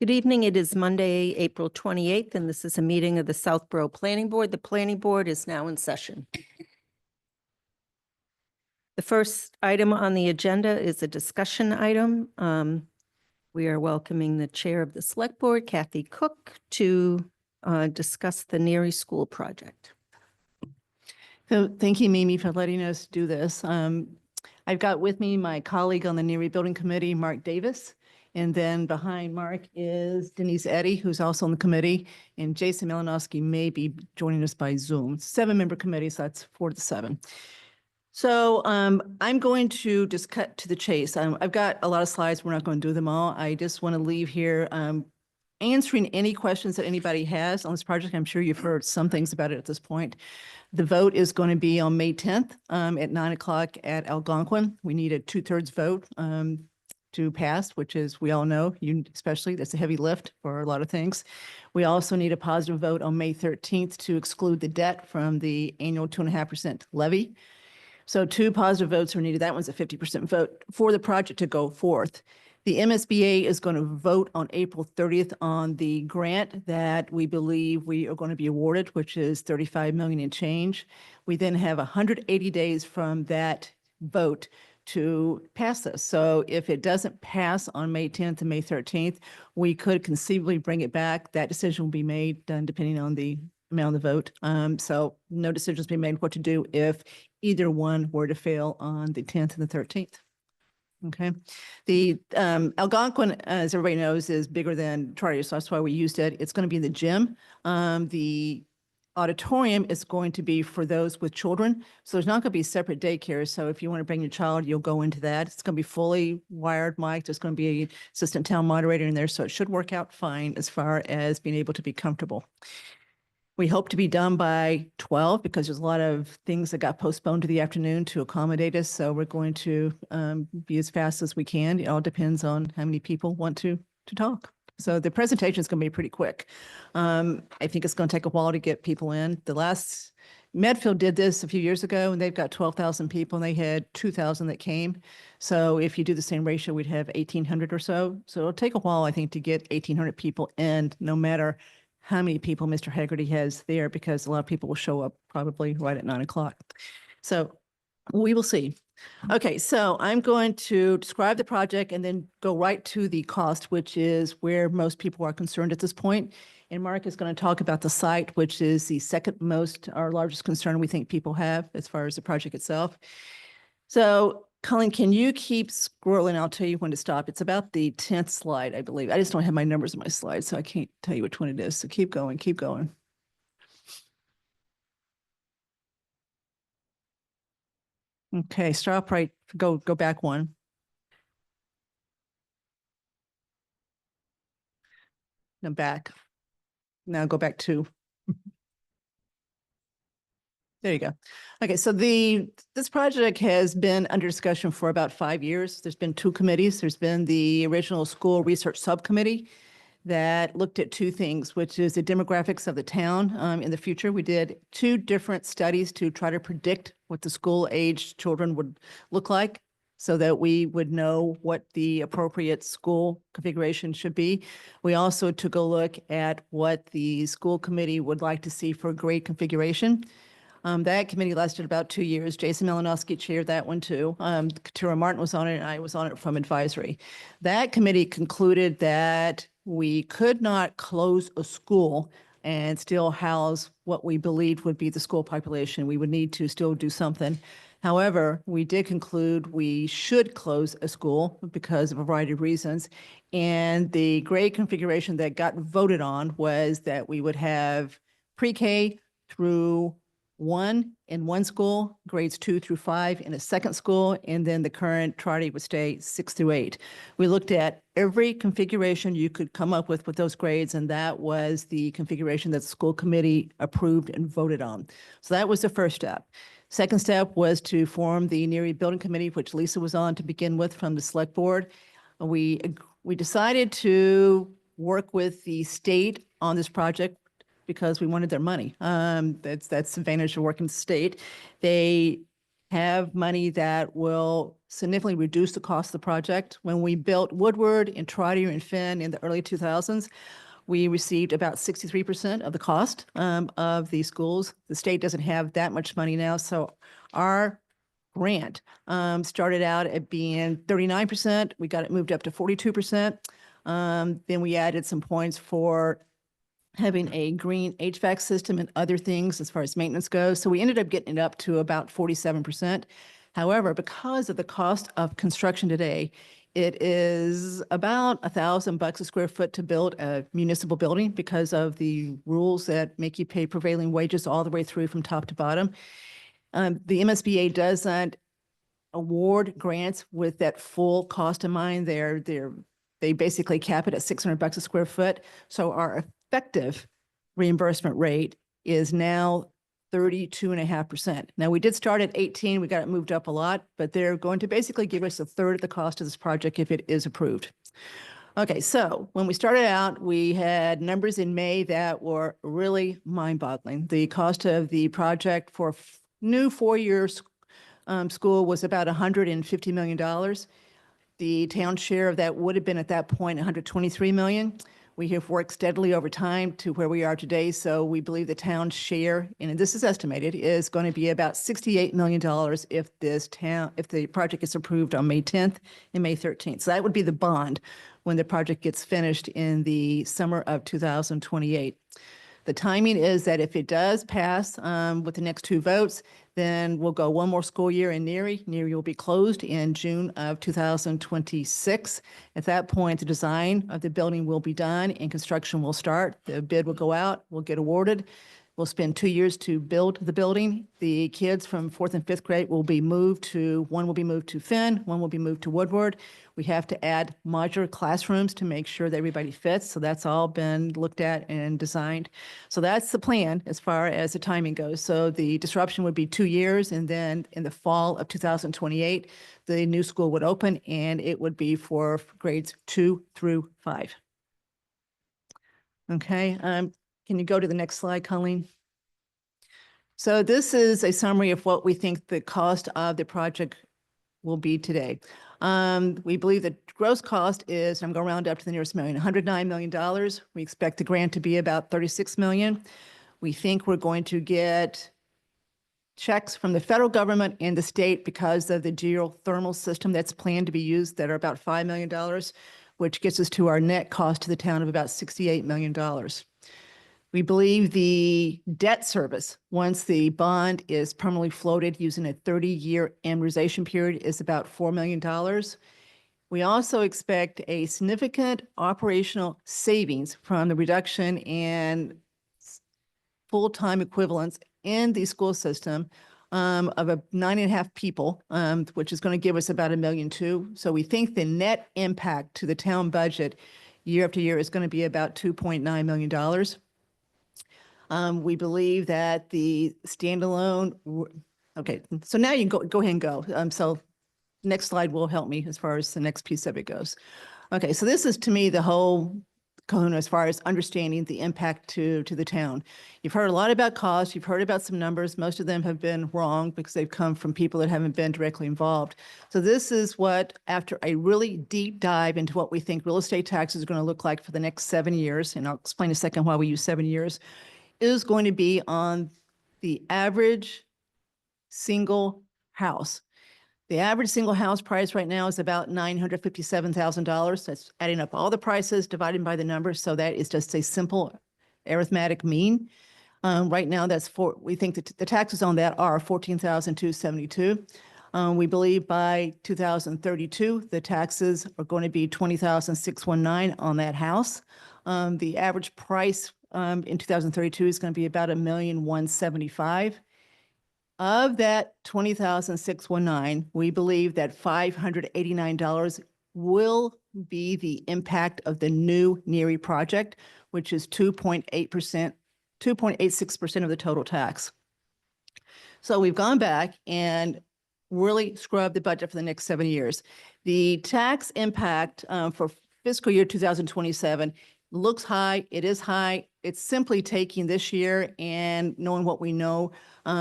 Good evening. It is Monday, April 28th, and this is a meeting of the Southborough Planning Board. The Planning Board is now in session. The first item on the agenda is a discussion item. We are welcoming the Chair of the Select Board, Kathy Cook, to discuss the Neary School project. So thank you, Mimi, for letting us do this. I've got with me my colleague on the Neary Building Committee, Mark Davis. And then behind Mark is Denise Eddy, who's also on the committee, and Jason Malinowski may be joining us by Zoom. 7-member committee, so that's 4 to 7. So I'm going to just cut to the chase. I've got a lot of slides. We're not going to do them all. I just want to leave here answering any questions that anybody has on this project. I'm sure you've heard some things about it at this point. The vote is going to be on May 10th at 9 o'clock at Algonquin. We need a 2/3 vote to pass, which is, we all know, you especially, that's a heavy lift for a lot of things. We also need a positive vote on May 13th to exclude the debt from the annual 2.5% levy. So 2 positive votes are needed. That one's a 50% vote for the project to go forth. The MSBA is going to vote on April 30th on the grant that we believe we are going to be awarded, which is $35 million and change. We then have 180 days from that vote to pass this. So if it doesn't pass on May 10th and May 13th, we could conceivably bring it back. That decision will be made depending on the amount of the vote. So no decisions being made what to do if either one were to fail on the 10th and the 13th. Okay. The Algonquin, as everybody knows, is bigger than Trotter, so that's why we used it. It's going to be in the gym. The auditorium is going to be for those with children. So there's not going to be separate daycare. So if you want to bring your child, you'll go into that. It's going to be fully wired mic. There's going to be an assistant town moderator in there. So it should work out fine as far as being able to be comfortable. We hope to be done by 12 because there's a lot of things that got postponed to the afternoon to accommodate us. So we're going to be as fast as we can. It all depends on how many people want to talk. So the presentation is going to be pretty quick. I think it's going to take a while to get people in. The last Medfield did this a few years ago, and they've got 12,000 people, and they had 2,000 that came. So if you do the same ratio, we'd have 1,800 or so. So it'll take a while, I think, to get 1,800 people in, no matter how many people Mr. Haggerty has there, because a lot of people will show up probably right at 9 o'clock. So we will see. Okay, so I'm going to describe the project and then go right to the cost, which is where most people are concerned at this point. And Mark is going to talk about the site, which is the second most, our largest concern we think people have as far as the project itself. So Colleen, can you keep scrolling? I'll tell you when to stop. It's about the 10th slide, I believe. I just don't have my numbers in my slides, so I can't tell you which one it is. So keep going, keep going. Okay, stop right, go back one. Now back. Now go back 2. There you go. Okay, so this project has been under discussion for about 5 years. There's been 2 committees. There's been the original school research subcommittee that looked at 2 things, which is the demographics of the town in the future. We did 2 different studies to try to predict what the school-aged children would look like so that we would know what the appropriate school configuration should be. We also took a look at what the school committee would like to see for grade configuration. That committee lasted about 2 years. Jason Malinowski chaired that one too. Katura Martin was on it, and I was on it from advisory. That committee concluded that we could not close a school and still house what we believed would be the school population. We would need to still do something. However, we did conclude we should close a school because of a variety of reasons. And the grade configuration that got voted on was that we would have pre-K through 1 in one school, grades 2 through 5 in a second school, and then the current Trotter would stay 6 through 8. We looked at every configuration you could come up with those grades, and that was the configuration that the school committee approved and voted on. So that was the first step. Second step was to form the Neary Building Committee, which Lisa was on to begin with from the select board. We decided to work with the state on this project because we wanted their money. That's the advantage of working with the state. They have money that will significantly reduce the cost of the project. When we built Woodward and Trotter and Finn in the early 2000s, we received about 63% of the cost of the schools. The state doesn't have that much money now, so our grant started out at being 39%. We got it moved up to 42%. Then we added some points for having a green HVAC system and other things as far as maintenance goes. So we ended up getting it up to about 47%. However, because of the cost of construction today, it is about $1,000 a square foot to build a municipal building because of the rules that make you pay prevailing wages all the way through from top to bottom. The MSBA doesn't award grants with that full cost in mind. They basically cap it at $600 a square foot. So our effective reimbursement rate is now 32.5%. Now, we did start at 18, we got it moved up a lot, but they're going to basically give us a third of the cost of this project if it is approved. Okay, so when we started out, we had numbers in May that were really mind-boggling. The cost of the project for new four-year school was about $150 million. The town share of that would have been at that point $123 million. We have worked steadily over time to where we are today, so we believe the town's share, and this is estimated, is going to be about $68 million if the project gets approved on May 10th and May 13th. So that would be the bond when the project gets finished in the summer of 2028. The timing is that if it does pass with the next two votes, then we'll go one more school year in Neary. Neary will be closed in June of 2026. At that point, the design of the building will be done and construction will start. The bid will go out, we'll get awarded. We'll spend 2 years to build the building. The kids from 4th and 5th grade will be moved to, one will be moved to Finn, one will be moved to Woodward. We have to add modular classrooms to make sure that everybody fits. So that's all been looked at and designed. So that's the plan as far as the timing goes. So the disruption would be 2 years, and then in the fall of 2028, the new school would open, and it would be for grades 2 through 5. Okay, can you go to the next slide, Colleen? So this is a summary of what we think the cost of the project will be today. We believe the gross cost is, I'm going to round up to the nearest million, $109 million. We expect the grant to be about $36 million. We think we're going to get checks from the federal government and the state because of the geothermal system that's planned to be used that are about $5 million, which gets us to our net cost to the town of about $68 million. We believe the debt service, once the bond is permanently floated using a 30-year amortization period, is about $4 million. We also expect a significant operational savings from the reduction in full-time equivalents in the school system of 9.5 people, which is going to give us about $1.2 million. So we think the net impact to the town budget year after year is going to be about $2.9 million. We believe that the standalone, okay, so now you can go ahead and go. So next slide will help me as far as the next piece of it goes. Okay, so this is to me the whole kahuna as far as understanding the impact to the town. You've heard a lot about costs, you've heard about some numbers. Most of them have been wrong because they've come from people that haven't been directly involved. So this is what, after a really deep dive into what we think real estate taxes are going to look like for the next 7 years, and I'll explain in a second why we use 7 years, is going to be on the average single house. The average single house price right now is about $957,000. That's adding up all the prices, divided by the numbers. So that is just a simple arithmetic mean. Right now, we think that the taxes on that are $14,272. We believe by 2032, the taxes are going to be $20,619 on that house. The average price in 2032 is going to be about $1,175,000. Of that $20,619, we believe that $589 will be the impact of the new Neary project, which is 2.86% of the total tax. So we've gone back and really scrubbed the budget for the next 7 years. The tax impact for fiscal year 2027 looks high, it is high. It's simply taking this year and knowing what we know,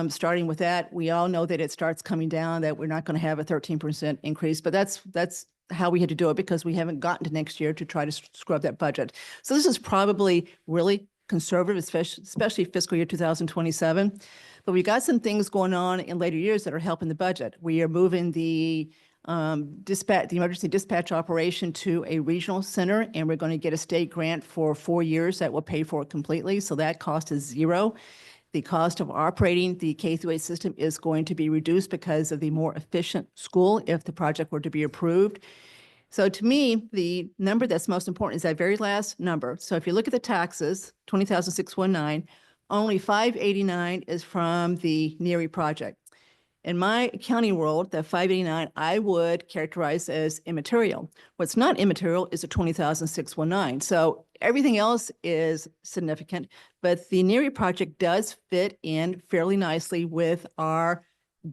starting with that. We all know that it starts coming down, that we're not going to have a 13% increase, but that's how we had to do it because we haven't gotten to next year to try to scrub that budget. So this is probably really conservative, especially fiscal year 2027. But we got some things going on in later years that are helping the budget. We are moving the emergency dispatch operation to a regional center, and we're going to get a state grant for 4 years that will pay for it completely. So that cost is zero. The cost of operating the K-8 system is going to be reduced because of the more efficient school if the project were to be approved. So to me, the number that's most important is that very last number. So if you look at the taxes, 20,619, only 589 is from the NERI project. In my accounting world, that 589 I would characterize as immaterial. What's not immaterial is the 20,619. So everything else is significant, but the NERI project does fit in fairly nicely with our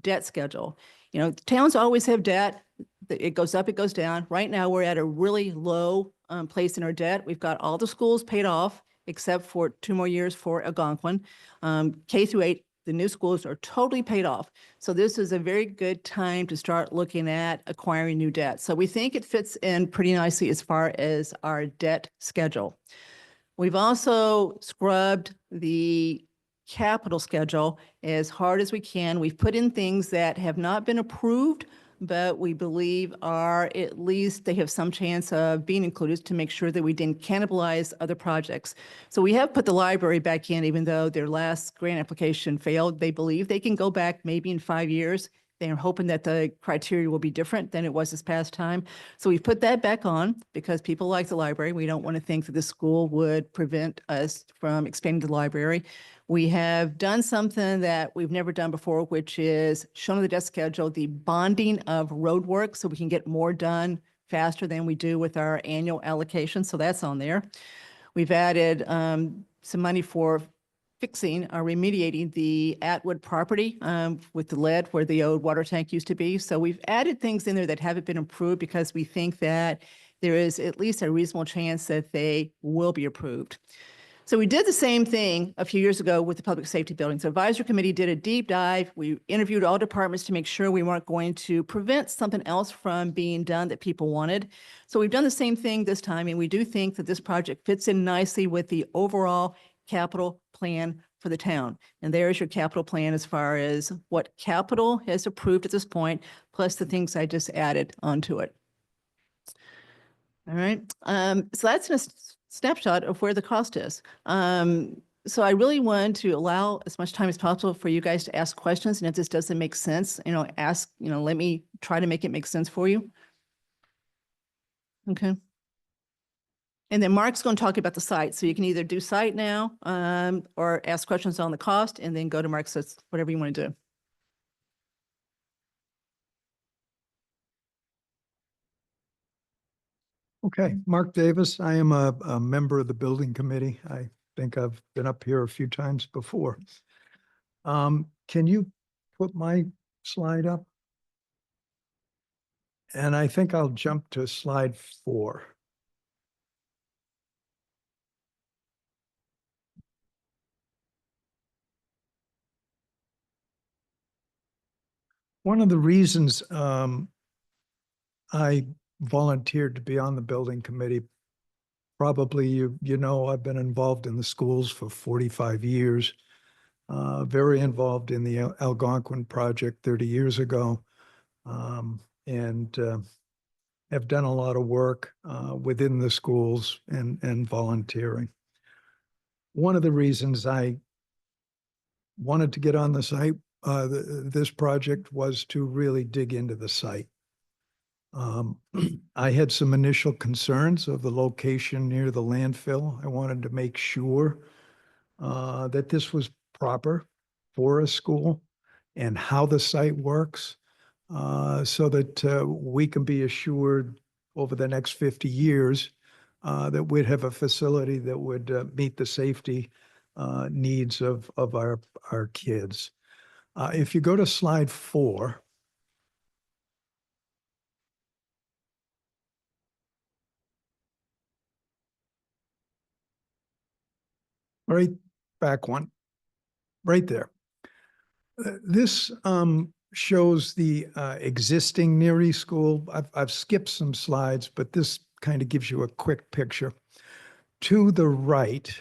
debt schedule. You know, towns always have debt. It goes up, it goes down. Right now, we're at a really low place in our debt. We've got all the schools paid off except for 2 more years for Algonquin. K-8, the new schools are totally paid off. So this is a very good time to start looking at acquiring new debt. So we think it fits in pretty nicely as far as our debt schedule. We've also scrubbed the capital schedule as hard as we can. We've put in things that have not been approved, but we believe are at least they have some chance of being included to make sure that we didn't cannibalize other projects. So we have put the library back in, even though their last grant application failed. They believe they can go back maybe in 5 years. They're hoping that the criteria will be different than it was this past time. So we've put that back on because people like the library. We don't want to think that the school would prevent us from expanding the library. We have done something that we've never done before, which is shown on the debt schedule, the bonding of road work so we can get more done faster than we do with our annual allocation. So that's on there. We've added some money for fixing or remediating the Atwood property with the lead where the old water tank used to be. So we've added things in there that haven't been approved because we think that there is at least a reasonable chance that they will be approved. So we did the same thing a few years ago with the Public Safety Buildings. The Advisory Committee did a deep dive. We interviewed all departments to make sure we weren't going to prevent something else from being done that people wanted. So we've done the same thing this time, and we do think that this project fits in nicely with the overall capital plan for the town. And there's your capital plan as far as what capital has approved at this point, plus the things I just added onto it. All right. So that's a snapshot of where the cost is. So I really want to allow as much time as possible for you guys to ask questions. And if this doesn't make sense, ask, let me try to make it make sense for you. Okay. And then Mark's going to talk about the site. So you can either do site now or ask questions on the cost and then go to Mark. So it's whatever you want to do. Okay, Mark Davis. I am a member of the building committee. I think I've been up here a few times before. Can you put my slide up? And I think I'll jump to slide 4. One of the reasons I volunteered to be on the building committee, probably you know I've been involved in the schools for 45 years, very involved in the Algonquin project 30 years ago, and have done a lot of work within the schools and volunteering. One of the reasons I wanted to get on the site, this project, was to really dig into the site. I had some initial concerns of the location near the landfill. I wanted to make sure that this was proper for a school and how the site works, so that we can be assured over the next 50 years that we'd have a facility that would meet the safety needs of our kids. If you go to slide 4, right back one, right there. This shows the existing Neary School. I've skipped some slides, but this kind of gives you a quick picture. To the right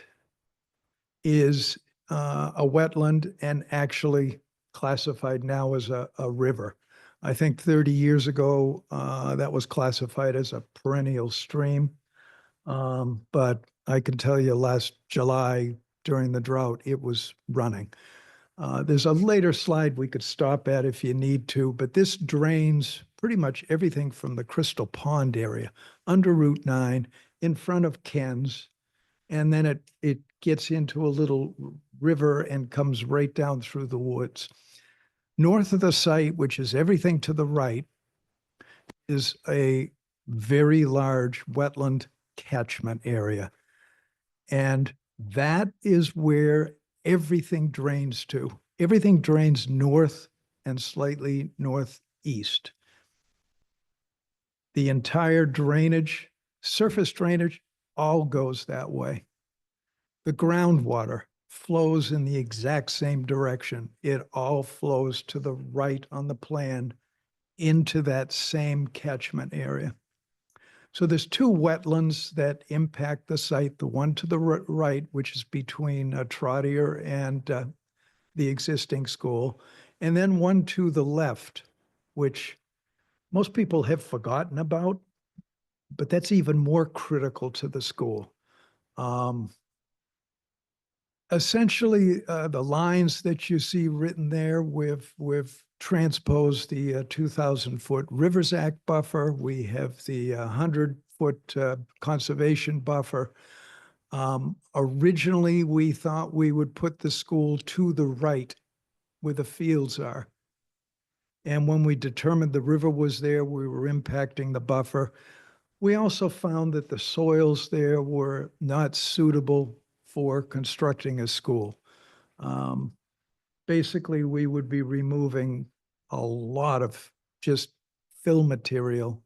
is a wetland and actually classified now as a river. I think 30 years ago, that was classified as a perennial stream. But I can tell you last July during the drought, it was running. There's a later slide we could stop at if you need to, but this drains pretty much everything from the Crystal Pond area under Route 9 in front of Ken's. And then it gets into a little river and comes right down through the woods. North of the site, which is everything to the right, is a very large wetland catchment area. And that is where everything drains to. Everything drains north and slightly northeast. The entire drainage, surface drainage, all goes that way. The groundwater flows in the exact same direction. It all flows to the right on the plan into that same catchment area. So there's two wetlands that impact the site, the one to the right, which is between Trottier and the existing school, and then one to the left, which most people have forgotten about, but that's even more critical to the school. Essentially, the lines that you see written there, we've transposed the 2,000-foot Rivers Act buffer. We have the 100-foot conservation buffer. Originally, we thought we would put the school to the right where the fields are. And when we determined the river was there, we were impacting the buffer. We also found that the soils there were not suitable for constructing a school. Basically, we would be removing a lot of just fill material.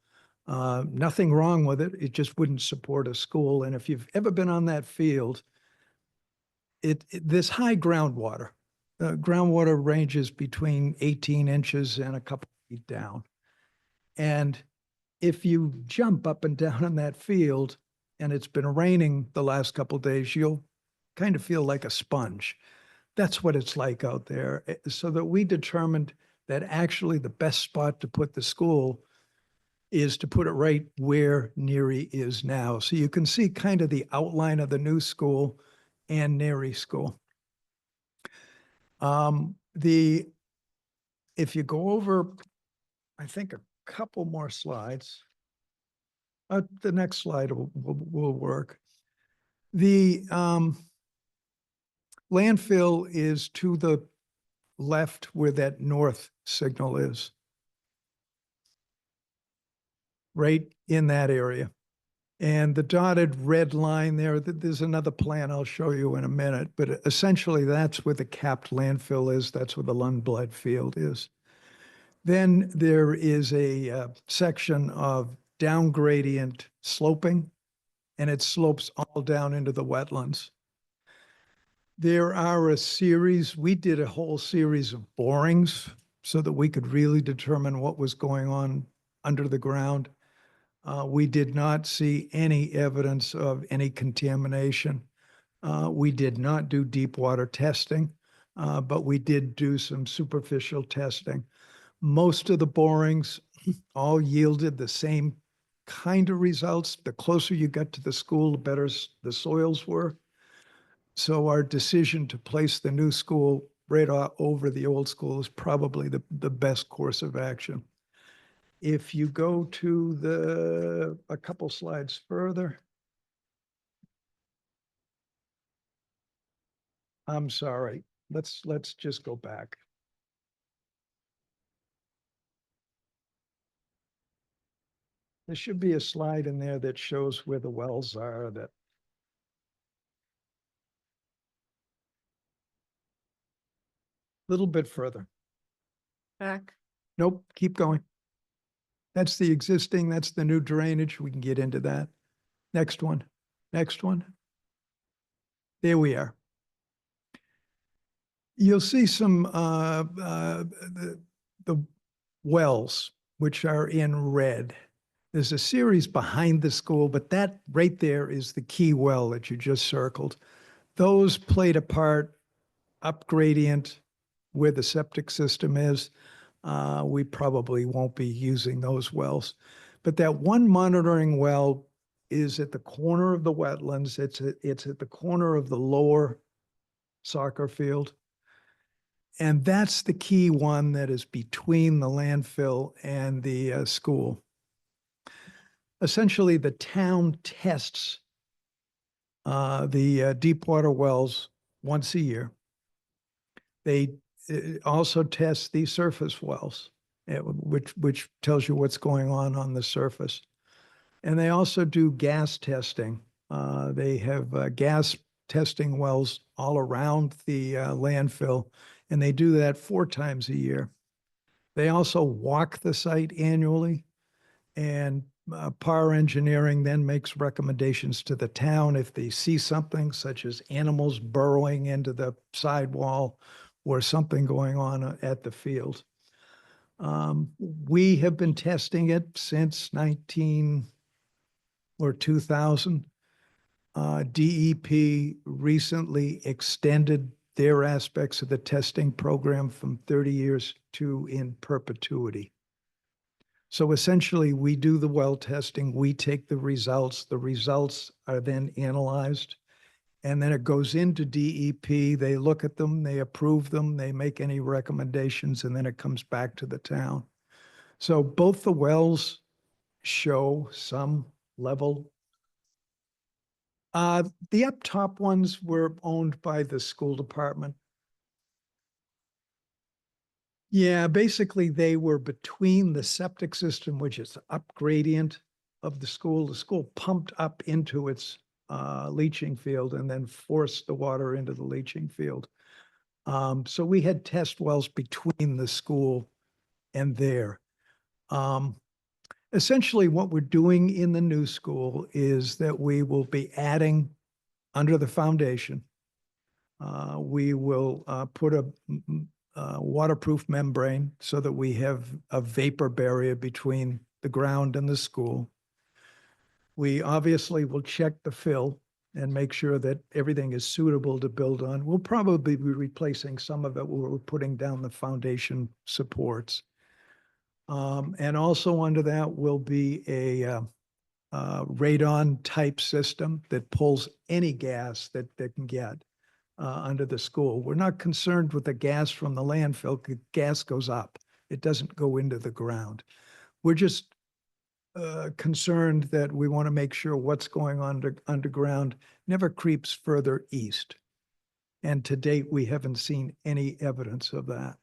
Nothing wrong with it. It just wouldn't support a school. And if you've ever been on that field, there's high groundwater. Groundwater ranges between 18 inches and a couple feet down. And if you jump up and down in that field, and it's been raining the last couple of days, you'll kind of feel like a sponge. That's what it's like out there. So that we determined that actually the best spot to put the school is to put it right where Neary is now. So you can see kind of the outline of the new school and Neary School. If you go over, I think a couple more slides, the next slide will work. The landfill is to the left where that north signal is. Right in that area. And the dotted red line there, there's another plan I'll show you in a minute, but essentially that's where the capped landfill is. That's where the Lundblad field is. Then there is a section of down gradient sloping, and it slopes all down into the wetlands. There are a series, we did a whole series of borings so that we could really determine what was going on under the ground. We did not see any evidence of any contamination. We did not do deep water testing, but we did do some superficial testing. Most of the borings all yielded the same kind of results. The closer you got to the school, the better the soils were. So our decision to place the new school right over the old school is probably the best course of action. If you go to a couple slides further. I'm sorry, let's just go back. There should be a slide in there that shows where the wells are that. Little bit further. Back. Nope, keep going. That's the existing, that's the new drainage. We can get into that. Next one, next one. There we are. You'll see some, the wells, which are in red. There's a series behind the school, but that right there is the key well that you just circled. Those played a part up gradient where the septic system is. We probably won't be using those wells. But that one monitoring well is at the corner of the wetlands. It's at the corner of the lower soccer field. And that's the key one that is between the landfill and the school. Essentially, the town tests the deep water wells once a year. They also test the surface wells, which tells you what's going on the surface. And they also do gas testing. They have gas testing wells all around the landfill, and they do that 4 times a year. They also walk the site annually, and Power Engineering then makes recommendations to the town if they see something such as animals burrowing into the sidewall or something going on at the field. We have been testing it since 2000. DEP recently extended their aspects of the testing program from 30 years to in perpetuity. So essentially, we do the well testing, we take the results are then analyzed, and then it goes into DEP, they look at them, they approve them, they make any recommendations, and then it comes back to the town. So both the wells show some level. The up top ones were owned by the school department. Yeah, basically they were between the septic system, which is up gradient of the school. The school pumped up into its leaching field and then forced the water into the leaching field. So we had test wells between the school and there. Essentially, what we're doing in the new school is that we will be adding under the foundation. We will put a waterproof membrane so that we have a vapor barrier between the ground and the school. We obviously will check the fill and make sure that everything is suitable to build on. We'll probably be replacing some of it where we're putting down the foundation supports. And also under that will be a radon type system that pulls any gas that they can get under the school. We're not concerned with the gas from the landfill. Gas goes up. It doesn't go into the ground. We're just concerned that we want to make sure what's going on underground never creeps further east. And to date, we haven't seen any evidence of that.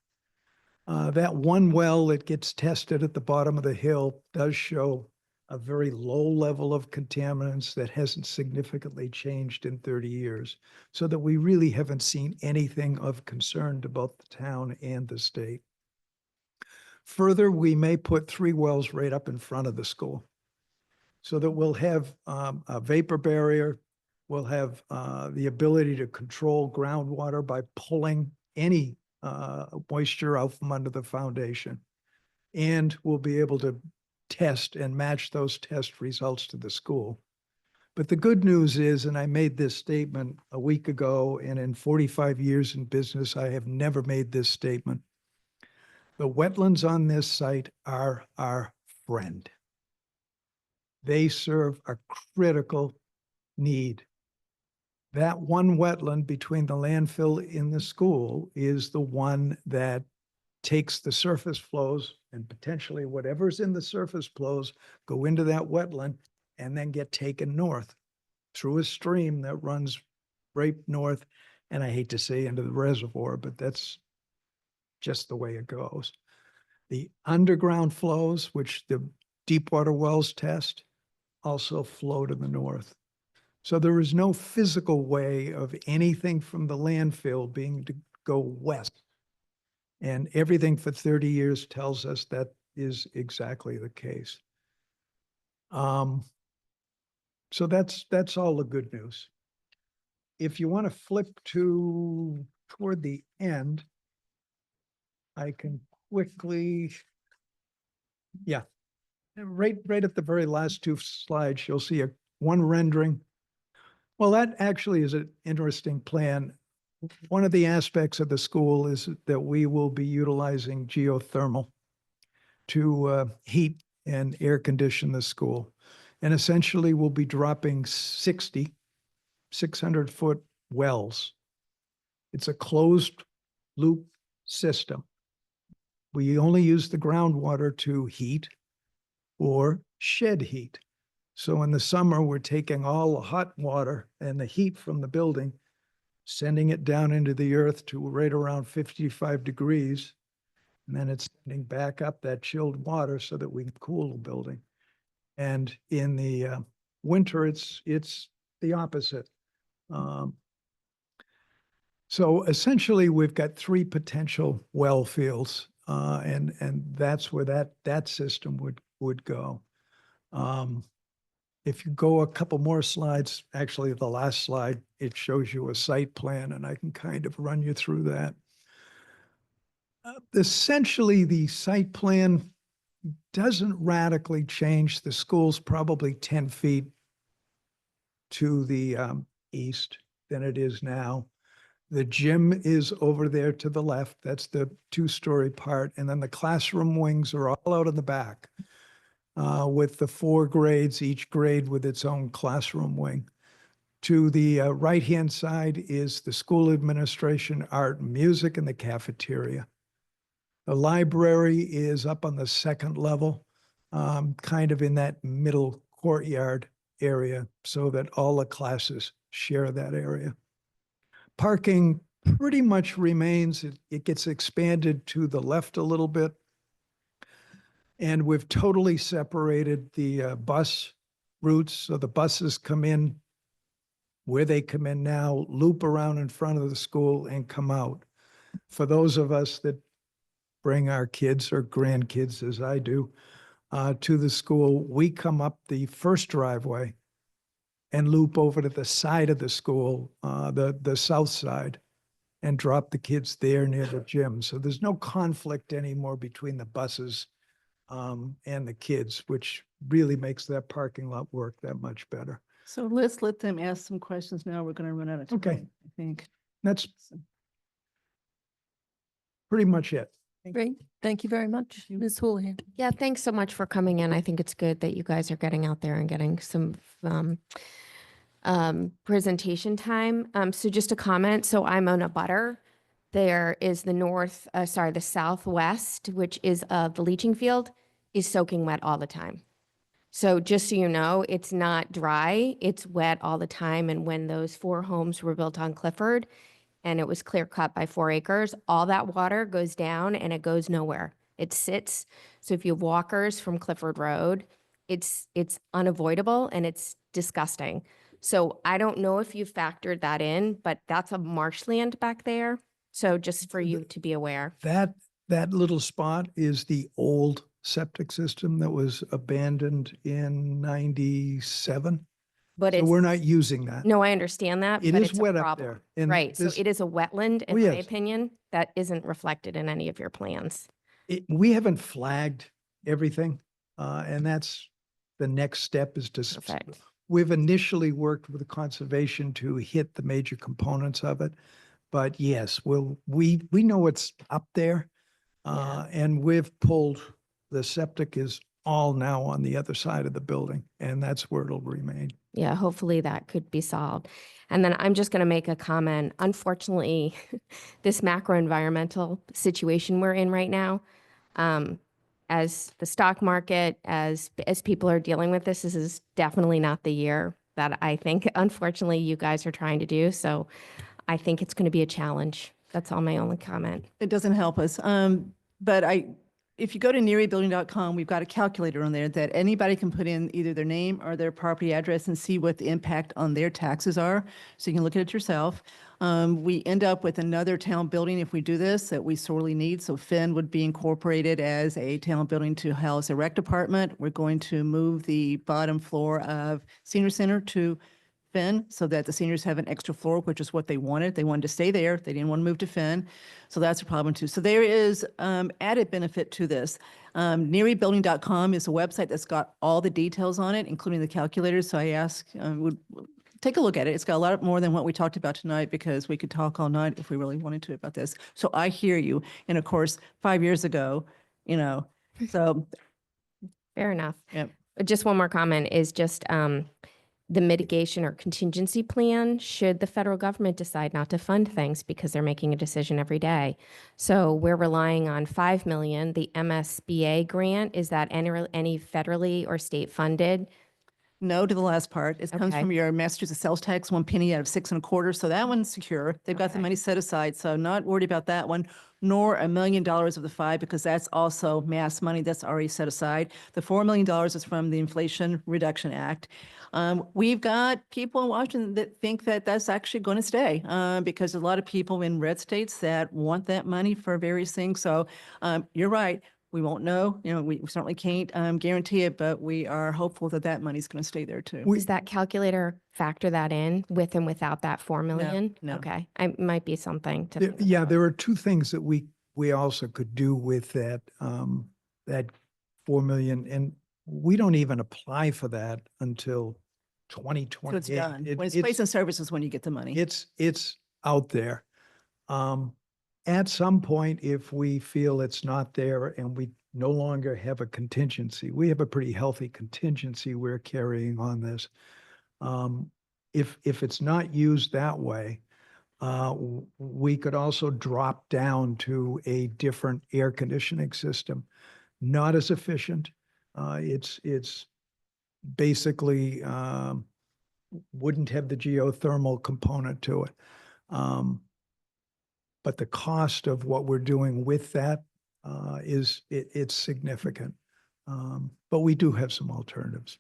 That one well that gets tested at the bottom of the hill does show a very low level of contaminants that hasn't significantly changed in 30 years, so that we really haven't seen anything of concern to both the town and the state. Further, we may put 3 wells right up in front of the school so that we'll have a vapor barrier. We'll have the ability to control groundwater by pulling any moisture out from under the foundation. And we'll be able to test and match those test results to the school. But the good news is, and I made this statement a week ago, and in 45 years in business, I have never made this statement. The wetlands on this site are our friend. They serve a critical need. That one wetland between the landfill and the school is the one that takes the surface flows and potentially whatever's in the surface flows go into that wetland and then get taken north through a stream that runs right north. And I hate to say into the reservoir, but that's just the way it goes. The underground flows, which the deep water wells test, also flow to the north. So there is no physical way of anything from the landfill being to go west. And everything for 30 years tells us that is exactly the case. So that's all the good news. If you want to flip to toward the end, I can quickly, yeah. Right at the very last two slides, you'll see one rendering. Well, that actually is an interesting plan. One of the aspects of the school is that we will be utilizing geothermal to heat and air condition the school. And essentially we'll be dropping 600-foot wells. It's a closed loop system. We only use the groundwater to heat or shed heat. So in the summer, we're taking all the hot water and the heat from the building, sending it down into the earth to right around 55 degrees. And then it's sending back up that chilled water so that we can cool the building. And in the winter, it's the opposite. So essentially, we've got three potential well fields, and that's where that system would go. If you go a couple more slides, actually the last slide, it shows you a site plan, and I can kind of run you through that. Essentially, the site plan doesn't radically change. The school's probably 10 feet to the east than it is now. The gym is over there to the left. That's the two-story part. And then the classroom wings are all out in the back with the 4 grades, each grade with its own classroom wing. To the right-hand side is the school administration, art and music, and the cafeteria. The library is up on the second level, kind of in that middle courtyard area so that all the classes share that area. Parking pretty much remains. It gets expanded to the left a little bit. And we've totally separated the bus routes. So the buses come in where they come in now, loop around in front of the school and come out. For those of us that bring our kids or grandkids, as I do, to the school, we come up the first driveway and loop over to the side of the school, the south side, and drop the kids there near the gym. So there's no conflict anymore between the buses and the kids, which really makes that parking lot work that much better. So let's let them ask some questions now. We're going to run out of time, Okay. I think. That's pretty much it. Great. Thank you very much, Ms. Houlihan. Yeah, thanks so much for coming in. I think it's good that you guys are getting out there and getting some presentation time. So just a comment. So I'm on a butter. There is the southwest, which is the leaching field, is soaking wet all the time. So just so you know, it's not dry, it's wet all the time. And when those 4 homes were built on Clifford and it was clear cut by 4 acres, all that water goes down and it goes nowhere. It sits. So if you have walkers from Clifford Road, it's unavoidable and it's disgusting. So I don't know if you factored that in, but that's a marshland back there. So just for you to be aware. That little spot is the old septic system that was abandoned in 97. But So it's, we're not using that. no, I understand that, It but is it's a wet up problem. there. And Right, so this- it is a wetland, Oh, in my yes. opinion, that isn't reflected in any of your plans. We haven't flagged everything, and that's the next step is to. Perfect. We've initially worked with the conservation to hit the major components of it, but yes, we know it's up there, and we've pulled, the septic is all now on the other side of the building, and that's where it'll remain. Yeah, hopefully that could be solved. And then I'm just going to make a comment. Unfortunately, this macro environmental situation we're in right now, as the stock market, as people are dealing with this is definitely not the year that I think, unfortunately, you guys are trying to do. So I think it's going to be a challenge. That's all my only comment. It doesn't help us. But if you go to nearybuilding.com, we've got a calculator on there that anybody can put in either their name or their property address and see what the impact on their taxes are. So you can look at it yourself. We end up with another town building if we do this that we sorely need. So Finn would be incorporated as a town building to house a rec department. We're going to move the bottom floor of Senior Center to Finn so that the seniors have an extra floor, which is what they wanted. They wanted to stay there. They didn't want to move to Finn. So that's a problem too. So there is added benefit to this. NearyBuilding.com is a website that's got all the details on it, including the calculators. So I ask, would take a look at it. It's got a lot more than what we talked about tonight because we could talk all night if we really wanted to about this. So I hear you. And of course, 5 years ago, so Fair enough. Yep. Just one more comment is just the mitigation or contingency plan should the federal government decide not to fund things because they're making a decision every day. So we're relying on 5 million. The MSBA grant, is that any federally or state funded? no to the last part. It comes Okay. from your Massachusetts sales tax, 1 penny out of 6 1/4. So that one's secure. They've got the Okay. money set aside. So not worried about that one, nor $1 million of the 5, because that's also mass money that's already set aside. The $4 million is from the Inflation Reduction Act. We've got people in Washington that think that that's actually going to stay because there's a lot of people in red states that want that money for various things. So you're right. We won't know, we certainly can't guarantee it, but we are hopeful that that money's going to stay there too. Does that calculator factor that in with and without that 4 million? no. Okay, I might be something to think Yeah, about. there are two things that we also could do with that, that 4 million, and we don't even apply for that until So 2028. it's done. When it's placed in service is when you get the money. It's out there. At some point, if we feel it's not there and we no longer have a contingency, we have a pretty healthy contingency we're carrying on this. If it's not used that way, we could also drop down to a different air conditioning system, not as efficient. It's basically wouldn't have the geothermal component to it. But the cost of what we're doing with that it's significant. But we do have some alternatives.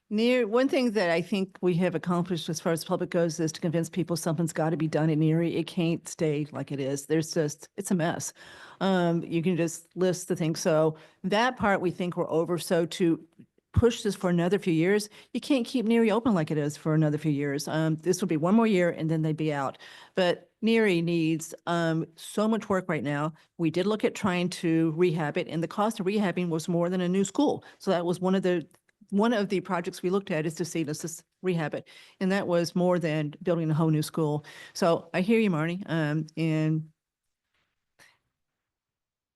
One thing that I think we have accomplished as far as public goes is to convince people something's got to be done in Erie. It can't stay like it is. It's a mess. You can just list the things. So that part we think we're over. So to push this for another few years, you can't keep Neary open like it is for another few years. This will be one more year and then they'd be out. But Neary needs so much work right now. We did look at trying to rehab it, and the cost of rehabbing was more than a new school. So that was one of the projects we looked at is to see, let's just rehab it. And that was more than building a whole new school. So I hear you, Marnie. And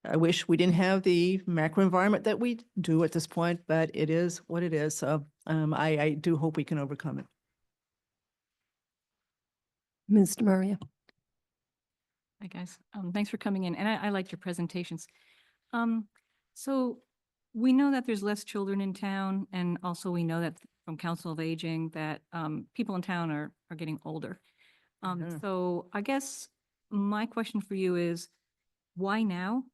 I wish we didn't have the macro environment that we do at this point, but it is what it is. So I do hope we can overcome it. Ms. DeMaria. Hi, guys. Thanks for coming in, and I liked your presentations. So we know that there's less children in town, and also we know that from Council of Aging that people in town are getting older. Mhm. So I guess my question for you is, why now?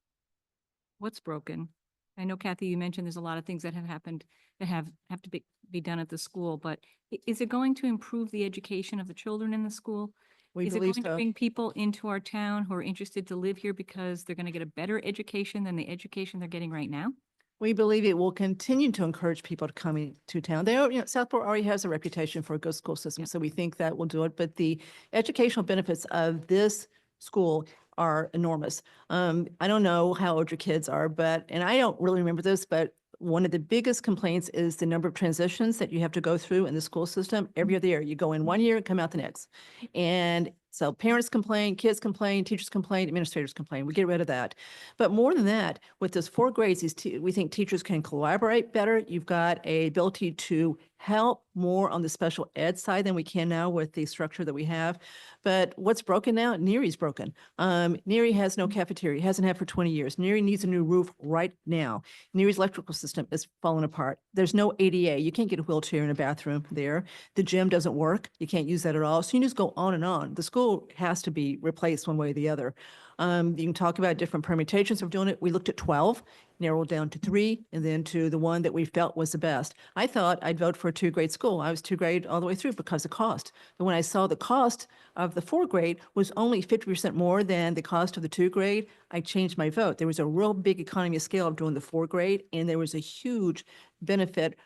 What's broken? I know, Kathy, you mentioned there's a lot of things that have happened that have to be done at the school, but is it going to improve the education of the children in the school? We Is it believe going to so. bring people into our town who are interested to live here because they're going to get a better education than the education they're getting right now? We believe it will continue to encourage people to come into town. Southport already has a reputation for a good school system, so we think that will do it. But the educational benefits of this school are enormous. I don't know how old your kids are, and I don't really remember this, but one of the biggest complaints is the number of transitions that you have to go through in the school system every other year. You go in one year and come out the next. And so parents complain, kids complain, teachers complain, administrators complain. We get rid of that. But more than that, with those 4 grades, we think teachers can collaborate better. You've got a ability to help more on the special ed side than we can now with the structure that we have. But what's broken now? Neary's broken. Neary has no cafeteria, hasn't had for 20 years. Neary needs a new roof right now. Neary's electrical system is falling apart. There's no ADA. You can't get a wheelchair in a bathroom there. The gym doesn't work. You can't use that at all. So you just go on and on. The school has to be replaced one way or the other. You can talk about different permutations of doing it. We looked at 12, narrowed down to 3, and then to the one that we felt was the best. I thought I'd vote for a 2-grade school. I was 2-grade all the way through because of cost. But when I saw the cost of the 4-grade was only 50% more than the cost of the 2-grade, I changed my vote. There was a real big economy of scale of doing the 4-grade, and there was a huge benefit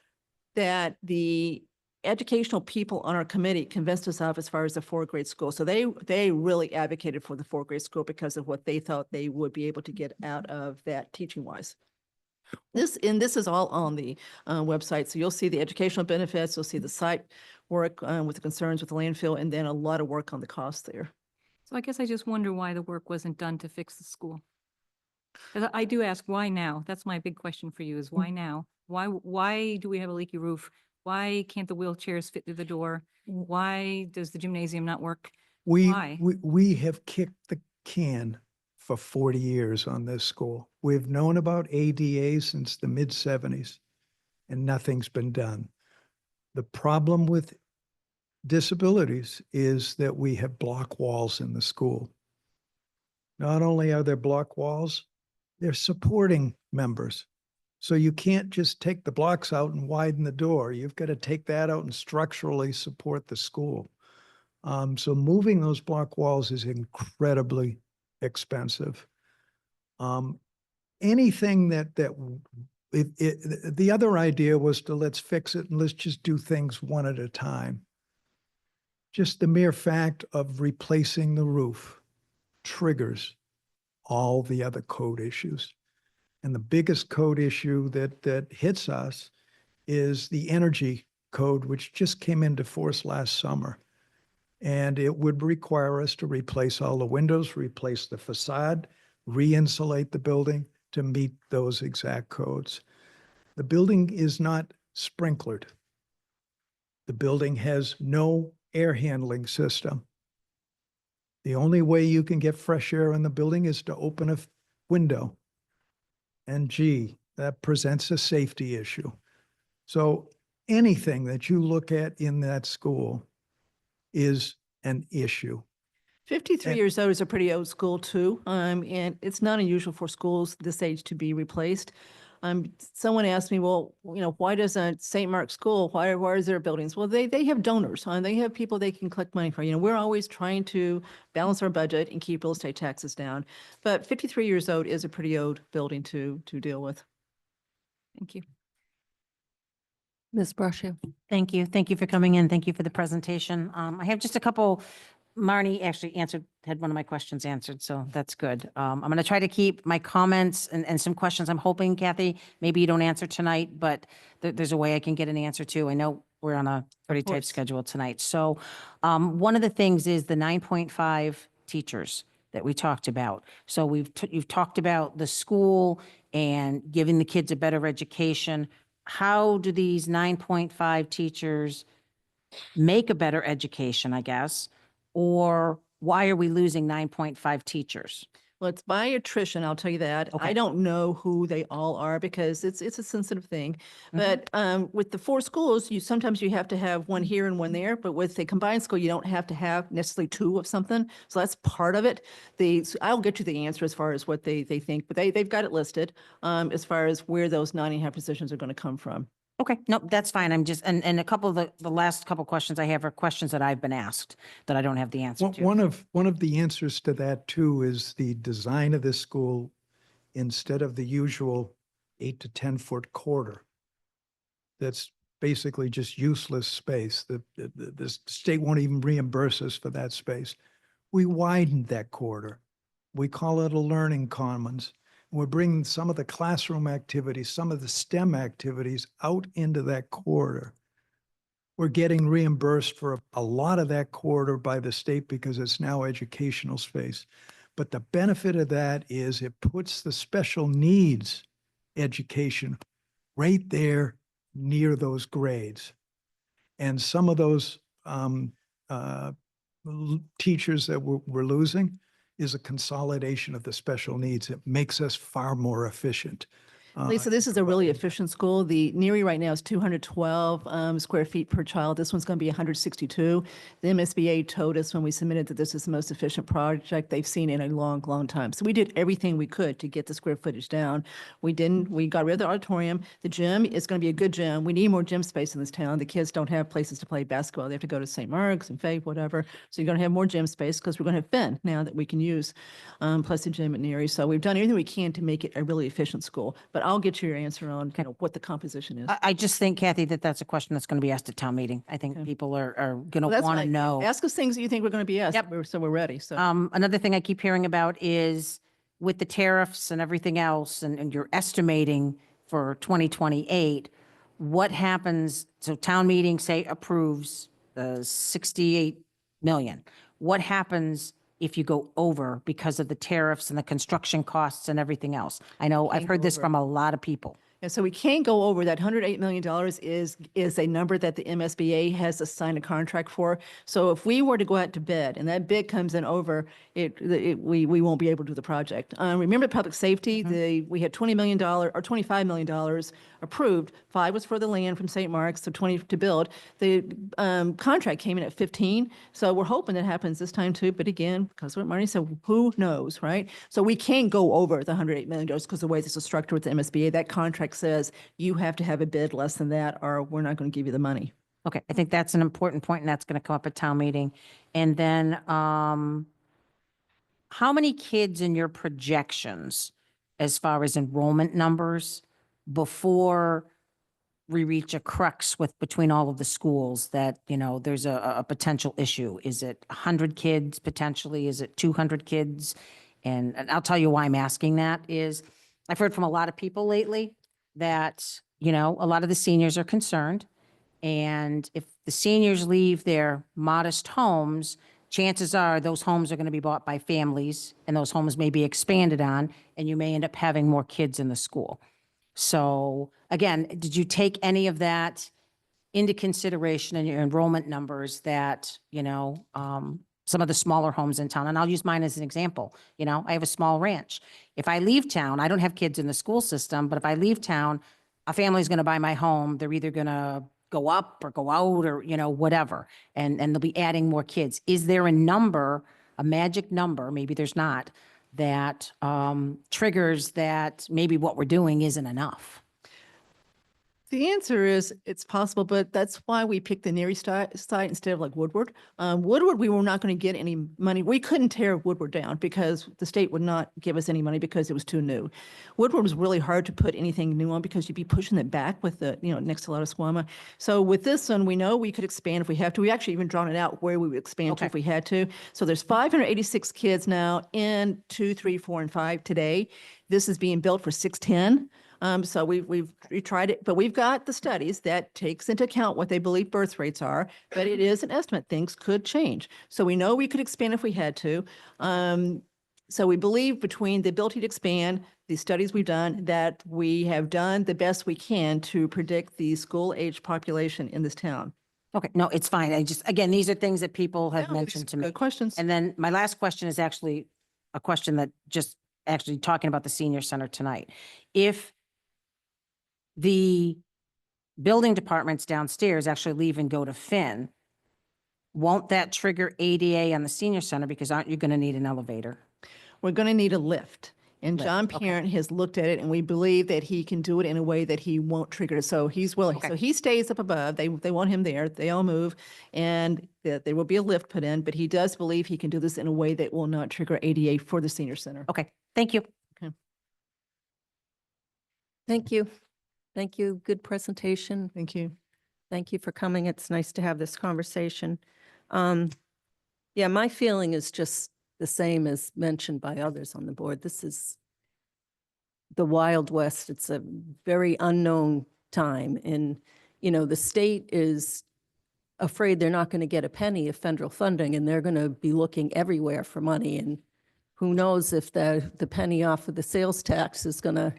that the educational people on our committee convinced us of as far as the fourth grade school. So they really advocated for the fourth grade school because of what they thought they would be able to get out of that teaching wise. This is all on the website. So you'll see the educational benefits, you'll see the site work with the concerns with the landfill, and then a lot of work on the cost there. So I guess I just wonder why the work wasn't done to fix the school. 'Cause I do ask, why now? That's my big question for you is why now? Why do we have a leaky roof? Why can't the wheelchairs fit through the door? Why does the gymnasium not work? Why? We have kicked the can for 40 years on this school. We've known about ADA since the mid-70s, and nothing's been done. The problem with disabilities is that we have block walls in the school. Not only are there block walls, they're supporting members. So you can't just take the blocks out and widen the door. You've got to take that out and structurally support the school. So moving those block walls is incredibly expensive. Anything the other idea was to let's fix it and let's just do things one at a time. Just the mere fact of replacing the roof triggers all the other code issues. And the biggest code issue that hits us is the energy code, which just came into force last summer. And it would require us to replace all the windows, replace the facade, re-insulate the building to meet those exact codes. The building is not sprinklered. The building has no air handling system. The only way you can get fresh air in the building is to open a window. And gee, that presents a safety issue. So anything that you look at in that school is an issue. 53 And- years old is a pretty old school too, and it's not unusual for schools this age to be replaced. Someone asked me, well, why doesn't St. Mark's School, why is there buildings? Well, they have donors, they have people they can collect money for. We're always trying to balance our budget and keep real estate taxes down. But 53 years old is a pretty old building to deal with. Thank you. Ms. Brascio. Thank you. Thank you for coming in. Thank you for the presentation. I have just a couple. Marnie actually had one of my questions answered, so that's good. I'm going to try to keep my comments and some questions. I'm hoping, Kathy, maybe you don't answer tonight, but there's a way I can get an answer to. I know we're on a pretty tight course. schedule tonight. So one of the things is the 9.5 teachers that we talked about. So you've talked about the school and giving the kids a better education. How do these 9.5 teachers make a better education, I guess? Or why are we losing 9.5 teachers? Well, it's by attrition, I'll tell you that. I Okay. don't know who they all are because it's a sensitive thing. Mhm. But with the 4 schools, sometimes you have to have one here and one there, but with a combined school, you don't have to have necessarily 2 of something. So that's part of it. I'll get you the answer as far as what they think, but they've got it listed as far as where those 9.5 positions are going to come from. Okay, no, that's fine. I'm just, and a couple of the last couple questions I have are questions that I've been asked that I don't have the answer to. One of the answers to that too is the design of this school. Instead of the usual 8 to 10 foot corridor, that's basically just useless space. The state won't even reimburse us for that space. We widened that corridor. We call it a learning commons. We're bringing some of the classroom activities, some of the STEM activities out into that corridor. We're getting reimbursed for a lot of that corridor by the state because it's now educational space. But the benefit of that is it puts the special needs education right there near those grades. And some of those teachers that we're losing is a consolidation of the special needs. It makes us far more efficient. Lisa, this is a really efficient school. The NERI right now is 212 square feet per child. This one's going to be 162. The MSBA told us when we submitted that this is the most efficient project they've seen in a long, long time. So we did everything we could to get the square footage down. We got rid of the auditorium. The gym is going to be a good gym. We need more gym space in this town. The kids don't have places to play basketball. They have to go to St. Mark's and Faye, whatever. So you're going to have more gym space because we're going to have Finn now that we can use, plus the gym at NERI. So we've done everything we can to make it a really efficient school. But I'll get you your answer on, Okay. what the composition is. I just think, Kathy, that that's a question that's going to be asked at town meeting. I think Okay. people are going to Well, that's want to fine. know. Ask us things that you think we're going to be asked, Yep. so we're ready, so. Another thing I keep hearing about is with the tariffs and everything else, and you're estimating for 2028, what happens, so town meeting, say, approves the 68 million. What happens if you go over because of the tariffs and the construction costs and everything else? I know I've Can't heard go this over. from a lot of people. And so we can't go over that. $108 million is a number that the MSBA has assigned a contract for. So if we were to go out to bid and that bid comes in over, we won't be able to do the project. Remember public safety, we had $20 million or $25 million approved. 5 was for the land from St. Mark's, so 20 to build. The contract came in at 15. So we're hoping that happens this time too. But again, because what Marnie said, who knows, right? So we can't go over the $108 million because the way this is structured with the MSBA, that contract says you have to have a bid less than that or we're not going to give you the money. Okay, I think that's an important point, and that's going to come up at town meeting. And then, how many kids in your projections, as far as enrollment numbers, before we reach a crux with, between all of the schools that, there's a potential issue? Is it 100 kids potentially? Is it 200 kids? And I'll tell you why I'm asking that is, I've heard from a lot of people lately that, a lot of the seniors are concerned. And if the seniors leave their modest homes, chances are those homes are going to be bought by families and those homes may be expanded on, and you may end up having more kids in the school. So again, did you take any of that into consideration in your enrollment numbers that, some of the smaller homes in town, and I'll use mine as an example. I have a small ranch. If I leave town, I don't have kids in the school system, but if I leave town, a family's going to buy my home. They're either going to go up or go out or, whatever, and they'll be adding more kids. Is there a number, a magic number, maybe there's not, that triggers that maybe what we're doing isn't enough? The answer is it's possible, but that's why we picked the Neary site instead of like Woodward. Woodward, we were not going to get any money. We couldn't tear Woodward down because the state would not give us any money because it was too new. Woodward was really hard to put anything new on because you'd be pushing it back with the, next to Lotusquama. So with this one, we know we could expand if we have to. We actually even drawn it out where we would expand to if we had to. So there's 586 kids now in 2, 3, 4, and 5 today. This is being built for 610. So we tried it, but we've got the studies that takes into account what they believe birth rates are, but it is an estimate. Things could change. So we know we could expand if we had to. So we believe between the ability to expand, the studies we've done, that we have done the best we can to predict the school age population in this town. Okay, no, it's fine. I just, again, these are things that people have No, these mentioned to me. Good questions. And then my last question is actually a question that just actually talking about the senior center tonight. If the building departments downstairs actually leave and go to Finn, won't that trigger ADA on the senior center? Because aren't you going to need an elevator? We're going to need a lift. And Lift, John okay. Parent has looked at it and we believe that he can do it in a way that he won't trigger it. So he's willing. Okay. So he stays up above. They want him there. They all move and there will be a lift put in, but he does believe he can do this in a way that will not trigger ADA for the senior center. Okay, thank you. Thank you. Thank you. Good presentation. Thank you. Thank you for coming. It's nice to have this conversation. Yeah, my feeling is just the same as mentioned by others on the board. This is the Wild West. It's a very unknown time. And, the state is afraid they're not going to get a penny of federal funding and they're going to be looking everywhere for money. And who knows if the penny off of the sales tax is going to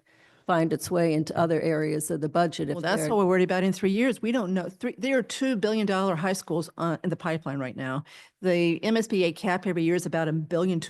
find its way into other areas of the budget. Well, that's what we're worried about in 3 years. We don't know. There are $2 billion high schools in the pipeline right now. The MSBA cap every year is about $1.2 billion.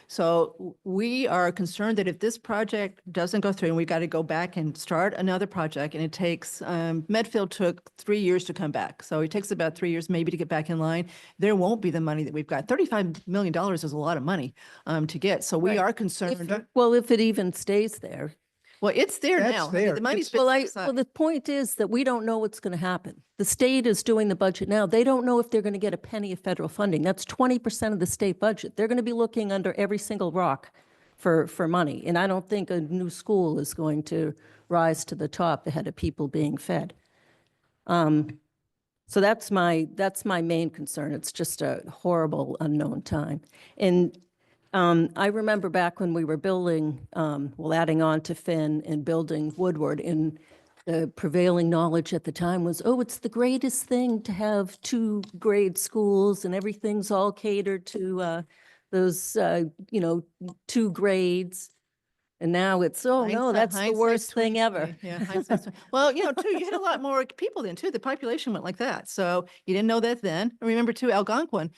So we are concerned that if this project doesn't go through and we got to go back and start another project, and it takes, Medfield took 3 years to come back. So it takes about 3 years maybe to get back in line. There won't be the money that we've got. $35 million is a lot of money to get. So we Right. are concerned. Well, if it even stays there. Well, it's there That's now. I mean, there. the money's It's- been Well, set aside. well, the point is that we don't know what's going to happen. The state is doing the budget now. They don't know if they're going to get a penny of federal funding. That's 20% of the state budget. They're going to be looking under every single rock for money. And I don't think a new school is going to rise to the top ahead of people being fed. So that's my main concern. It's just a horrible unknown time. And I remember back when we were building, adding on to Finn and building Woodward, and the prevailing knowledge at the time was, oh, it's the greatest thing to have 2-grade schools and everything's all catered to those, 2 grades. And now it's, oh, no, that's the worst thing ever. Yeah. Well, too, you had a lot more people then too. The population went like that. So you didn't know that then. I remember too, Algonquin,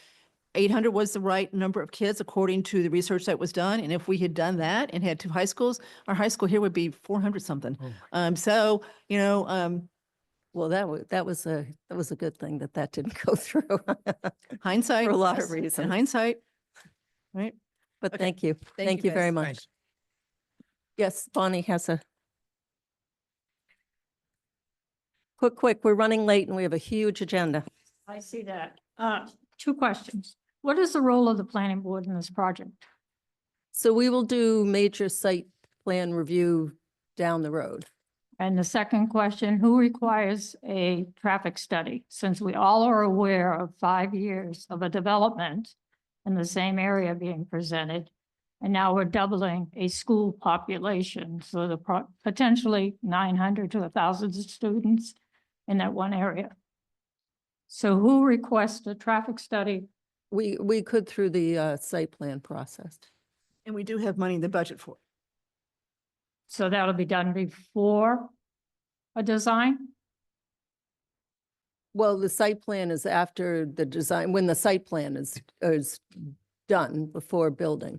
800 was the right number of kids according to the research that was done. And if we had done that and had 2 high schools, our high school here would be 400 something. Well, that was a good thing that didn't go through. hindsight. For a lot of yes, in reasons. Hindsight. Right. But Okay. thank you. Thank Thank you, you very guys. much. Thanks. Yes, Bonnie has a. Quick, we're running late and we have a huge agenda. I see that. 2 questions. What is the role of the planning board in this project? So we will do major site plan review down the road. And the second question, who requires a traffic study? Since we all are aware of 5 years of a development in the same area being presented, and now we're doubling a school population, so the potentially 900 to 1,000 students in that one area. So who requests a traffic study? We could through the site plan process. And we do have money in the budget for it. So that'll be done before a design? Well, the site plan is after the design, when the site plan is done before building.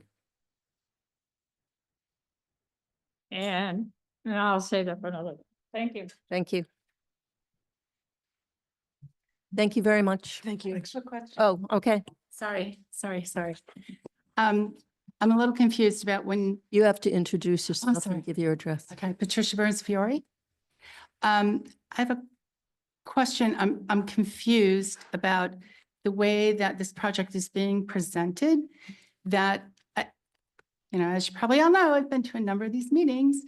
And I'll say that for another. Thank you. Thank you. Thank you very much. Thank you. Quick question. Oh, okay. Sorry. I'm a little confused about when, You have to introduce yourself sorry. and give your address. okay, Patricia Burns Fiore. I have a question. I'm confused about the way that this project is being presented, that, as you probably all know, I've been to a number of these meetings.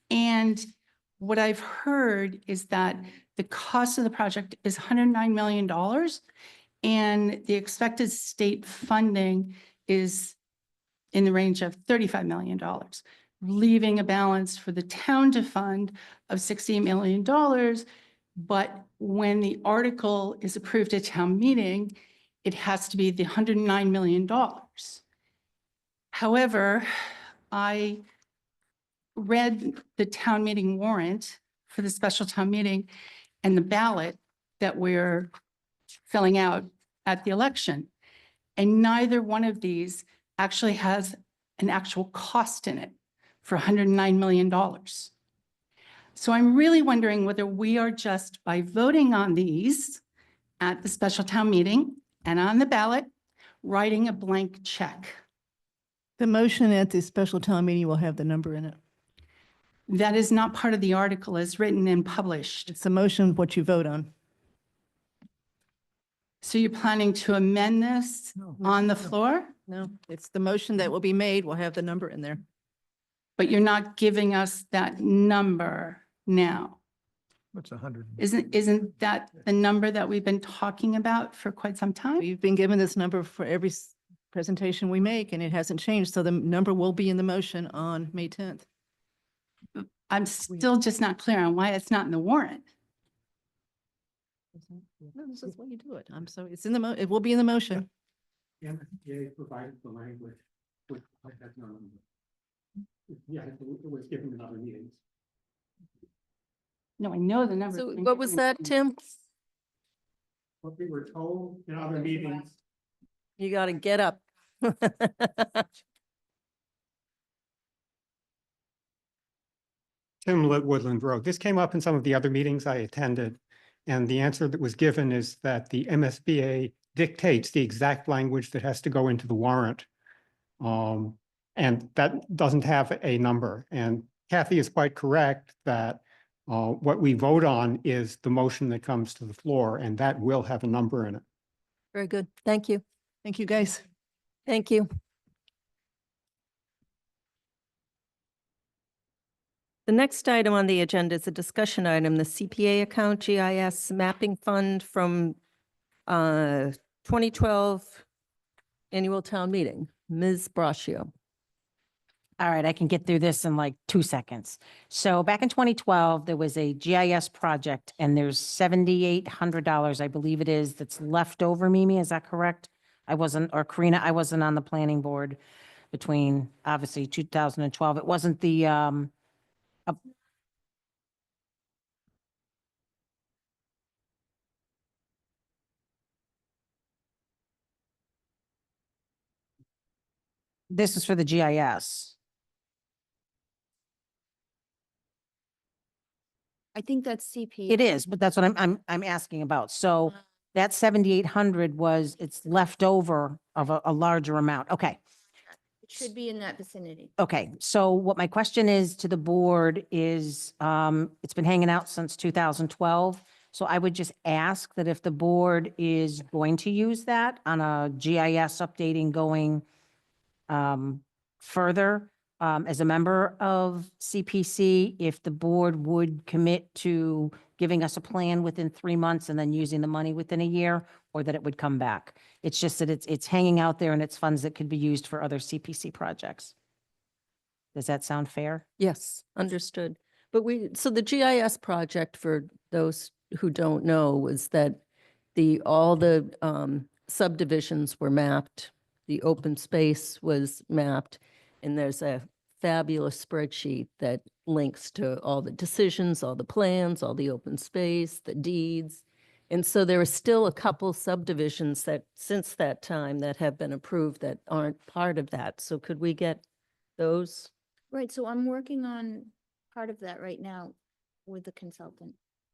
And what I've heard is that the cost of the project is $109 million. And the expected state funding is in the range of $35 million, leaving a balance for the town to fund of $60 million. But when the article is approved at town meeting, it has to be the $109 million. However, I read the town meeting warrant for the special town meeting and the ballot that we're filling out at the election. And neither one of these actually has an actual cost in it for $109 million. So I'm really wondering whether we are just, by voting on these at the special town meeting and on the ballot, writing a blank check. The motion at the special town meeting will have the number in it. That is not part of the article as written and published. It's the motion, what you vote on. So you're planning to amend this on the floor, No, it's the motion that will be made will have the number in there. but you're not giving us that number now. What's 100? Isn't that the number that we've been talking about for quite some time? We've been given this number for every presentation we make, and it hasn't changed. So the number will be in the motion on May 10th. I'm still just not clear on why it's not in the warrant. No, this is the way you do it. It's in it will be in the motion. MSBA provided the language with that number. Yeah, it was given in other meetings. No, I know the number. So what was that, Tim? What we were told in other meetings. You got to get up. Tim Lit Woodland Road. This came up in some of the other meetings I attended. And the answer that was given is that the MSBA dictates the exact language that has to go into the warrant. And that doesn't have a number. And Kathy is quite correct that what we vote on is the motion that comes to the floor, and that will have a number in it. Very good. Thank you. Thank you, guys. Thank you. The next item on the agenda is a discussion item, the CPA account GIS mapping fund from 2012 annual town meeting. Ms. Braccio. All right, I can get through this in like 2 seconds. So back in 2012, there was a GIS project and there's $7,800, I believe it is, that's left over, Mimi, is that correct? I wasn't, or Karina, I wasn't on the planning board between obviously 2012. It wasn't the, this is for the GIS. I think that's CP. It is, but that's what I'm asking about. So that 7,800 was, it's left over of a larger amount. Okay. It should be in that vicinity. Okay, so what my question is to the board is, it's been hanging out since 2012. So I would just ask that if the board is going to use that on a GIS updating going further, as a member of CPC, if the board would commit to giving us a plan within 3 months and then using the money within a year, or that it would come back. It's just that it's hanging out there and it's funds that could be used for other CPC projects. Does that sound fair? Yes, understood. But so the GIS project, for those who don't know, was that all the subdivisions were mapped, the open space was mapped, and there's a fabulous spreadsheet that links to all the decisions, all the plans, all the open space, the deeds. And so there are still a couple subdivisions that, since that time, that have been approved that aren't part of that. So could we get those? Right, so I'm working on part of that right now with the consultant.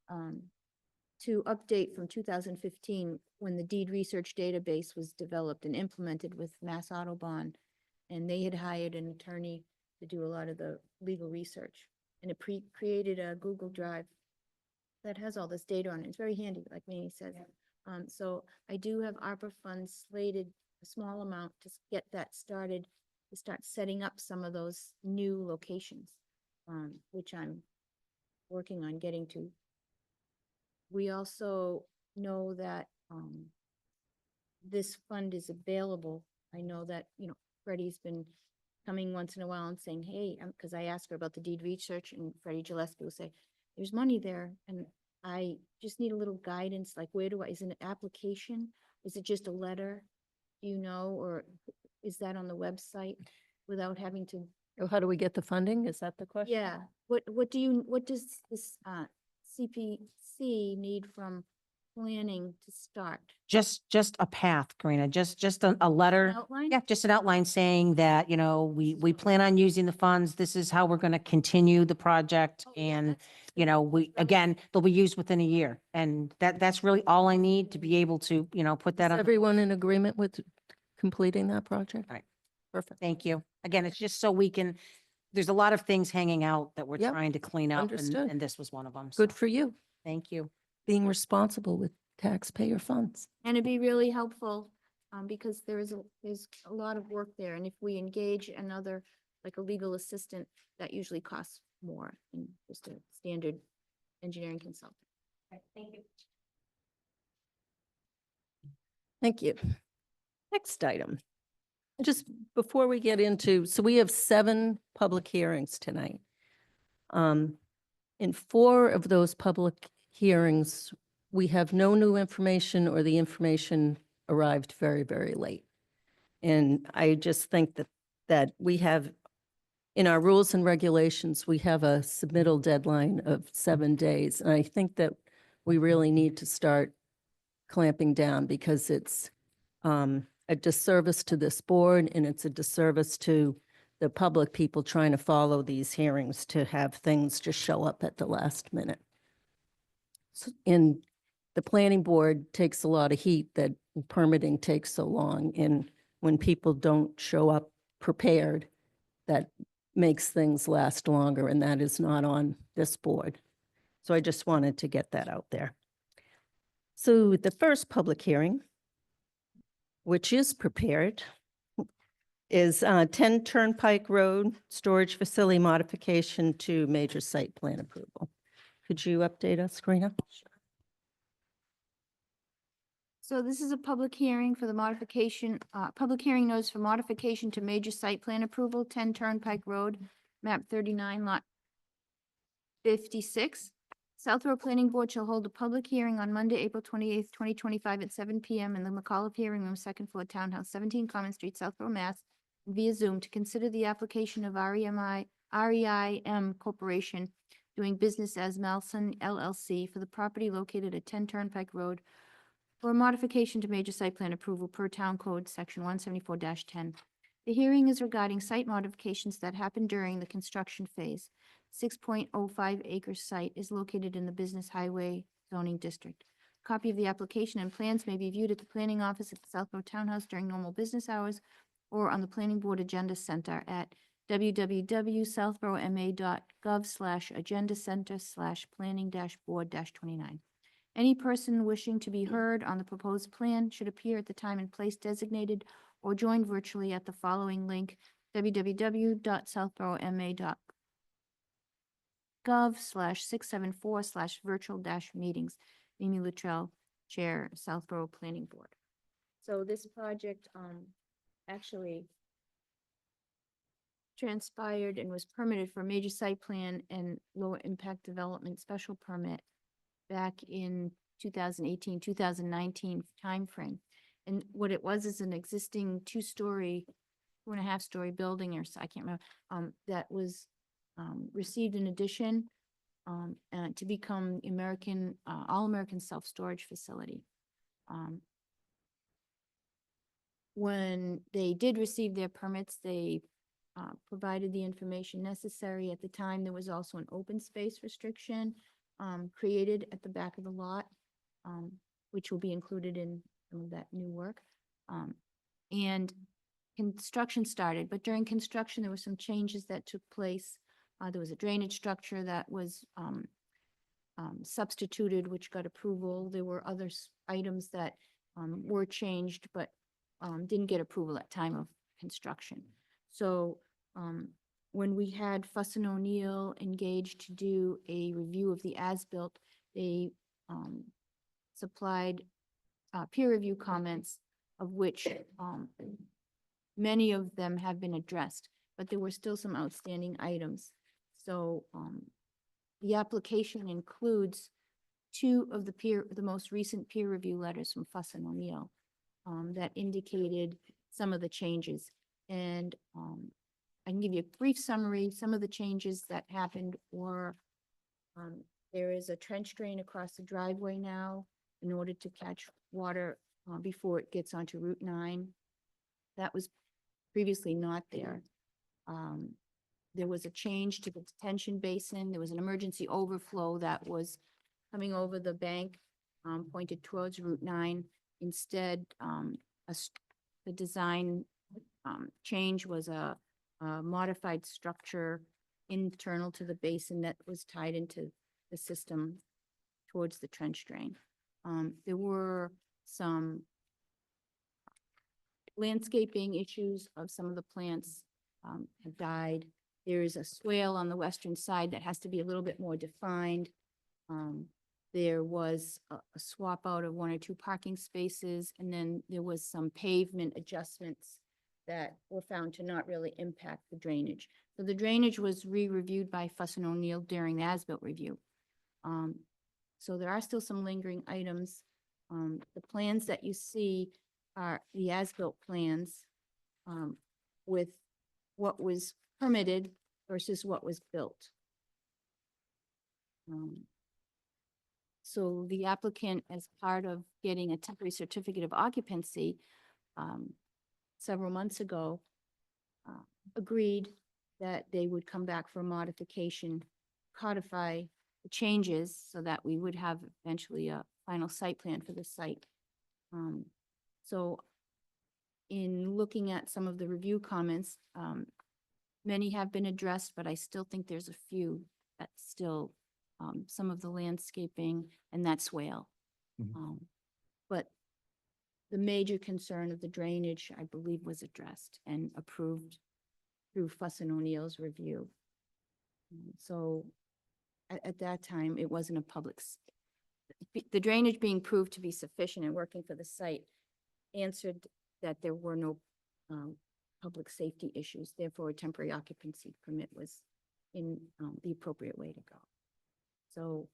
To update from 2015, when the deed research database was developed and implemented with Mass Autobahn. And they had hired an attorney to do a lot of the legal research. And it created a Google Drive that has all this data on it. It's very handy, like Mimi said. So I do have ARPA funds slated, a small amount, to get that started, to start setting up some of those new locations, which I'm working on getting to. We also know that this fund is available. I know that, Freddie's been coming once in a while and saying, hey, because I asked her about the deed research, and Freddie Gillespie will say, there's money there. And I just need a little guidance, like is it an application? Is it just a letter? Do you know, or is that on the website without having to? Or how do we get the funding? Is that the question? Yeah, what does this CPC need from planning to start? Just a path, Karina, just a letter. Outline? Yeah, just an outline saying that, we plan on using the funds. This is how we're going to continue the project. Oh, yeah, And, that's- again, they'll be used within a year. And that's really all I need to be able to, put that Is on. everyone in agreement with completing that project? Right. Perfect. Thank you. Again, it's just so we can, there's a lot of things hanging out that we're Yep, trying to clean up, understood. and this was one of them. Good So, for you, thank you. being responsible with taxpayer funds. And it'd be really helpful, because there's a lot of work there. And if we engage another, like a legal assistant, that usually costs more than just a standard engineering consultant. Thank you. Thank you. Next item. Just before we get into, so we have 7 public hearings tonight. In 4 of those public hearings, we have no new information, or the information arrived very, very late. And I just think that we have, in our rules and regulations, we have a submittal deadline of 7 days. And I think that we really need to start clamping down, because it's a disservice to this board, and it's a disservice to the public people trying to follow these hearings, to have things just show up at the last minute. And the planning board takes a lot of heat that permitting takes so long, and when people don't show up prepared, that makes things last longer, and that is not on this board. So I just wanted to get that out there. So the first public hearing, which is prepared, is 10 Turnpike Road, storage facility modification to major site plan approval. Could you update us, Karina? So this is a public hearing for the modification, public hearing notice for modification to major site plan approval, 10 Turnpike Road, map 39, lot 56. Southborough Planning Board shall hold a public hearing on Monday, April 28th, 2025 at 7 PM in the McAuliffe Hearing Room, second floor, Townhouse, 17 Common Street, Southborough, Mass. Via Zoom to consider the application of REIM Corporation doing business as Malson LLC for the property located at 10 Turnpike Road for a modification to major site plan approval per Town Code Section 174-10. The hearing is regarding site modifications that happened during the construction phase. 6.05 acre site is located in the Business Highway zoning district. Copy of the application and plans may be viewed at the planning office at the Southborough Townhouse during normal business hours or on the Planning Board Agenda Center at www.southboroughma.gov/agendacenter/planning-board-29. Any person wishing to be heard on the proposed plan should appear at the time and place designated or join virtually at the following link, www.southboroughma.gov/674/virtual-meetings. Mimi Luttrell, Chair, Southborough Planning Board. So this project, actually transpired and was permitted for major site plan and lower impact development special permit back in 2018, 2019 timeframe. And what it was is an existing two-story, 2.5-story building, or I can't remember, that was received an addition to become all-American self-storage facility. When they did receive their permits, they provided the information necessary. At the time, there was also an open space restriction created at the back of the lot, which will be included in some of that new work. And construction started, but during construction, there were some changes that took place. There was a drainage structure that was substituted, which got approval. There were other items that were changed, but didn't get approval at time of construction. So when we had Fuss and O'Neill engaged to do a review of the as-built, they supplied peer review comments, of which many of them have been addressed, but there were still some outstanding items. So the application includes two of the most recent peer review letters from Fuss and O'Neill that indicated some of the changes. And I can give you a brief summary. Some of the changes that happened were there is a trench drain across the driveway now in order to catch water before it gets onto Route 9. That was previously not there. There was a change to the detention basin. There was an emergency overflow that was coming over the bank, pointed towards Route 9. Instead, the design change was a modified structure internal to the basin that was tied into the system towards the trench drain. There were some landscaping issues of some of the plants have died. There is a swale on the western side that has to be a little bit more defined. There was a swap out of 1 or 2 parking spaces, and then there was some pavement adjustments that were found to not really impact the drainage. So the drainage was re-reviewed by Fuss and O'Neill during the as-built review. So there are still some lingering items. The plans that you see are the as-built plans with what was permitted versus what was built. So the applicant, as part of getting a temporary certificate of occupancy several months ago, agreed that they would come back for a modification, codify the changes so that we would have eventually a final site plan for the site. So in looking at some of the review comments, many have been addressed, but I still think there's a few that still, some of the landscaping and that swale. But the major concern of the drainage, I believe, was addressed and approved through Fuss and O'Neill's review. So at that time, it wasn't a the drainage being proved to be sufficient and working for the site answered that there were no public safety issues. Therefore, a temporary occupancy permit was in the appropriate way to go. So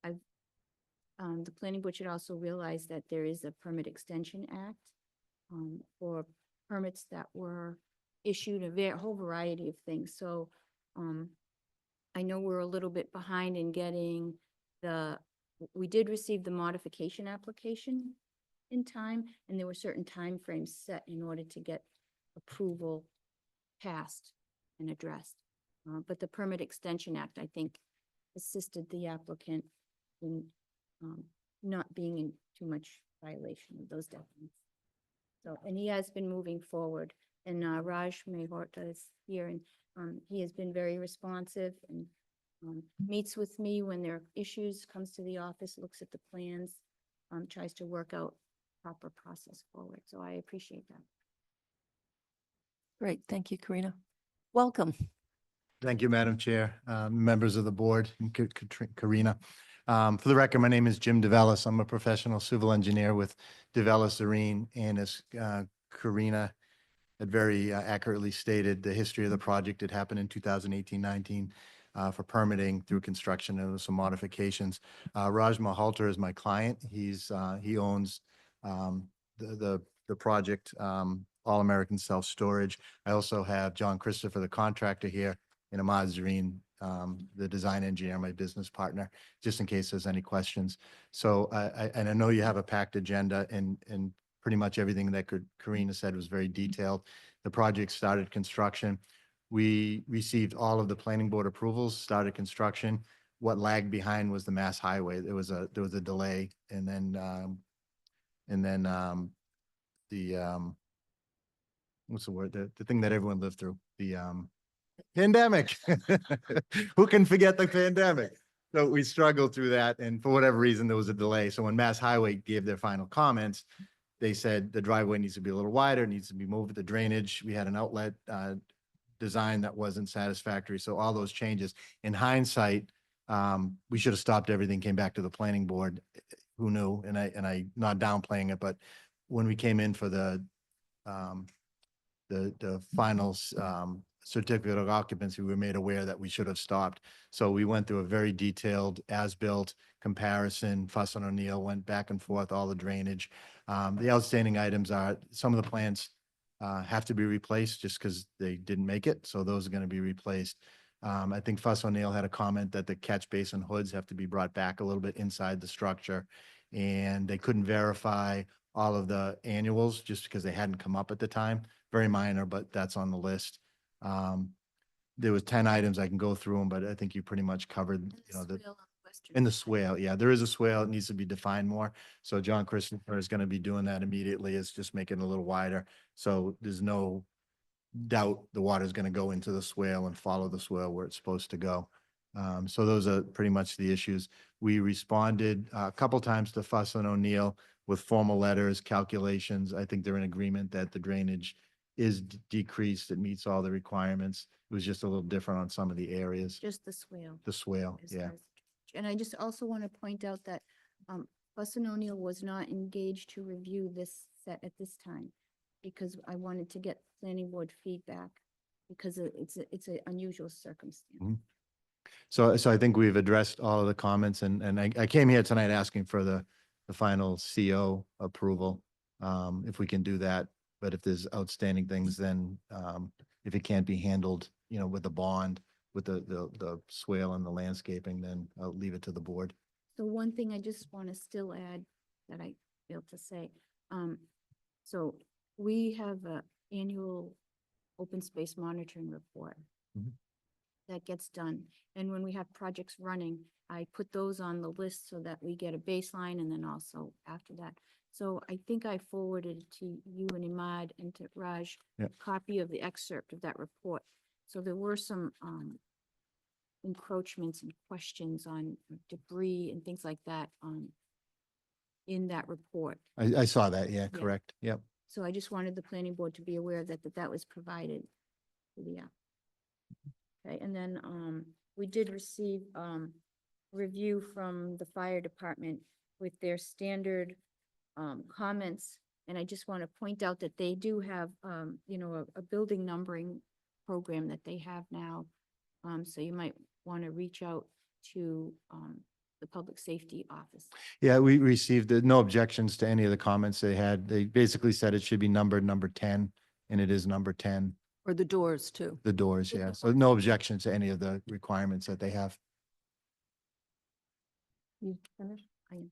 the planning board should also realize that there is a Permit Extension Act for permits that were issued, a whole variety of things. So I know we're a little bit behind in getting we did receive the modification application in time, and there were certain timeframes set in order to get approval passed and addressed. But the Permit Extension Act, I think, assisted the applicant in not being in too much violation of those deadlines. So, and he has been moving forward, and Raj Mehorta is here, and he has been very responsive and meets with me when there are issues, comes to the office, looks at the plans, tries to work out proper process forward. So I appreciate that. Great. Thank you, Karina. Welcome. Thank you, Madam Chair, members of the board, and Karina. For the record, my name is Jim DeVellis. I'm a professional civil engineer with DeVellis Arene, and as Karina had very accurately stated, the history of the project, it happened in 2018-19 for permitting through construction and some modifications. Raj Mahalter is my client. He owns the project, All American Self Storage. I also have John Christopher, the contractor here, and Ahmad Zareen, the design engineer, my business partner, just in case there's any questions. So and I know you have a packed agenda, and pretty much everything that Karina said was very detailed. The project started construction. We received all of the planning board approvals, started construction. What lagged behind was the Mass Highway. There was a delay, and then the what's the word? The thing that everyone lived through, the pandemic. Who can forget the pandemic? So we struggled through that, and for whatever reason, there was a delay. So when Mass Highway gave their final comments, they said the driveway needs to be a little wider, needs to be moved, the drainage. We had an outlet design that wasn't satisfactory. So all those changes. In hindsight, we should have stopped everything, came back to the planning board. Who knew? And I not downplaying it, but when we came in for the final certificate of occupancy, we were made aware that we should have stopped. So we went through a very detailed as-built comparison. Fuss and O'Neill went back and forth, all the drainage. The outstanding items are, some of the plants have to be replaced just because they didn't make it. So those are going to be replaced. I think Fuss O'Neill had a comment that the catch basin hoods have to be brought back a little bit inside the structure. And they couldn't verify all of the annuals just because they hadn't come up at the time. Very minor, but that's on the list. There was 10 items. I can go through them, but I think you pretty much covered, in the swale. Yeah, there is a swale. It needs to be defined more. So John Christopher is going to be doing that immediately. It's just making it a little wider. So there's no doubt the water is going to go into the swale and follow the swale where it's supposed to go. So those are pretty much the issues. We responded a couple times to Fuss and O'Neill with formal letters, calculations. I think they're in agreement that the drainage is decreased. It meets all the requirements. It was just a little different on some of the areas. Just the swale. The swale, as yeah. far as- And I just also want to point out that Fuss and O'Neill was not engaged to review this set at this time because I wanted to get planning board feedback because it's an unusual circumstance. Mhm. So I think we've addressed all of the comments, and I came here tonight asking for the final CO approval, if we can do that. But if there's outstanding things, then if it can't be handled, with the bond, with the swale and the landscaping, then I'll leave it to the board. So one thing I just want to still add that I failed to say. So we have an annual open space monitoring report Mhm. that gets done. And when we have projects running, I put those on the list so that we get a baseline and then also after that. So I think I forwarded to you and Imad and to Raj a Yep. copy of the excerpt of that report. So there were some encroachments and questions on debris and things like that in that report. I saw that. Yeah, correct. Yep. So I just wanted the planning board to be aware that was provided to the app. Okay, and then, we did receive, review from the fire department with their standard, comments. And I just want to point out that they do have, a building numbering program that they have now. So you might want to reach out to, the public safety office. Yeah, we received no objections to any of the comments they had. They basically said it should be numbered number 10, and it is number 10, Or the doors too. the doors, With yeah. the So no objection to any of the requirements that they have. You finished? I am.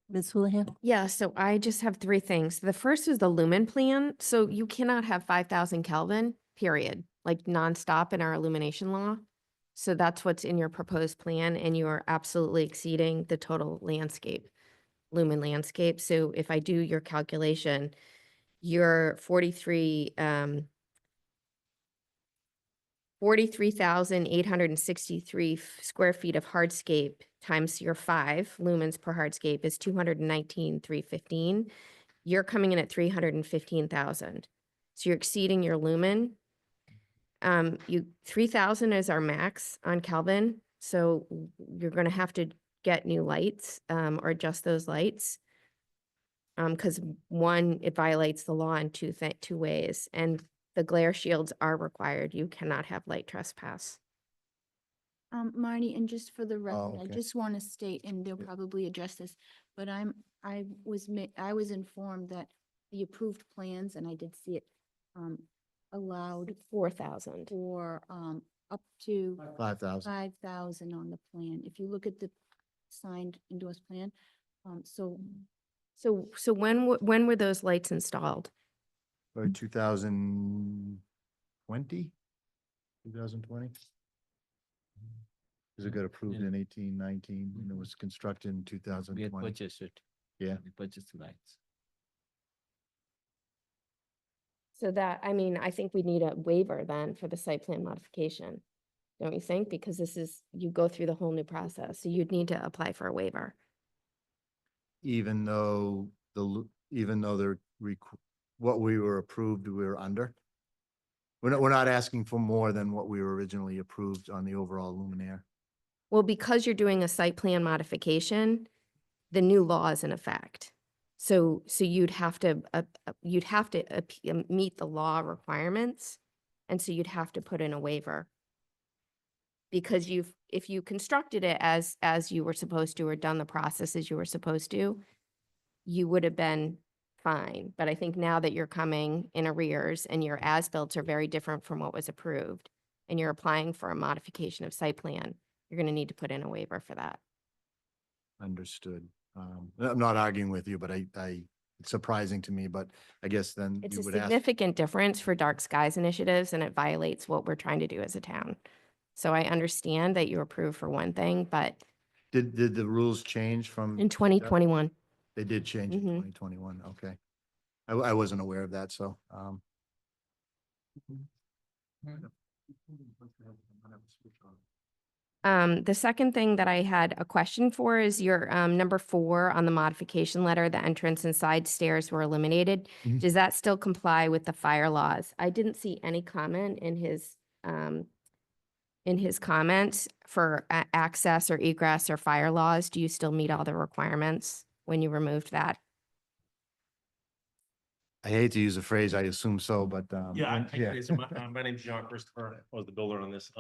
Ms. Houlihan? Yeah, so I just have three things. The first is the lumen plan. So you cannot have 5,000 Kelvin, period, like nonstop in our illumination law. So that's what's in your proposed plan, and you are absolutely exceeding the total landscape, lumen landscape. So if I do your calculation, your 43,863 square feet of hardscape times your 5 lumens per hardscape is 219,315. You're coming in at 315,000. So you're exceeding your lumen. 3,000 is our max on Kelvin. So you're going to have to get new lights, or adjust those lights. Because one, it violates the law in two ways, and the glare shields are required. You cannot have light trespass. Marnie, and just for the record, I okay. just want to state, and they'll probably address this, but I was informed that the approved plans, and I did see it, allowed 4,000. for, up to 5,000. 5,000 on the plan. If you look at the signed endorsed plan, so So when were those lights installed? Or 2020? 2020? Because it got approved in 1819 and it was constructed in We had 2020. purchased it. Yeah. We purchased the lights. So that, I mean, I think we need a waiver then for the site plan modification. Don't you think? Because this is, you go through the whole new process, so you'd need to apply for a waiver. Even though they're what we were approved, we were under. We're not asking for more than what we were originally approved on the overall luminaire. Well, because you're doing a site plan modification, the new law is in effect. So you'd have to meet the law requirements, and so you'd have to put in a waiver. Because if you constructed it as you were supposed to, or done the process as you were supposed to, you would have been fine. But I think now that you're coming in arrears and your as-built are very different from what was approved, and you're applying for a modification of site plan, you're going to need to put in a waiver for that. Understood. I'm not arguing with you, but it's surprising to me, but I guess then It's you a would ask. significant difference for dark skies initiatives, and it violates what we're trying to do as a town. So I understand that you approved for one thing, but Did the rules change from? in 2021, They did change in Mhm. 2021. Okay. I wasn't aware of that, so, the second thing that I had a question for is your number 4 on the modification letter, the entrance and side stairs were eliminated. Mhm. Does that still comply with the fire laws? I didn't see any comment in his comments for access or egress or fire laws. Do you still meet all the requirements when you removed that? I hate to use a phrase, I assume so, but, My name's John Christopher. I was the builder on this.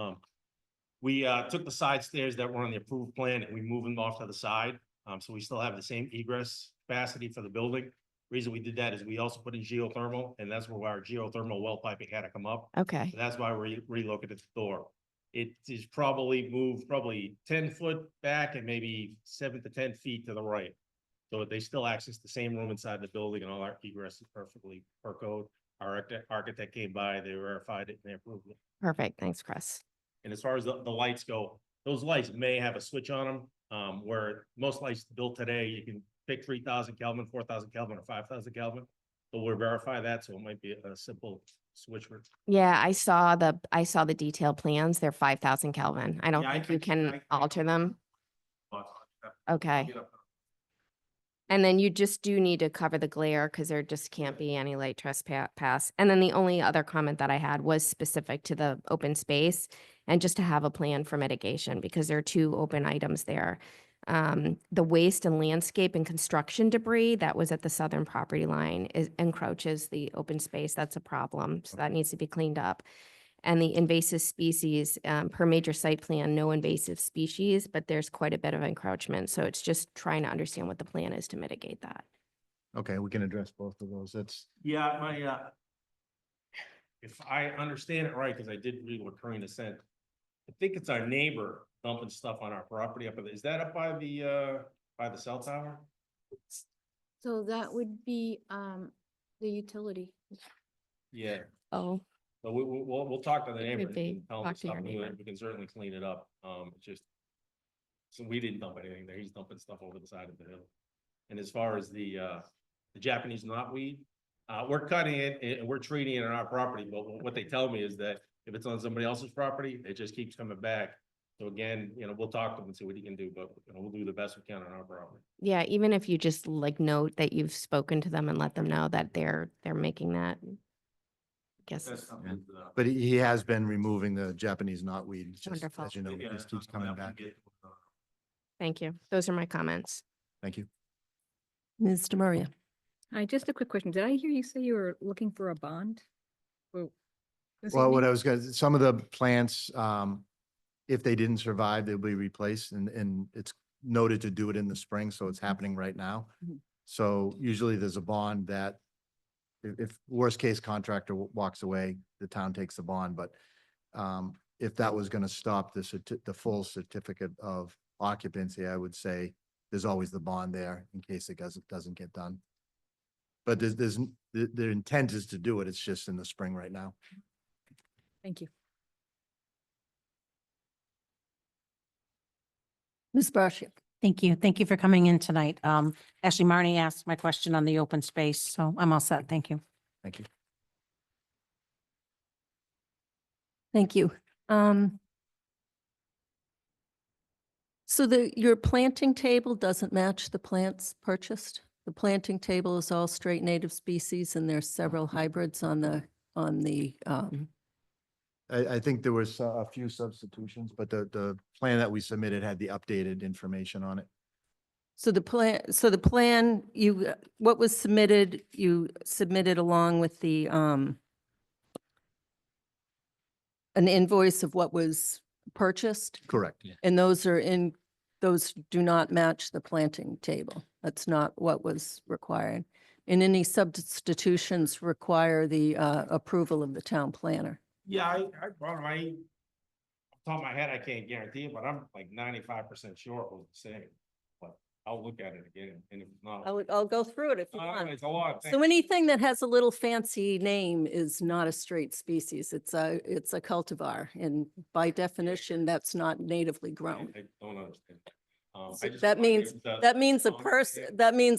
We took the side stairs that were on the approved plan and we moved them off to the side. So we still have the same egress capacity for the building. Reason we did that is we also put in geothermal, and that's where our geothermal well piping had to come up. Okay. So that's why we relocated the door. It is probably moved 10 foot back and maybe 7 to 10 feet to the right. So they still access the same room inside the building, and all our egress is perfectly per code. Our architect came by, they verified it, and they approved it. Perfect. Thanks, Chris. And as far as the lights go, those lights may have a switch on them, where most lights built today, you can pick 3,000 Kelvin, 4,000 Kelvin, or 5,000 Kelvin. So we'll verify that, so it might be a simple switch. Yeah, I saw the detailed plans. They're 5,000 Kelvin. I don't think you can alter them. Okay. And then you just do need to cover the glare because there just can't be any light trespass. And then the only other comment that I had was specific to the open space and just to have a plan for mitigation because there are two open items there. The waste and landscape and construction debris that was at the southern property line encroaches the open space. That's a problem. So that needs to be cleaned up. And the invasive species, per major site plan, no invasive species, but there's quite a bit of encroachment. So it's just trying to understand what the plan is to mitigate that. Okay, we can address both of those. That's, Yeah, if I understand it right, because I did read what Karina said, I think it's our neighbor dumping stuff on our property up, is that up by the cell tower? So that would be, the utility. Yeah, Oh, but we'll talk to the neighbor. Could be. and tell him Talk to your stuff. neighbor. We can certainly clean it up. It's just. So we didn't dump anything there. He's dumping stuff over the side of the hill. And as far as the Japanese knotweed, we're cutting it and we're treating it on our property, but what they tell me is that if it's on somebody else's property, it just keeps coming back. So again, we'll talk to him and see what he can do, but we'll do the best we can on our property. yeah, even if you just like note that you've spoken to them and let them know that they're making that. I guess. That's it's- something, but he has been removing the Japanese knotweed. It's just, Wonderful. as you know, it yeah, just keeps coming I'll back. get- Thank you. Those are my comments. Thank you. Ms. Maria. Hi, just a quick question. Did I hear you say you were looking for a bond? Well, this Well, what evening? I was gonna, some of the plants, if they didn't survive, they'll be replaced and it's noted to do it in the spring, so it's happening right now. Mhm. So usually there's a bond that if worst case contractor walks away, the town takes the bond, but if that was gonna stop the full certificate of occupancy, I would say there's always the bond there in case it doesn't get done. But the intent is to do it. It's just in the spring right now. Thank you. Ms. Brascia. Thank you. Thank you for coming in tonight. Ashley Marnie asked my question on the open space, so I'm all set. Thank you. Thank you. Thank you. So your planting table doesn't match the plants purchased? The planting table is all straight native species and there's several hybrids on the, I think there was a few substitutions, but the plan that we submitted had the updated information on it. so the plan, what was submitted, you submitted along with the, an invoice of what was purchased? Correct. And those do not match the planting table. That's not what was required. And any substitutions require the approval of the town planner. Yeah, I brought my, top of my head, I can't guarantee it, but I'm like 95% sure it was the same. But I'll look at it again, and if it's not. I'll go through it if you want. It's a lot. So anything that has a little fancy name is not a straight species. It's a cultivar. And by definition, that's not natively grown. I don't understand. So that means that means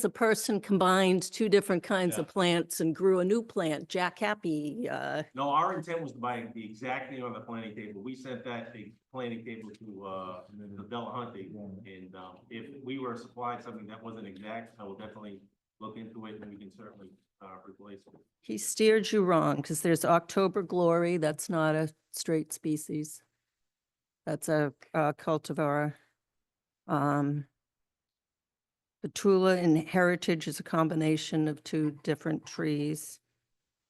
a person combined two different kinds of Yeah. plants and grew a new plant, Jack Happy. No, our intent was to buy the exact name on the planning table. We sent that the planning table to the Delahunt, and if we were supplied something that wasn't exact, I will definitely look into it and we can certainly replace it. He steered you wrong because there's October Glory. That's not a straight species. That's a cultivar. Betula and Heritage is a combination of two different trees.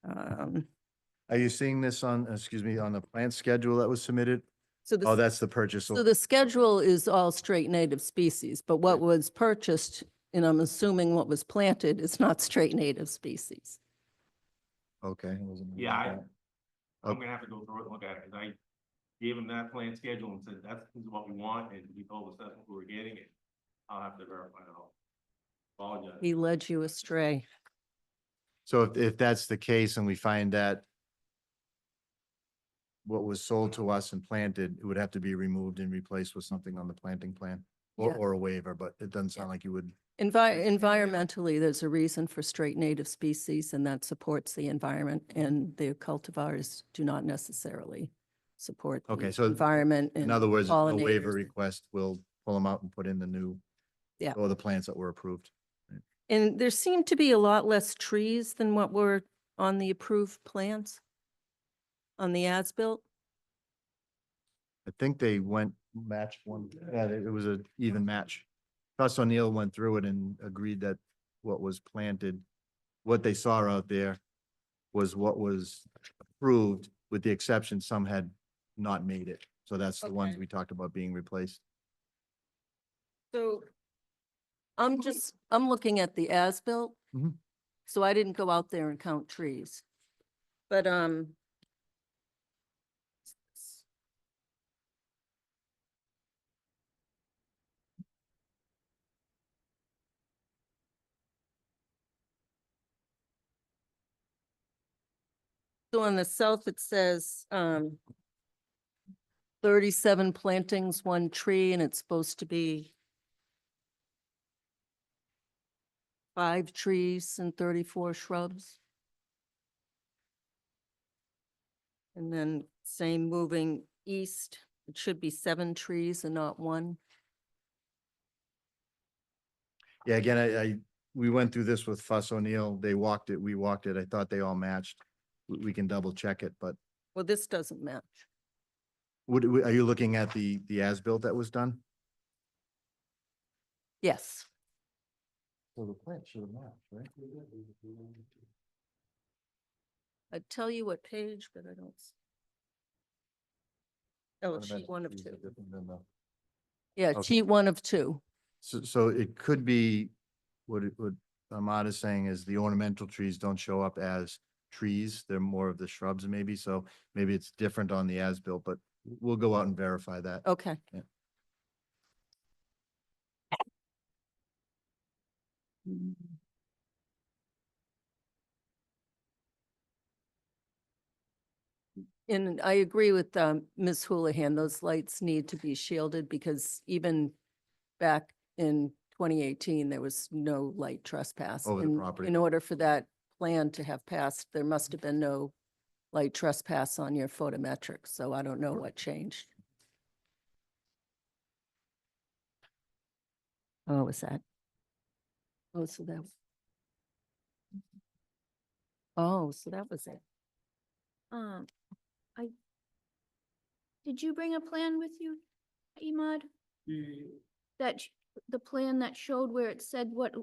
Are you seeing this on, excuse me, on the plant schedule that was submitted? So Oh, the, that's the purchase. so the schedule is all straight native species, but what was purchased, and I'm assuming what was planted is not straight native species. Okay. I wasn't aware Yeah, of that. I'm gonna have to go through it and look at it, because I gave him that plan schedule and said, this is what we want, and he told us that's what we were getting, and I'll have to verify it all. Apologize. He led you astray. So if that's the case and we find that what was sold to us and planted, it would have to be removed and replaced with something on the planting plan Yeah. or a waiver, but it doesn't sound like you would. Environmentally, there's a reason for straight native species, and that supports the environment, and the cultivars do not necessarily support Okay, the so environment. In and other words, a waiver pollinators. request, we'll pull them out and put in the new Yeah. or the plants that were approved. And there seem to be a lot less trees than what were on the approved plans, on the as-built. I think they went match one, yeah, it was a even match. Gus O'Neill went through it and agreed that what was planted, what they saw out there was what was approved, with the exception some had not made it. So that's the ones Okay. we talked about being replaced. So I'm looking at the as-built. Mhm. So I didn't go out there and count trees. But, so on the south, it says, 37 plantings, 1 tree, and it's supposed to be 5 trees and 34 shrubs. And then same moving east, it should be 7 trees and not 1. Yeah, again, we went through this with Fuss O'Neill. They walked it, we walked it. I thought they all matched. We can double check it, but Well, this doesn't match. are you looking at the as-built that was done? Yes. So the plant should have matched, right? I'd tell you what page, but I don't. Oh, sheet 1 of 2. Yeah, Okay. sheet 1 of 2. So it could be, what Ahmad is saying is the ornamental trees don't show up as trees. They're more of the shrubs maybe, so maybe it's different on the as-built, but we'll go out and verify that. Okay. Yeah. And I agree with Ms. Houlihan, those lights need to be shielded because even back in 2018, there was no light trespass. Over the And property. in order for that plan to have passed, there must have been no light trespass on your photometrics, so I don't know what changed. Oh, was that? Oh, so that. Oh, so that was it. Did you bring a plan with you, Imad? The plan that showed where it said what,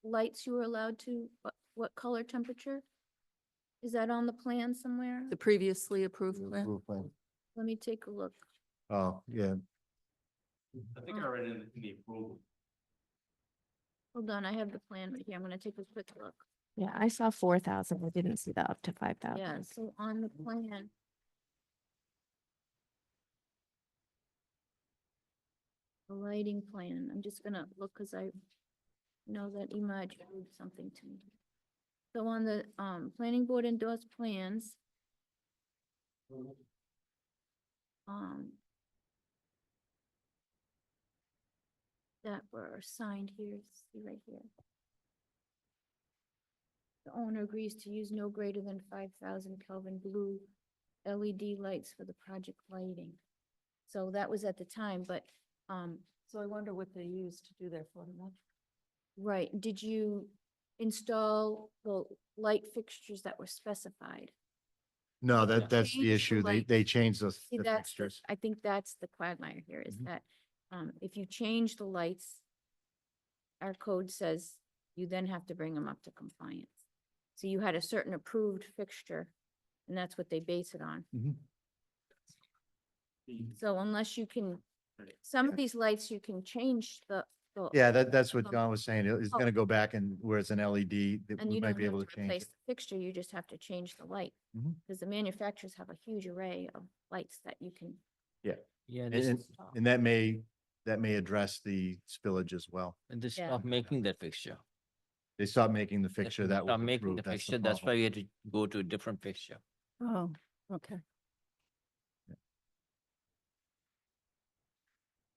lights you were allowed to, what color temperature? Is that on the plan somewhere? The previously approved plan? Approved plan. Let me take a look. Oh, yeah. I think I read it in the approval. Hold on, I have the plan right here. I'm gonna take a quick look. Yeah, I saw 4,000. I didn't see the up to 5,000. Yeah, so on the plan. The lighting plan, I'm just gonna look because I know that Imad showed something to me. So on the, planning board endorsed plans. That were signed here, see right here. The owner agrees to use no greater than 5,000 Kelvin blue LED lights for the project lighting. So that was at the time, but, So I wonder what they used to do their photometric. right, did you install the light fixtures that were specified? No, that's Change the the issue. light. They changed the See, the that's, fixtures. I think that's the quagmire here, is Mhm. that, if you change the lights, our code says you then have to bring them up to compliance. So you had a certain approved fixture, and that's what they base it on. Mhm. So unless you can, some of these lights, you can change the. Yeah, that's what Um, John was saying. It's oh. gonna go back and where it's an LED, that And we you might don't be have able to to change replace it. the fixture, you just have to change the light. Mhm. Because the manufacturers have a huge array of lights that you can. Yeah. Yeah, And, they and, stop, and that may address the spillage as well. and they Yeah. stop making that fixture. They stopped making the They fixture that was Stop making the approved. That's fixture, that's why problem. we had to go to a different fixture. Oh, okay.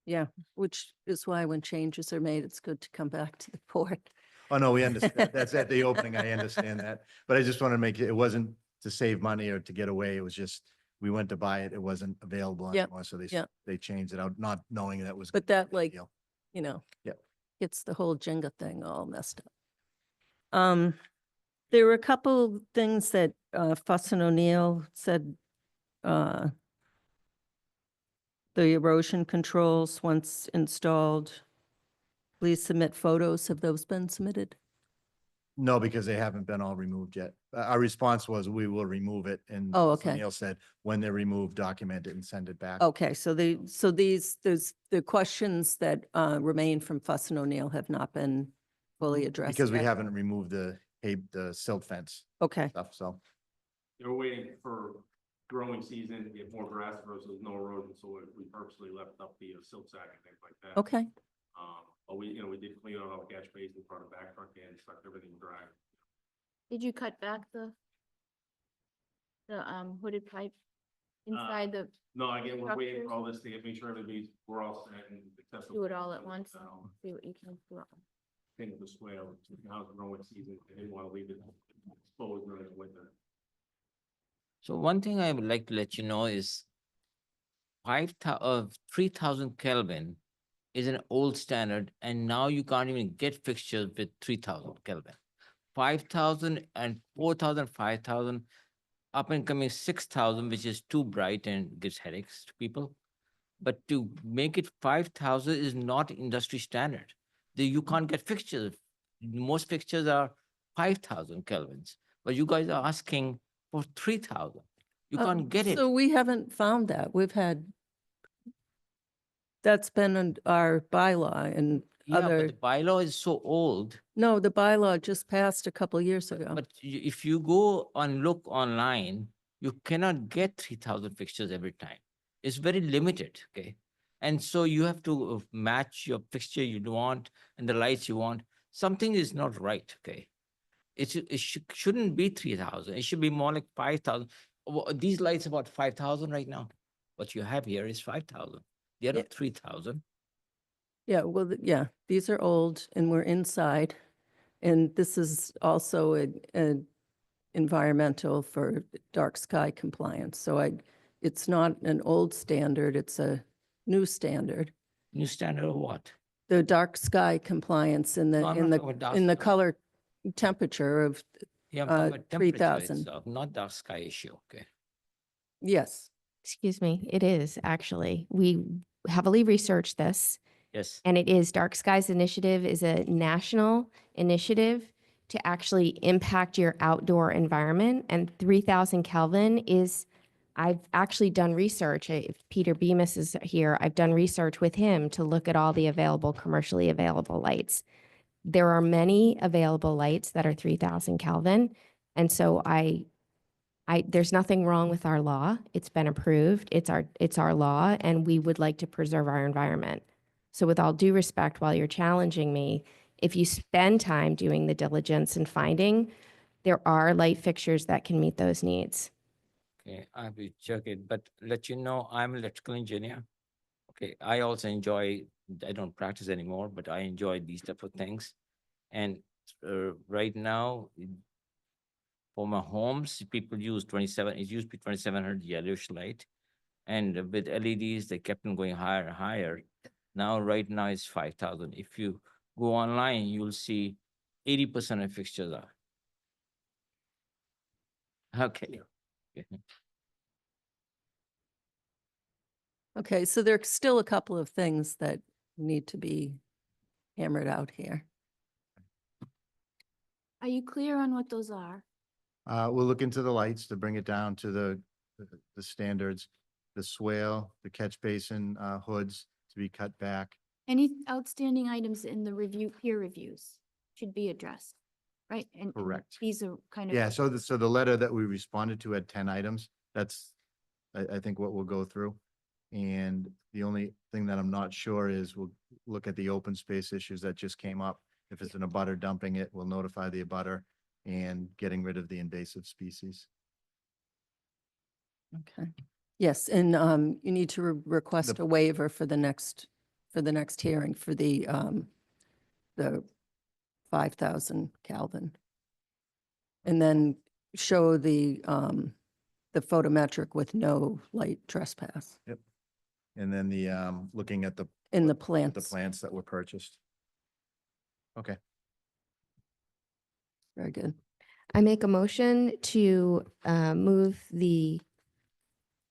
Yeah, which is why when changes are made, it's good to come back to the board. Oh, no, we understand. That's at the opening. I understand that. But I just want to make it wasn't to save money or to get away. It was just, we went to buy it. It wasn't available Yep, anymore. So yep. they changed it out, not knowing that was. But gonna that be a like, deal. you know, Yep. gets the whole Jenga thing all messed up. There were a couple things that Fuss and O'Neill said. The erosion controls, once installed, please submit photos. Have those been submitted? No, because they haven't been all removed yet. Our response was we will remove it and. Oh, okay. Neil said, when they're removed, document it and send it back. Okay, so there's the questions that remain from Fuss and O'Neill have not been fully addressed Because we yet. haven't removed the silt fence Okay, stuff, so. They were waiting for growing season to get more grass versus no erosion, so we purposely left up the silt sack and things like that. okay. But we, we did clean out all the catch basin, front and back truck and stuck everything dry. Did you cut back the hooded pipe inside the, No, again, we're waiting for Structures. all this to get, make sure everybody's, we're all set and acceptable. do it all at once? See what you can do. Thing with the swale, now it's growing season, they didn't want to leave it exposed during the winter. So one thing I would like to let you know is 3,000 Kelvin is an old standard, and now you can't even get fixtures with 3,000 Kelvin. 5,000 and 4,000, 5,000, up and coming 6,000, which is too bright and gives headaches to people. But to make it 5,000 is not industry standard. You can't get fixtures. Most fixtures are 5,000 Kelvins, but you guys are asking for 3,000. You can't get it. So we haven't found that. That's been our bylaw and Yeah, but other, the bylaw is so old. no, the bylaw just passed a couple years ago. But if you go and look online, you cannot get 3,000 fixtures every time. It's very limited, okay? And so you have to match your fixture you want and the lights you want. Something is not right, okay? Shouldn't be 3,000. It should be more like 5,000. These lights about 5,000 right now. What you have here is 5,000. They're Yeah. not 3,000. Yeah, well, yeah, these are old and we're inside. And this is also an environmental for dark sky compliance. So it's not an old standard, it's a new standard. New standard of what? The dark sky compliance in No, I'm not talking about dark in the sky. color temperature of, Yeah, I'm talking about temperature 3,000. itself, not dark sky issue, okay? yes. Excuse me, it is actually. We heavily researched this. Yes. And it is Dark Skies Initiative is a national initiative to actually impact your outdoor environment. And 3,000 Kelvin is, I've actually done research. If Peter Bemis is here, I've done research with him to look at all the available, commercially available lights. There are many available lights that are 3,000 Kelvin. And so there's nothing wrong with our law. It's been approved. It's our law, and we would like to preserve our environment. So with all due respect, while you're challenging me, if you spend time doing the diligence and finding, there are light fixtures that can meet those needs. Okay, I will check it, but let you know, I'm an electrical engineer. Okay, I also enjoy, I don't practice anymore, but I enjoy these type of things. And right now, for my homes, people use 27, it used to be 2,700 yellowish light. And with LEDs, they kept on going higher and higher. Now, right now it's 5,000. If you go online, you'll see 80% of fixtures are. Okay. Okay, so there are still a couple of things that need to be hammered out here. Are you clear on what those are? We'll look into the lights to bring it down to the standards, the swale, the catch basin, hoods to be cut back. Any outstanding items in the peer reviews should be addressed, right? And Correct. these are kind of. Yeah, so the letter that we responded to had 10 items. That's, I think what we'll go through. And the only thing that I'm not sure is we'll look at the open space issues that just came up. If it's an abutter dumping it, we'll notify the abutter and getting rid of the invasive species. Okay. Yes, and you need to request a waiver for the next hearing for the 5,000 Kelvin. And then show the photometric with no light trespass Yep. And then the, looking at in the the plants. plants that were purchased. Okay. Very good. I make a motion to move the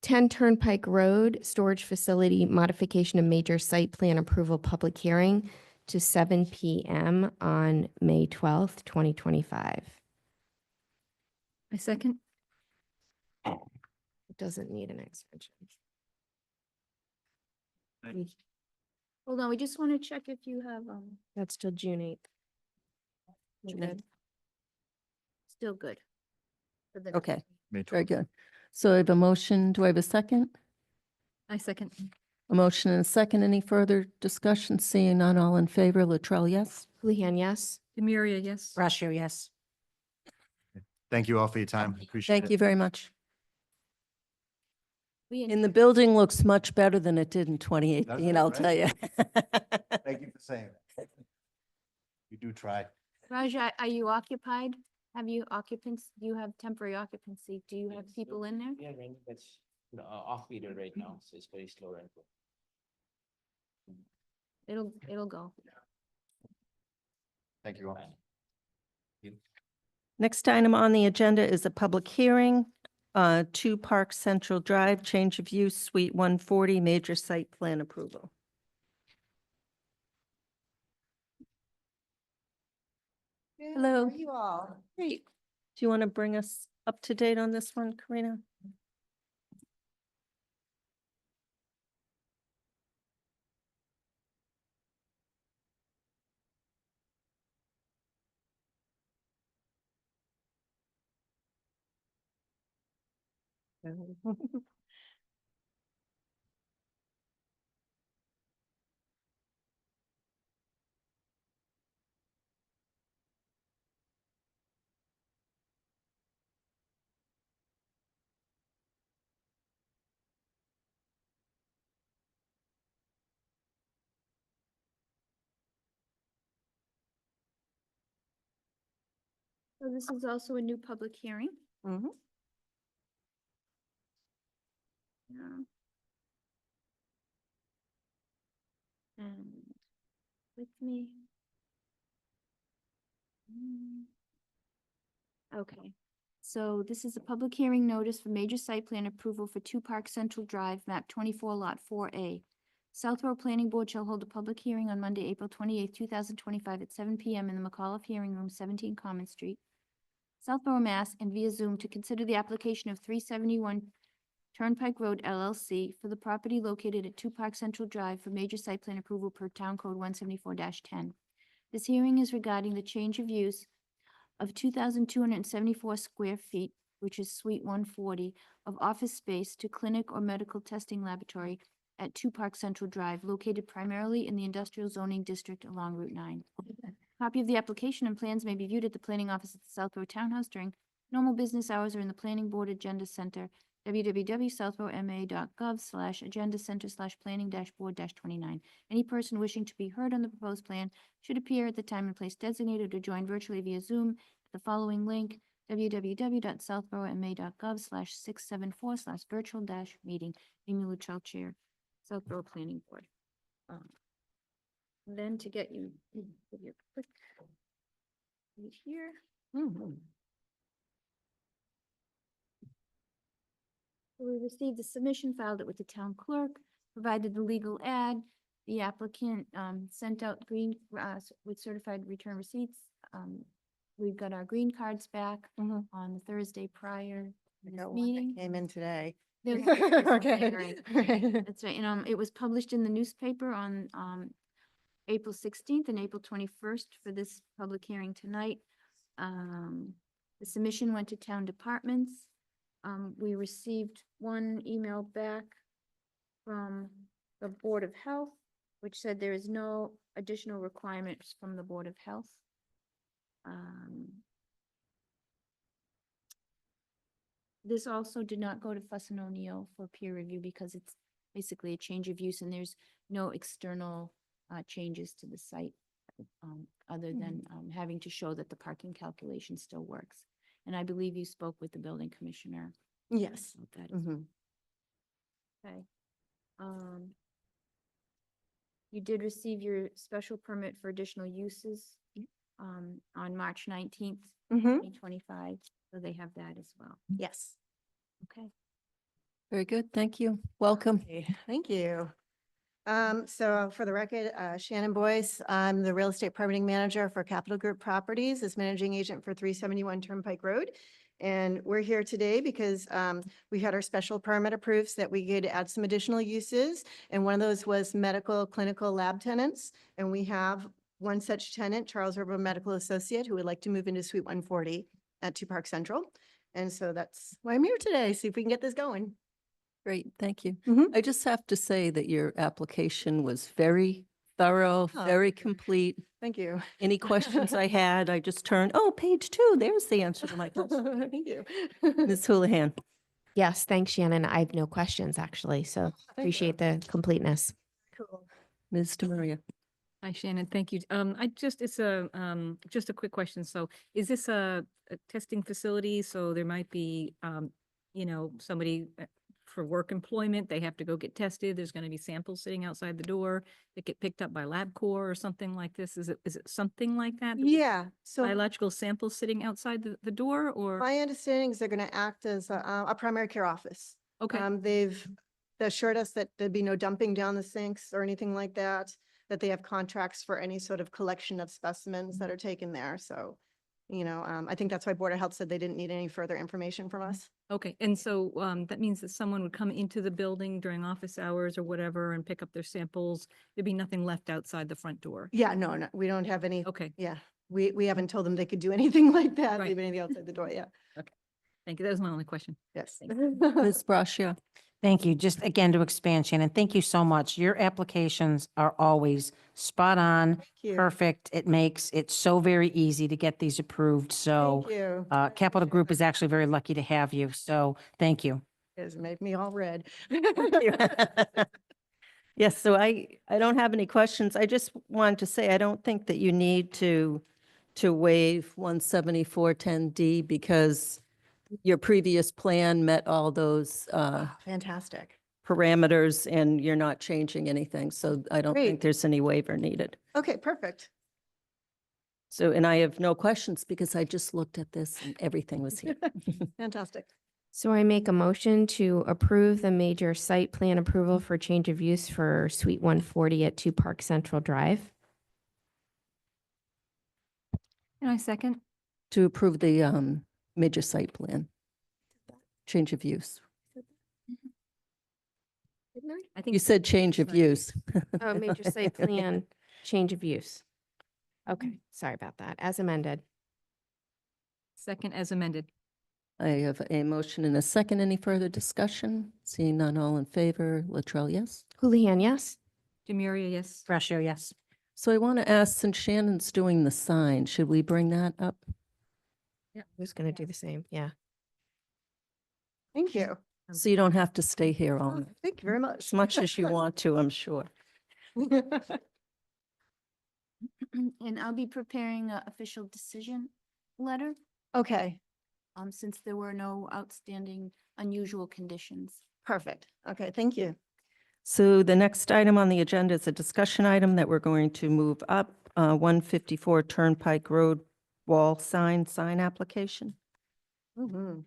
10 Turnpike Road Storage Facility Modification and Major Site Plan Approval Public Hearing to 7 PM on May 12th, 2025. I second. It doesn't need an extension. Hold on, we just want to check if you have, That's till June 8th. We're June 8th. good. still good. for the- Okay, May very 12th. good. So I have a motion. Do I have a second? I second. A motion and a second. Any further discussion? Seeing none, all in favor, Latrell, yes? Houlihan, yes. Demiria, yes. Brashear, yes. Thank you all for your time. Appreciate it. Thank you very much. We And the building looks much better than it did in 2018, I'll right, tell you. Thank you for saying that. We do try. Raja, are you occupied? Have you occupants, do you have temporary occupancy? Do you have people in there? Yeah, that's off period right now, so it's very slow and. It'll go. Thank you all. Next item on the agenda is a public hearing, 2 Park Central Drive, change of use, Suite 140, major site plan approval. Hello. How are you all? Great. Do you want to bring us up to date on this one, Karina? So this is also a new public hearing. Mhm. Yeah. And with me. Okay, so this is a public hearing notice for major site plan approval for 2 Park Central Drive, map 24, lot 4A. Southborough Planning Board shall hold a public hearing on Monday, April 28th, 2025 at 7 PM in the McAuliffe Hearing Room, 17 Common Street, Southborough, Mass, and via Zoom to consider the application of 371 Turnpike Road LLC for the property located at 2 Park Central Drive for major site plan approval per Town Code 174-10. This hearing is regarding the change of use of 2,274 square feet, which is Suite 140, of office space to clinic or medical testing laboratory at 2 Park Central Drive, located primarily in the industrial zoning district along Route 9. Copy of the application and plans may be viewed at the planning office at the Southborough Townhouse during normal business hours or in the Planning Board Agenda Center, www.southboroughma.gov/agenda center/planning-board-29. Any person wishing to be heard on the proposed plan should appear at the time and place designated or join virtually via Zoom at the following link, www.southboroughma.gov/674/virtual-meeting. Amy Luchel, Chair, Southborough Planning Board. Then to get you, give you a quick read here. So we received the submission, filed it with the town clerk, provided the legal ad. The applicant sent out with certified return receipts. We've got our green cards back on the Thursday prior to I this got one that meeting. came in today. There's- Okay. right. That's right. And it was published in the newspaper on April 16th and April 21st for this public hearing tonight. The submission went to town departments. We received one email back from the Board of Health, which said there is no additional requirements from the Board of Health. This also did not go to Fuss and O'Neill for peer review because it's basically a change of use and there's no external changes to the site other than having to show that the parking calculation still works. And I believe you spoke with the building commissioner. Yes. about that as well. Okay. You did receive your special permit for additional uses on March 19th, Mhm. 2025. So they have that as well. Yes. Okay. Very good. Thank you. Welcome. Okay, thank you. So for the record, Shannon Boyce, I'm the real estate permitting manager for Capital Group Properties as managing agent for 371 Turnpike Road. And we're here today because we had our special permit approved so that we could add some additional uses. And one of those was medical clinical lab tenants. And we have one such tenant, Charles River Medical Associate, who would like to move into Suite 140 at Two Park Central. And so that's why I'm here today, see if we can get this going. Great, thank you. Mhm. I just have to say that your application was very thorough, Oh. very complete. Thank you. Any questions I had, I just turned, oh, page 2, there's the answer to my question. Thank you. Ms. Houlihan. Yes, thanks, Shannon. I have no questions actually, so appreciate the completeness. Cool. Ms. DeMaria. Hi, Shannon. Thank you. It's just a quick question. So is this a testing facility? So there might be, somebody for work employment, they have to go get tested. There's going to be samples sitting outside the door that get picked up by LabCorp or something like this. Is it something like that? Yeah, so Biological samples sitting outside the door or? my understanding is they're going to act as a primary care office. Okay, They've assured us that there'd be no dumping down the sinks or anything like that, that they have contracts for any sort of collection of specimens that are taken there. So, I think that's why Board of Health said they didn't need any further information from us. okay. And so that means that someone would come into the building during office hours or whatever and pick up their samples. There'd be nothing left outside the front door. Yeah, no, we don't have any, Okay, yeah, we haven't told them they could do anything like that, Right. leave anything outside the door, yeah, thank you. That was my only question. yes. Ms. Brascia. Thank you. Just again to expand, Shannon, thank you so much. Your applications are always spot on, you. perfect. It makes it so very easy to get these approved. So Thank you. Capital Group is actually very lucky to have you. So thank you. It's made me all red. Yes, so I don't have any questions. I just wanted to say, I don't think that you need to waive 17410D because your previous plan met all those Fantastic. parameters and you're not changing anything. So I don't think Great. there's any waiver needed. Okay, perfect. So, and I have no questions because I just looked at this and everything was here. Fantastic. So I make a motion to approve the major site plan approval for change of use for Suite 140 at 2 Park Central Drive. And I second. To approve the major site plan. Change of use. I think You said change of Sorry. use. Oh, major site plan, change of use. Okay, sorry about that. As amended. second as amended. I have a motion and a second. Any further discussion? Seeing none, all in favor. Latrell, yes? Houlihan, yes? Demiria, yes. Brascio, yes. So I want to ask, since Shannon's doing the sign, should we bring that up? Who's going to do the same? Yeah. Thank you. So you don't have to stay here all night, Thank you very much. as much as you want to, I'm sure. And I'll be preparing an official decision letter, Okay, since there were no outstanding unusual conditions. perfect. Okay, thank you. So the next item on the agenda is a discussion item that we're going to move up, 154 Turnpike Road wall sign application. Mhm.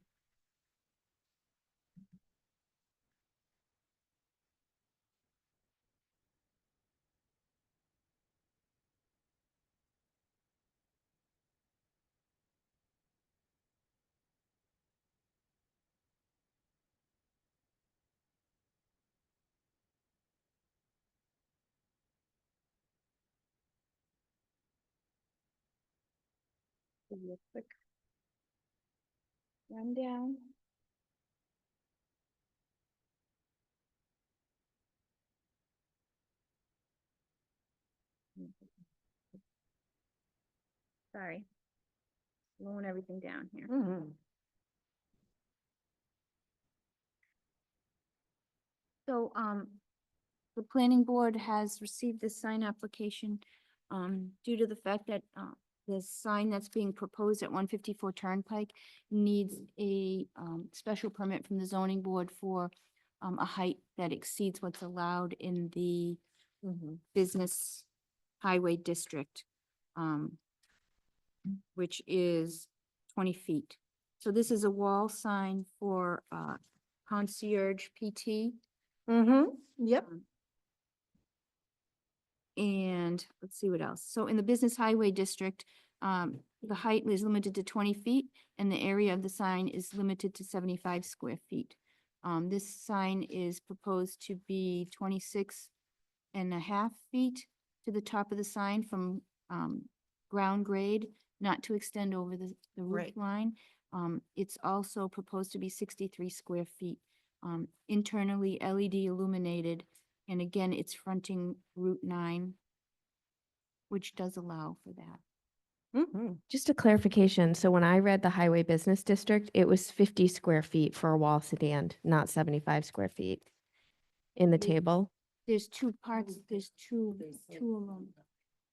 Give you a quick rundown. Sorry. Slowing everything down here. Mhm. So, the planning board has received this sign application, due to the fact that, the sign that's being proposed at 154 Turnpike needs a, special permit from the zoning board for, a height that exceeds what's allowed in the Mhm. business highway district. which is 20 feet. So this is a wall sign for concierge PT. Mm-hmm, yep. And let's see what else. So in the business highway district, the height is limited to 20 feet and the area of the sign is limited to 75 square feet. This sign is proposed to be 26.5 feet to the top of the sign from ground grade, not to extend over the roof Right. line. It's also proposed to be 63 square feet. Internally LED illuminated, and again, it's fronting Route 9, which does allow for that. Mm-hmm. Just a clarification. So when I read the highway business district, it was 50 square feet for a wall stand, not 75 square feet in the table. There's two parts, there's two of them.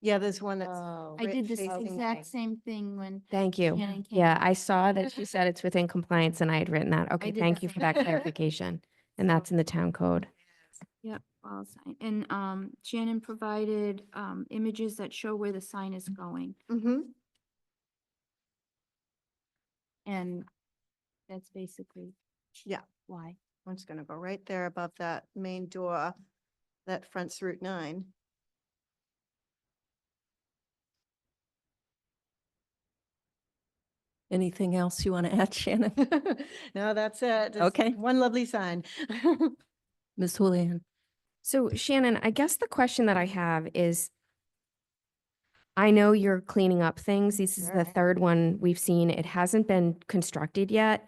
Yeah, there's one that's. I did this facing- exact same thing when. Thank you. Shannon came. Yeah, I saw that she said it's within compliance and I had written that. Okay, did thank the you for same. that clarification. And that's in the town code. Yep, wall sign. And Shannon provided images that show where the sign is going. Mm-hmm. And that's basically. Yeah. Why. I'm just gonna go right there above that main door that fronts Route 9. Anything else you want to add, Shannon? No, that's it. Just Okay. one lovely sign. Ms. Houlihan? So Shannon, I guess the question that I have is, I know you're cleaning up things. This is the Sure. third one we've seen. It hasn't been constructed yet.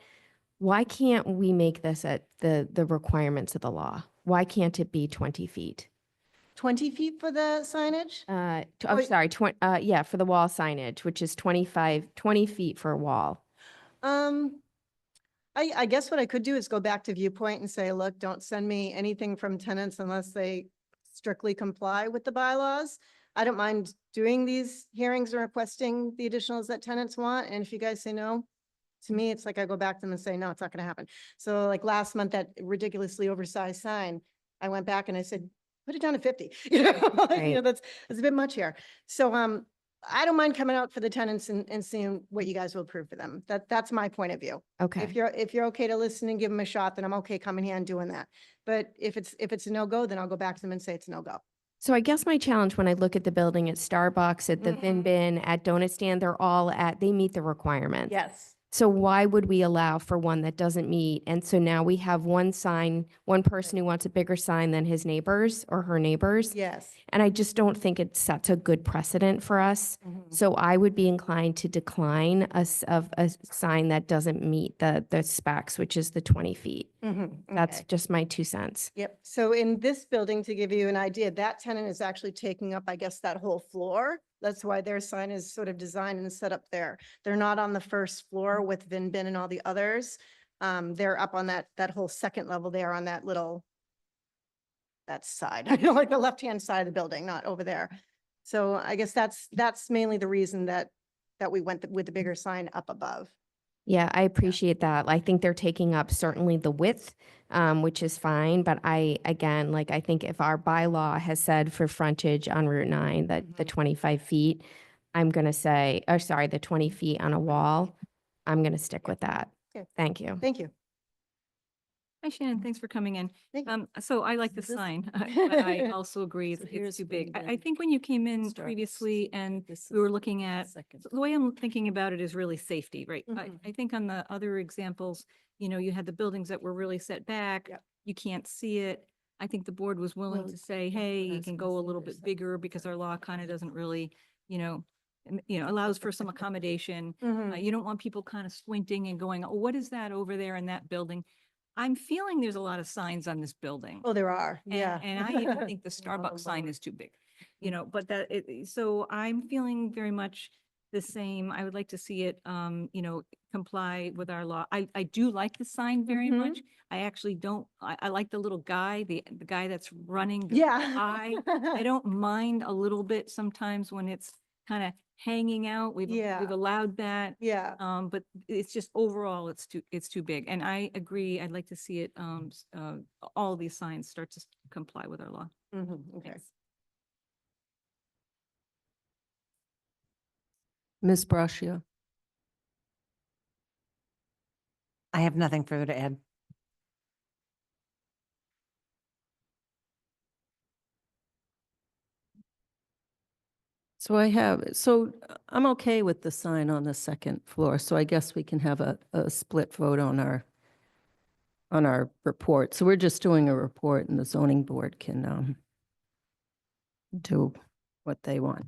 Why can't we make this at the requirements of the law? Why can't it be 20 feet? 20 feet for the signage? I'm Wait. sorry, yeah, for the wall signage, which is 20 feet for a wall. I guess what I could do is go back to Viewpoint and say, look, don't send me anything from tenants unless they strictly comply with the bylaws. I don't mind doing these hearings and requesting the additionals that tenants want. And if you guys say no, to me, it's like I go back to them and say, no, it's not gonna happen. So like last month, that ridiculously oversized sign, I went back and I said, put it down to 50. You know, Right. that's a bit much here. So I don't mind coming out for the tenants and seeing what you guys will approve for them. That's my point of view. Okay. If you're okay to listen and give them a shot, then I'm okay coming here and doing that. But if it's a no-go, then I'll go back to them and say it's a no-go. So I guess my challenge when I look at the building at Starbucks, at the Vin Mhm. Bin, at Donut Stand, they meet the requirements. Yes. So why would we allow for one that doesn't meet? And so now we have one sign, one person who wants a bigger sign than his neighbors or her neighbors. Yes. And I just don't think it sets a good precedent for us. Mhm. So I would be inclined to decline of a sign that doesn't meet the specs, which is the 20 feet. Mhm. That's Okay. just my 2 cents. Yep. So in this building, to give you an idea, that tenant is actually taking up, I guess, that whole floor. That's why their sign is sort of designed and set up there. They're not on the first floor with Vin Bin and all the others. They're up on that whole second level there on that little, that side, I know, like the left-hand side of the building, not over there. So I guess that's mainly the reason that we went with the bigger sign up above. Yeah, I appreciate that. I think they're taking up certainly the width, which is fine. But I think if our bylaw has said for frontage on Route 9 that the 25 feet, I'm going to say, or sorry, the 20 feet on a wall, I'm going to stick with that. Okay. Thank you. Thank you. Hi Shannon, thanks for coming in. Thank you. So I like the This- sign. I also agree So it's here's too big. Vin I Bin, think when you came in Starbucks. previously and This we were is looking at, second. the way I'm thinking about it is really safety, right? Mhm. I think on the other examples, you had the buildings that were really set back. Yep. You can't see it. I think the board was willing Well, to say, that's hey, what I you was can gonna go a say, little there's bit bigger because our law kind of doesn't really, allows for some accommodation. Mhm. You don't want people kind of squinting and going, oh, what is that over there in that building? I'm feeling there's a lot of signs on this building. Oh, there are. And- Yeah. And I even think the Starbucks sign is too big, but so I'm feeling very much the same. I would like to see it, comply with our law. I do like the sign very Mhm. much. I actually don't, I like the little guy, the guy that's running. the Yeah. I don't mind a little bit sometimes when it's kind of hanging out. We've Yeah. allowed that. Yeah. But it's just overall, it's too big. And I agree. I'd like to see it, all these signs start to comply with our law. Mhm. Okay. Thanks. Ms. Brashia. I have nothing further to add. So I'm okay with the sign on the second floor, so I guess we can have a split vote on our report. So we're just doing a report and the zoning board can do what they want.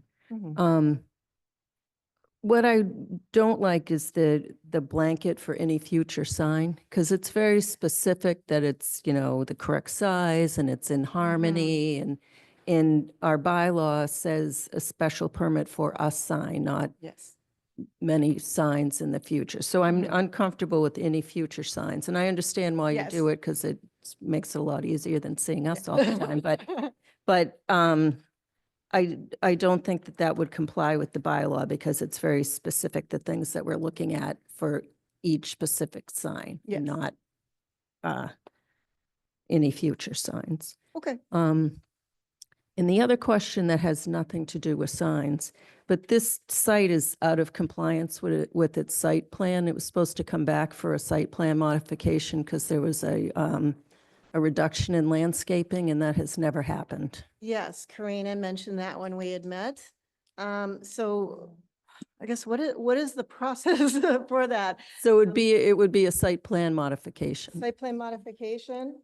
What I don't like is the blanket for any future sign, because it's very specific that it's, the correct size and it's in harmony and our bylaw says a special permit for a sign, not Yes. many signs in the future. So I'm uncomfortable with any future signs. And I understand why you do Yes. it because it makes it a lot easier than seeing us all the time. But I don't think that would comply with the bylaw because it's very specific, the things that we're looking at for each specific sign, Yes. and not any future signs. Okay. And the other question that has nothing to do with signs, but this site is out of compliance with its site plan. It was supposed to come back for a site plan modification because there was a reduction in landscaping, and that has never happened. Yes, Karina mentioned that when we had met. So I guess what is the process for that? So it would be a site plan modification. Site plan modification?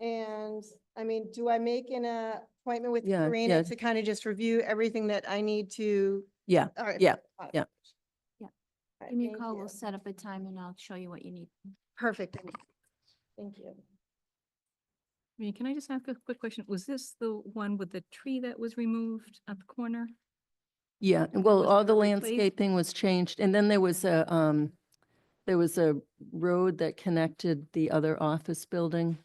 And I mean, do I make an appointment with Yeah, Karina yeah. to kind of just review everything that I need to? Yeah, All right. yeah, All yeah. right, Give me a thank call, you. we'll set up a time and I'll show you what you need. Perfect. Thank you. I mean, can I just ask a quick question? Was this the one with the tree that was removed at the corner? Yeah, And well, was all the gonna replace- landscaping was changed, and then there was a road that connected the other office building.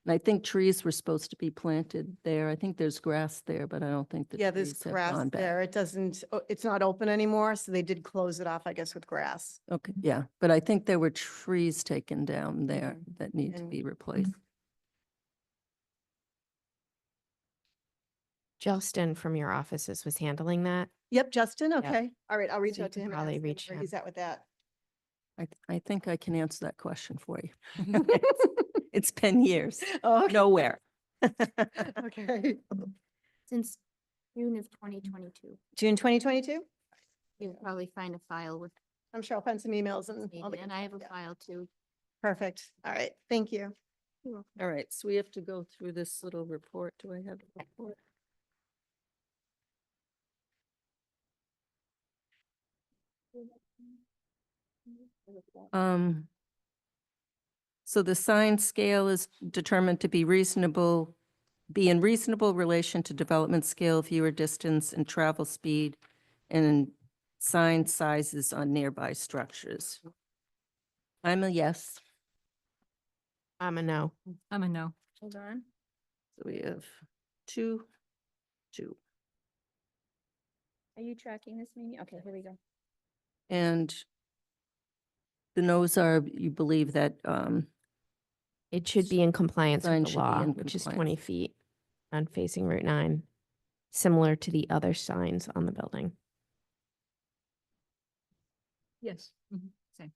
And I think trees were supposed to be planted there. I think there's grass there, but I don't think the Yeah, there's trees have grass gone back. there. It doesn't, it's not open anymore, so they did close it off, I guess, with grass. Okay, yeah, but I think there were trees taken down there that need to And- be replaced. Justin from your offices was handling that. Yep, Justin, okay. All right, I'll reach So you out to can him. and probably ask him reach where he's him. at with that. I think I can answer that question for you. It's been years, Oh, okay. nowhere. Okay. Since June of 2022, June 2022? you'll probably find a file with I'm sure I'll find some emails and all the. and I have a yeah. file too. Perfect. All right, thank you. All right, so we have to go through this little report. Do I have a report? So the sign scale is determined to be in reasonable relation to development scale, viewer distance, and travel speed, and sign sizes on nearby structures. I'm a yes. I'm a no. I'm a no. Hold on. So we have 2. Are you tracking this, Mimi? Okay, here we go. And the no's are, you believe that, It should be in compliance Sign with the should be law, in which is compliance. 20 feet on facing Route 9, similar to the other signs on the building. Yes. Same.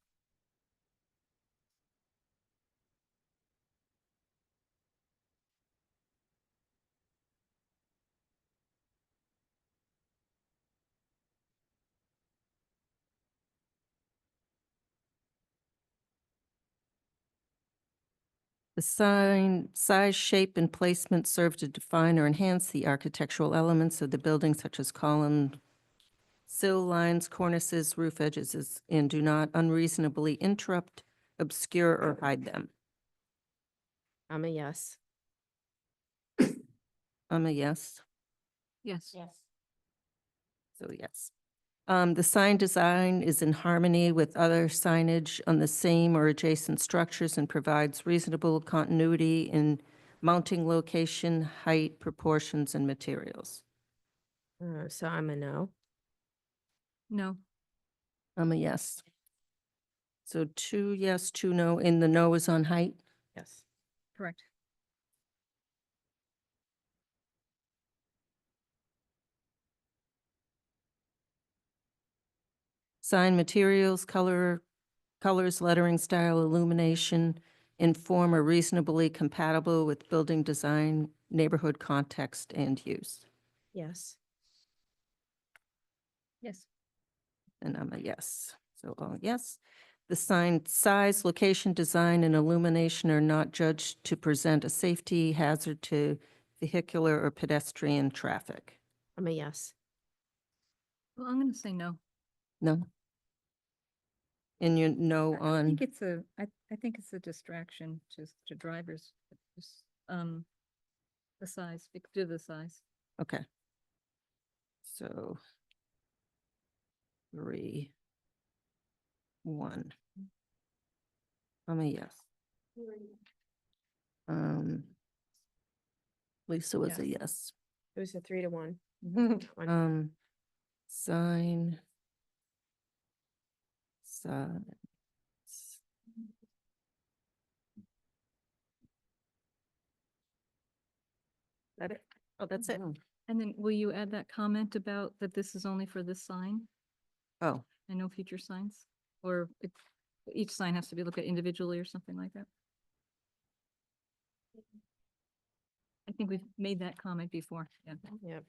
the sign size, shape, and placement serve to define or enhance the architectural elements of the building, such as column, sill lines, cornices, roof edges, and do not unreasonably interrupt, obscure, or hide them. I'm a yes. I'm a yes. Yes. Yes. So yes. The sign design is in harmony with other signage on the same or adjacent structures and provides reasonable continuity in mounting location, height, proportions, and materials. So I'm a no. No. I'm a yes. So 2 yes, 2 no, and the no is on height? Yes. Correct. Sign materials, colors, lettering style, illumination, in form are reasonably compatible with building design, neighborhood context, and use. Yes. Yes. And I'm a yes. So, yes. The sign size, location, design, and illumination are not judged to present a safety hazard to vehicular or pedestrian traffic. I'm a yes. Well, I'm gonna say no. No? And you know I on, think it's I think it's a distraction to drivers. Just, the size, due to the size. okay. So 3, 1. I'm a yes. Lisa was a yes. It was a 3-1. Sign. Size. That it? Oh, that's it. And then will you add that comment about that this is only for this sign Oh, and no future signs? Or each sign has to be looked at individually or something like that? I think we've made that comment before, yeah. Yep.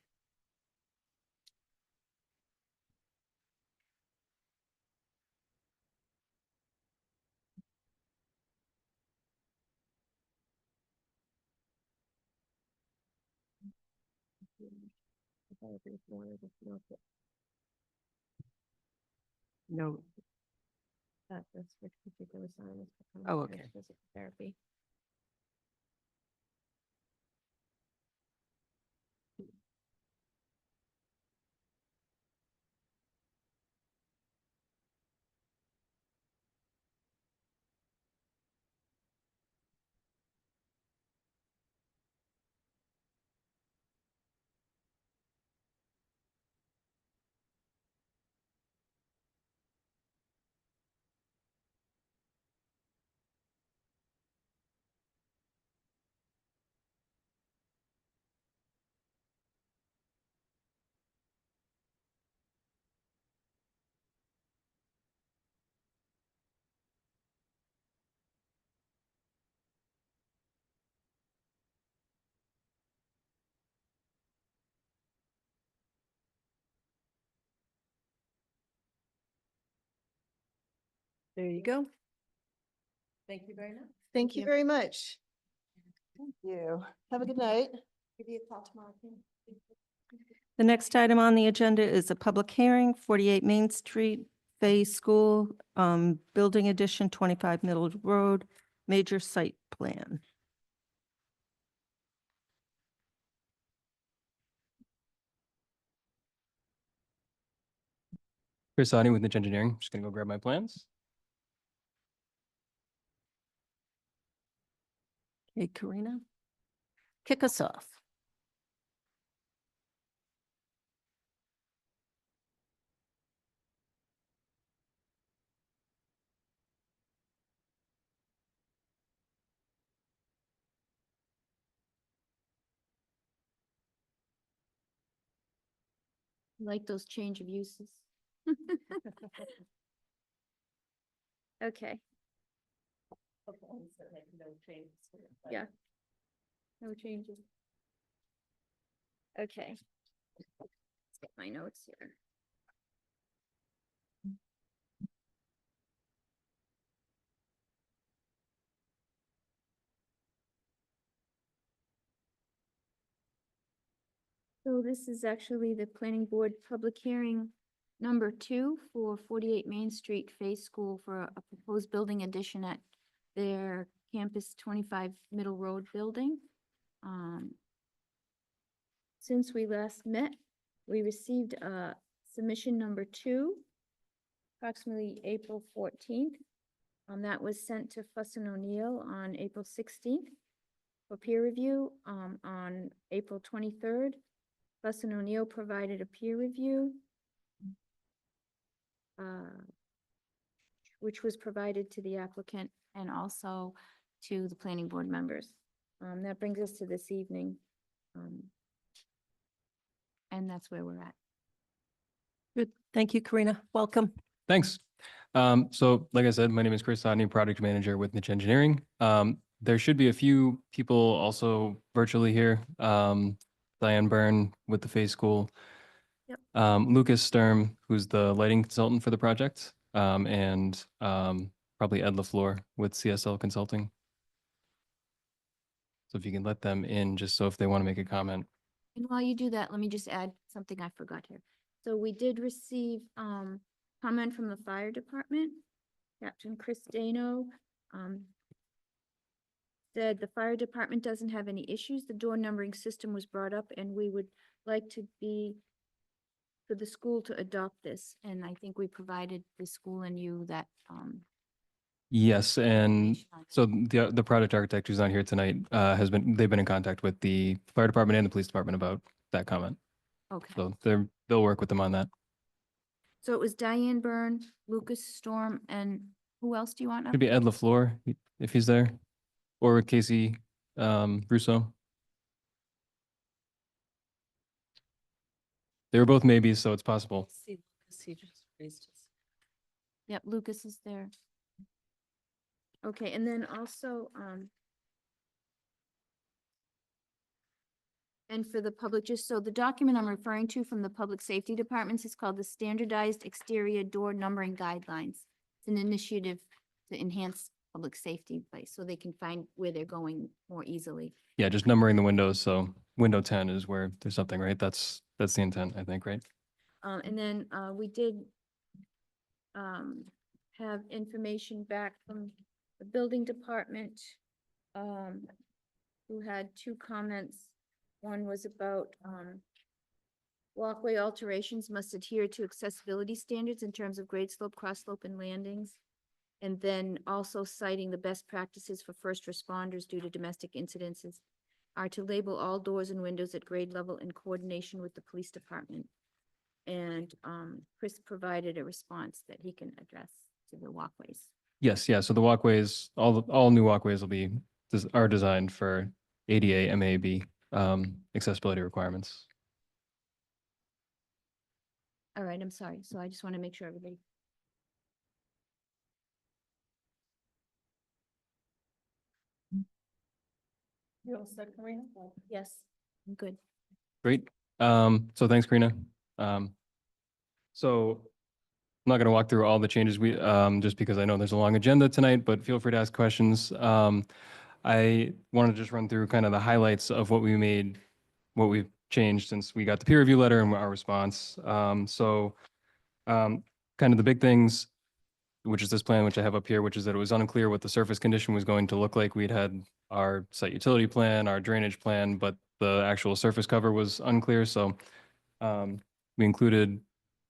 no. That's which particular sign is. Oh, okay. Physical therapy. There you go. Thank you very much. Thank you very much. Thank you. Have a good night. Give you a call tomorrow. The next item on the agenda is a public hearing, 48 Main Street, Fay School, Building Addition, 25 Middle Road, major site plan. Chris Ani with Niche Engineering. Just gonna go grab my plans. Okay, Karina, kick us off. Like those change of uses. Okay. Yeah. No changes. Okay. Let's get my notes here. So this is actually the planning board public hearing number 2 for 48 Main Street Phase School for a proposed building addition at their campus 25 Middle Road building. Since we last met, we received submission number 2, approximately April 14th. That was sent to Fuss and O'Neill on April 16th for peer review. On April 23rd, Fuss and O'Neill provided a peer review, which was provided to the applicant and also to the planning board members. That brings us to this evening. And that's where we're at. Good. Thank you, Karina. Welcome. Thanks. So like I said, my name is Chris Sodney, Product Manager with Niche Engineering. There should be a few people also virtually here. Diane Byrne with the Face School. Yep. Lucas Sturm, who's the lighting consultant for the project, and probably Ed LaFleur with CSL Consulting. So if you can let them in, just so if they want to make a comment. And while you do that, let me just add something I forgot here. So we did receive comment from the fire department. Captain Chris Dano said the fire department doesn't have any issues. The door numbering system was brought up and we would like to be for the school to adopt this. And I think we provided the school and you that Yes, and information on so the project architect who's on here tonight they've been in contact with the fire department and the police department about that comment. okay. So they'll work with them on that. So it was Diane Byrne, Lucas Storm, and who else do you want? up? Could be Ed LaFleur if he's there, or Casey Russo. They were both maybes, so it's possible. Yep, Lucas is there. Okay, and then also, and for the public, just so the document I'm referring to from the Public Safety Departments is called the Standardized Exterior Door Numbering Guidelines. It's an initiative to enhance public safety place, so they can find where they're going more easily. Yeah, just numbering the windows. So window 10 is where there's something, right? That's the intent, I think, right? And then we did have information back from the building department who had two comments. One was about walkway alterations must adhere to accessibility standards in terms of grade slope, cross slope, and landings. And then also citing the best practices for first responders due to domestic incidences are to label all doors and windows at grade level in coordination with the police department. And Chris provided a response that he can address to the walkways. Yes, yeah. So the walkways, all new walkways are designed for ADA, MAB accessibility requirements. All right, I'm sorry. So I just want to make sure everybody. You all set, Karina? Yes, I'm good. Great. So thanks, Karina. So I'm not going to walk through all the changes just because I know there's a long agenda tonight, but feel free to ask questions. I want to just run through kind of the highlights of what we've changed since we got the peer review letter and our response. Kind of the big things, which is this plan, which I have up here, which is that it was unclear what the surface condition was going to look like. We'd had our site utility plan, our drainage plan, but the actual surface cover was unclear. So we included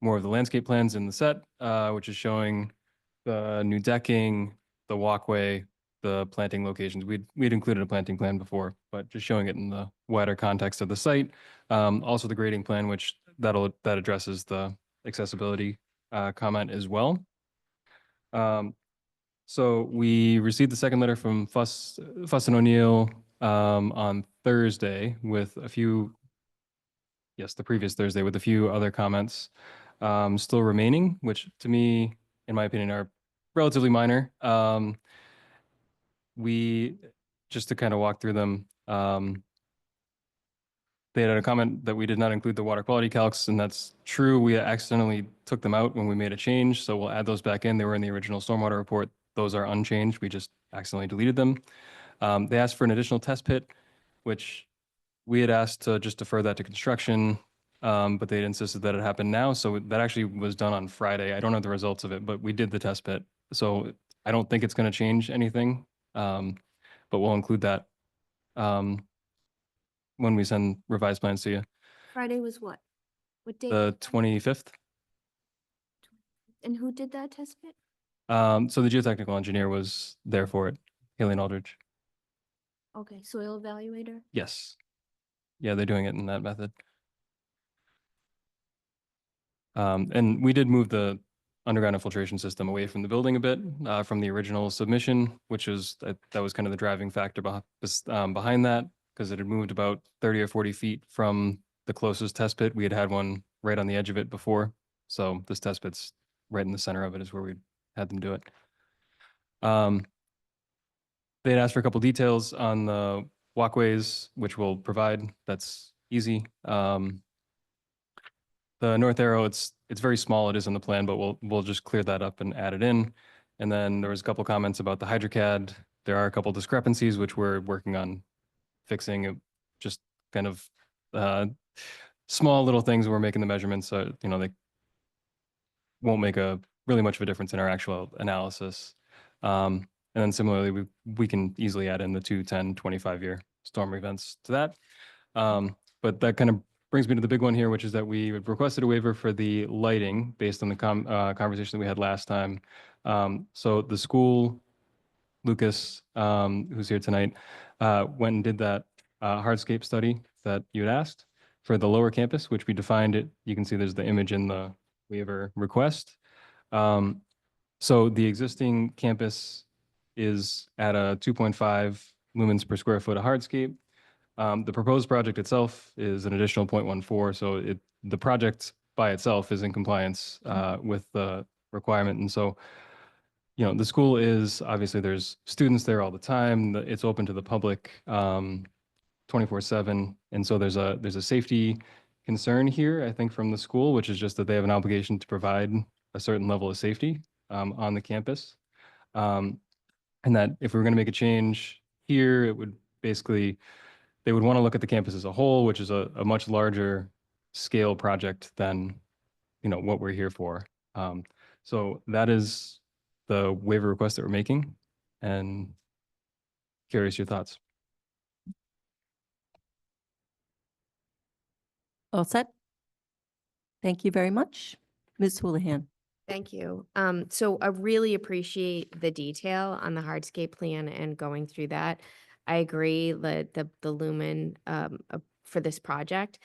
more of the landscape plans in the set, which is showing the new decking, the walkway, the planting locations. We'd included a planting plan before, but just showing it in the wider context of the site. Also the grading plan, which that addresses the accessibility comment as well. So we received the second letter from Fuss and O'Neill on Thursday with a few, the previous Thursday with a few other comments still remaining, which to me, in my opinion, are relatively minor. We, just to kind of walk through them, they had a comment that we did not include the water quality calcs, and that's true. We accidentally took them out when we made a change, so we'll add those back in. They were in the original stormwater report. Those are unchanged. We just accidentally deleted them. They asked for an additional test pit, which we had asked to just defer that to construction, but they insisted that it happened now. So that actually was done on Friday. I don't have the results of it, but we did the test pit. So I don't think it's going to change anything, but we'll include that when we send revised plans to you. Friday was what? What date? The 25th. And who did that test pit? So the geotechnical engineer was there for it, Haley Aldridge. Okay, soil evaluator? Yes. Yeah, they're doing it in that method. And we did move the underground infiltration system away from the building a bit from the original submission, which was that was kind of the driving factor behind that, because it had moved about 30 or 40 feet from the closest test pit. We had had one right on the edge of it before. So this test pit's right in the center of it is where we had them do it. They had asked for a couple details on the walkways, which we'll provide. That's easy. The north arrow, it's very small. It is on the plan, but we'll just clear that up and add it in. And then there was a couple comments about the HydroCAD. There are a couple discrepancies which we're working on fixing. It just kind of small little things. We're making the measurements, so you know they won't make a really much of a difference in our actual analysis. And then similarly, we can easily add in the 2, 10, 25-year storm events to that. But that kind of brings me to the big one here, which is that we had requested a waiver for the lighting based on the conversation that we had last time. So the school, Lucas, who's here tonight, went and did that hardscape study that you had asked for the lower campus, which we defined it. You can see there's the image in the waiver request. So the existing campus is at a 2.5 lumens per square foot of hardscape. The proposed project itself is an additional 0.14, so the project by itself is in compliance with the requirement. And so, you know, the school is, obviously there's students there all the time. It's open to the public 24/7. And so there's a safety concern here, I think, from the school, which is just that they have an obligation to provide a certain level of safety on the campus. And that if we were going to make a change here, it would basically, they would want to look at the campus as a whole, which is a much larger scale project than, you know, what we're here for. So that is the waiver request that we're making, and curious your thoughts. All set? Thank you very much. Ms. Houlihan. Thank you. So I really appreciate the detail on the hardscape plan and going through that. I agree that the lumen for this project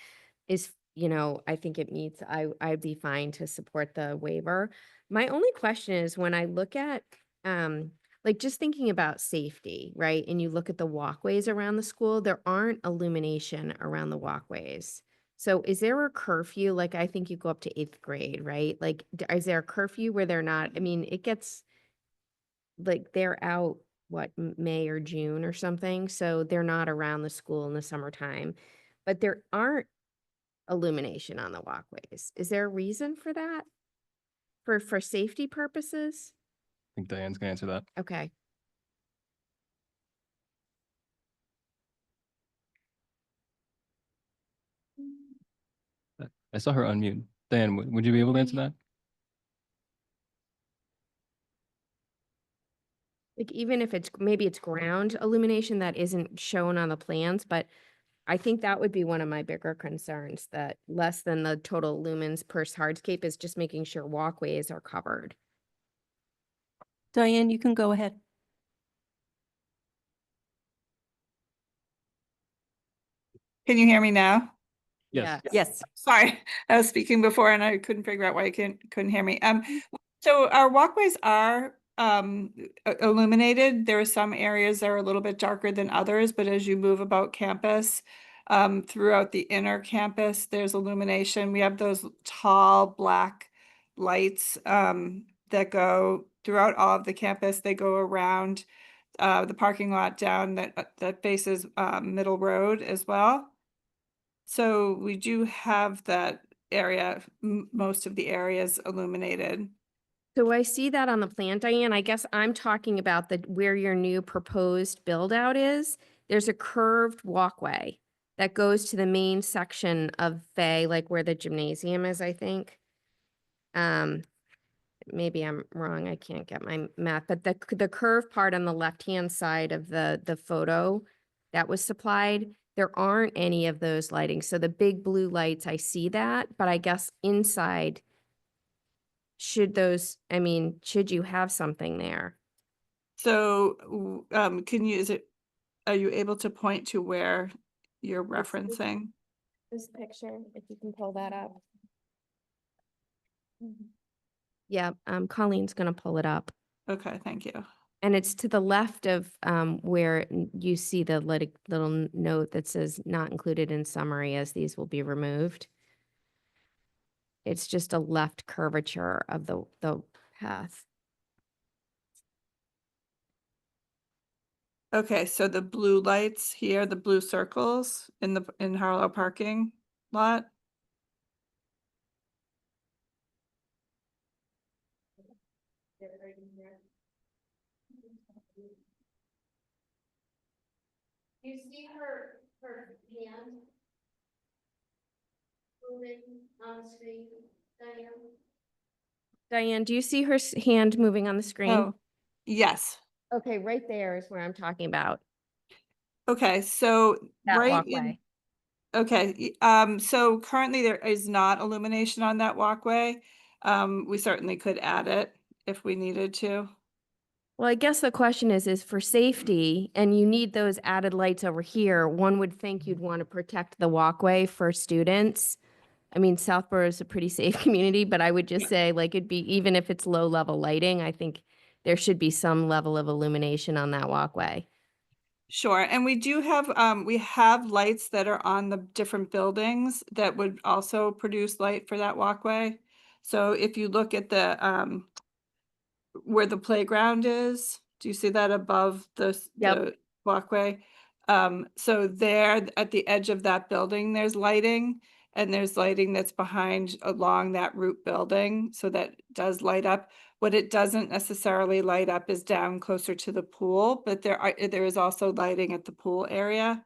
is, you know, I think it meets, I'd be fine to support the waiver. My only question is when I look at, like just thinking about safety, right? And you look at the walkways around the school, there aren't illumination around the walkways. So is there a curfew? Like, I think you go up to 8th grade, right? Like, is there a curfew where they're not? I mean, it gets like they're out, what, May or June or something. So they're not around the school in the summertime, but there aren't illumination on the walkways. Is there a reason for that? For safety purposes? I think Diane's gonna answer that. Okay. I saw her unmute. Diane, would you be able to answer that? Like even if maybe it's ground illumination that isn't shown on the plans, but I think that would be one of my bigger concerns, that less than the total lumens per hardscape is just making sure walkways are covered. Diane, you can go ahead. Can you hear me now? Yes. Yes. Sorry, I was speaking before and I couldn't figure out why you couldn't hear me. So our walkways are illuminated. There are some areas that are a little bit darker than others, but as you move about campus, throughout the inner campus, there's illumination. We have those tall black lights that go throughout all of the campus. They go around the parking lot down that faces Middle Road as well. So we do have that area, most of the areas illuminated. So I see that on the plan, Diane. I guess I'm talking about where your new proposed build out is. There's a curved walkway that goes to the main section of Fay, like where the gymnasium is, I think. Maybe I'm wrong. I can't get my math, but the curved part on the left-hand side of the photo that was supplied, there aren't any of those lighting. So the big blue lights, I see that, but I guess inside, should you have something there? So are you able to point to where you're referencing? This picture, if you can pull that up. Yeah, Colleen's gonna pull it up. Okay, thank you. And it's to the left of where you see the little note that says not included in summary as these will be removed. It's just a left curvature of the path. Okay, so the blue lights here, the blue circles in Harlow parking lot? You see her hand moving on the screen, Diane? Diane, do you see her hand moving on the screen? Oh, yes. Okay, right there is where I'm talking about. Okay, so That right walkway. okay, so currently there is not illumination on that walkway. We certainly could add it if we needed to. Well, I guess the question is for safety, and you need those added lights over here, one would think you'd want to protect the walkway for students. I mean, Southborough is a pretty safe community, but I would just say, like, it'd be, even if it's low-level lighting, I think there should be some level of illumination on that walkway. Sure, and we have lights that are on the different buildings that would also produce light for that walkway. So if you look at where the playground is, do you see that above the walkway? So there at the edge of that building, there's lighting, and there's lighting that's behind along that root building, so that does light up. What it doesn't necessarily light up is down closer to the pool, but there is also lighting at the pool area.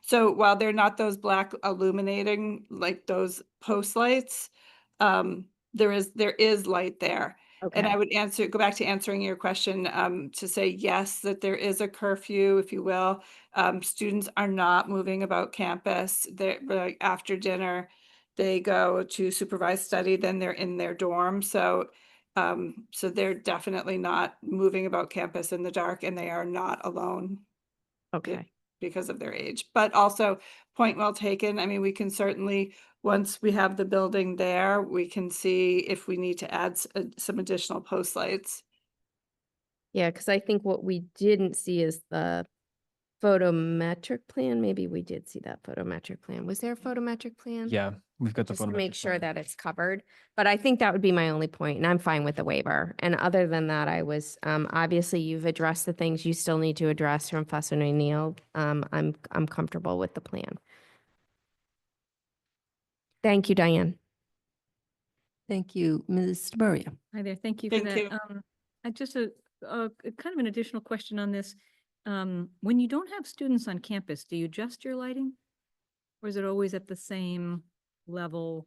So while they're not those black illuminating, like those post lights, there is light there. And I Okay. would go back to answering your question, to say yes, that there is a curfew, if you will. Students are not moving about campus. They're like after dinner, they go to supervised study, then they're in their dorm. So they're definitely not moving about campus in the dark, and they are not alone Okay. because of their age. But also, point well taken. I mean, we can certainly, once we have the building there, we can see if we need to add some additional post lights. Yeah, because I think what we didn't see is the photometric plan. Maybe we did see that photometric plan. Was there a photometric plan? Yeah, we've got the Just to photometric make sure plan. that it's covered. But I think that would be my only point, and I'm fine with the waiver. And other than that, I was, obviously you've addressed the things you still need to address from Fuss and O'Neill. I'm comfortable with the plan. Thank you, Diane. Thank you, Ms. Maria. Hi there, thank you for Thank that. you. I just a kind of an additional question on this. When you don't have students on campus, do you adjust your lighting? Or is it always at the same level?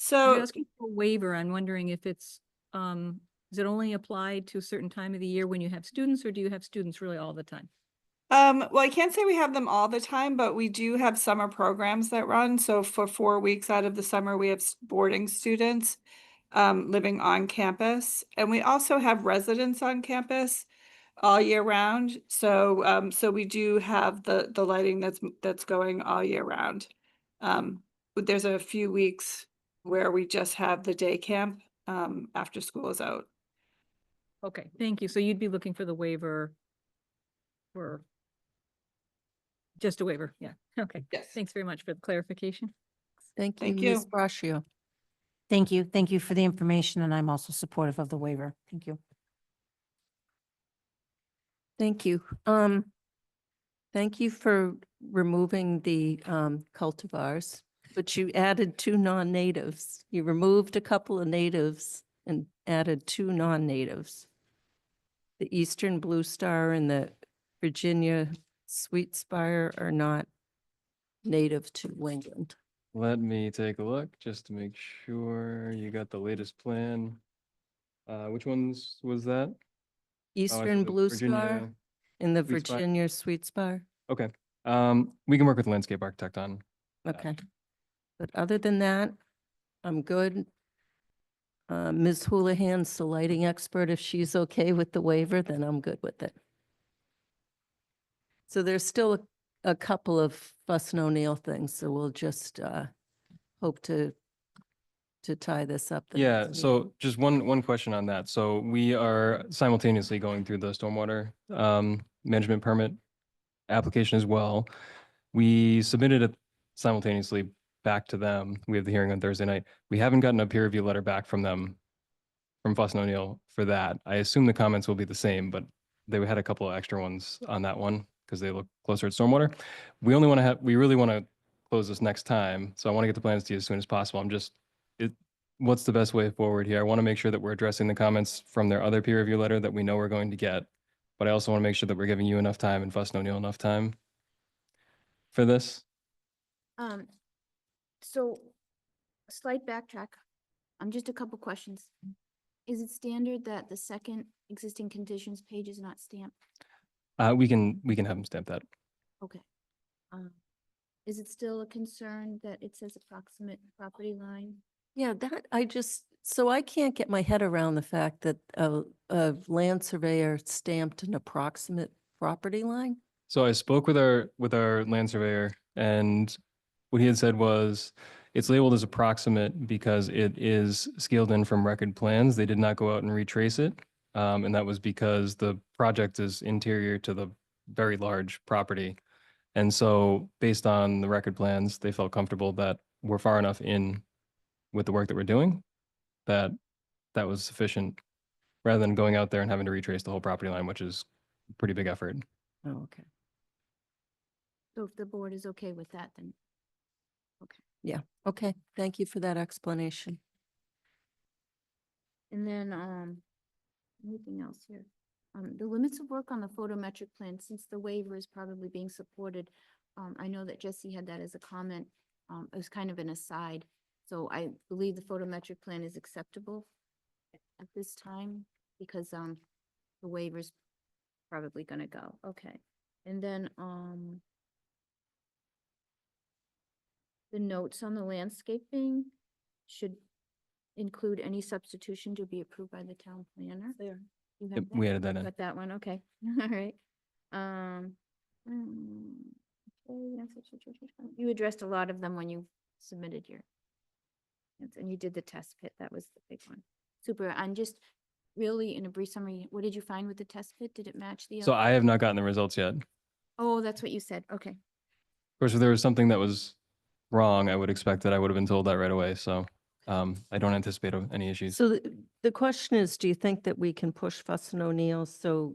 If you're So asking for a waiver, I'm wondering if it's, is it only applied to a certain time of the year when you have students, or do you have students really all the time? well, I can't say we have them all the time, but we do have summer programs that run. So for 4 weeks out of the summer, we have boarding students living on campus. And we also have residents on campus all year round. So we do have the lighting that's going all year round. But there's a few weeks where we just have the day camp after school is out. Okay, thank you. So you'd be looking for the waiver for just a waiver, yeah, okay. Yes. Thanks very much for the clarification. Thank you, Thank Ms. you. Braccio. Thank you. Thank you for the information, and I'm also supportive of the waiver. Thank you. Thank you. Thank you for removing the cultivars, but you added 2 non-natives. You removed a couple of natives and added 2 non-natives. The Eastern Blue Star and the Virginia Sweet Spire are not native to New England. Let me take a look just to make sure you got the latest plan. Which ones was that? Oh, I see Eastern the Blue Star Virginia and the Sweet Spire. Virginia Sweet Spire. Okay, we can work with the landscape architect on. Okay. But other than that, I'm good. Ms. Houlihan's the lighting expert. If she's okay with the waiver, then I'm good with it. So there's still a couple of Fuss and O'Neill things, so we'll just hope to tie this up. the Yeah, next so just one question on that. So we are simultaneously going through the stormwater management permit application as well. We submitted it simultaneously back to them. We have the hearing on Thursday night. We haven't gotten a peer review letter back from them, from Fuss and O'Neill for that. I assume the comments will be the same, but they had a couple of extra ones on that one because they look closer at stormwater. We really want to close this next time. So I want to get the plans to you as soon as possible. What's the best way forward here? I want to make sure that we're addressing the comments from their other peer review letter that we know we're going to get. But I also want to make sure that we're giving you enough time and Fuss and O'Neill enough time for this. So slight backtrack. Just a couple questions. Is it standard that the second existing conditions page is not stamped? We can have them stamp that. Okay. Is it still a concern that it says approximate property line? Yeah, so I can't get my head around the fact that a land surveyor stamped an approximate property line. So I spoke with our land surveyor, and what he had said was it's labeled as approximate because it is scaled in from record plans. They did not go out and retrace it. And that was because the project is interior to the very large property. And so based on the record plans, they felt comfortable that we're far enough in with the work that we're doing that that was sufficient, rather than going out there and having to retrace the whole property line, which is a pretty big effort. Oh, okay. So if the board is okay with that, then, okay. Yeah, okay. Thank you for that explanation. And then, anything else here? The limits of work on the photometric plan, since the waiver is probably being supported, I know that Jesse had that as a comment. It was kind of an aside. So I believe the photometric plan is acceptable at this time because, the waiver's probably gonna go. Okay. And then, the notes on the landscaping should include any substitution to be approved by the town planner. There. You have Yep, we that? added that in. Got that one, okay, all right. Okay, you addressed a lot of them when you submitted your, and you did the test pit, that was the big one. Super, and just really in a brief summary, what did you find with the test pit? Did it match the? So other? I have not gotten the results yet. Of Oh, that's what you said, okay. course, if there was something that was wrong, I would expect that I would have been told that right away. So I don't anticipate any issues. So the question is, do you think that we can push Fuss and O'Neill? So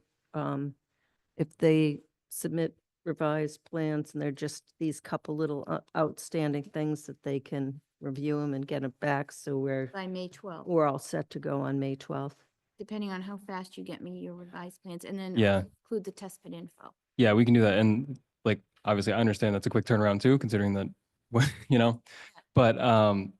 if they submit revised plans and they're just these couple little outstanding things that they can review them and get it back, so By May 12th. we're all set to go on May 12th. Depending on how fast you get me your revised plans, and then Yeah. include the test pit info. Yeah, we can do that. And like, obviously, I understand that's a quick turnaround too, considering that, but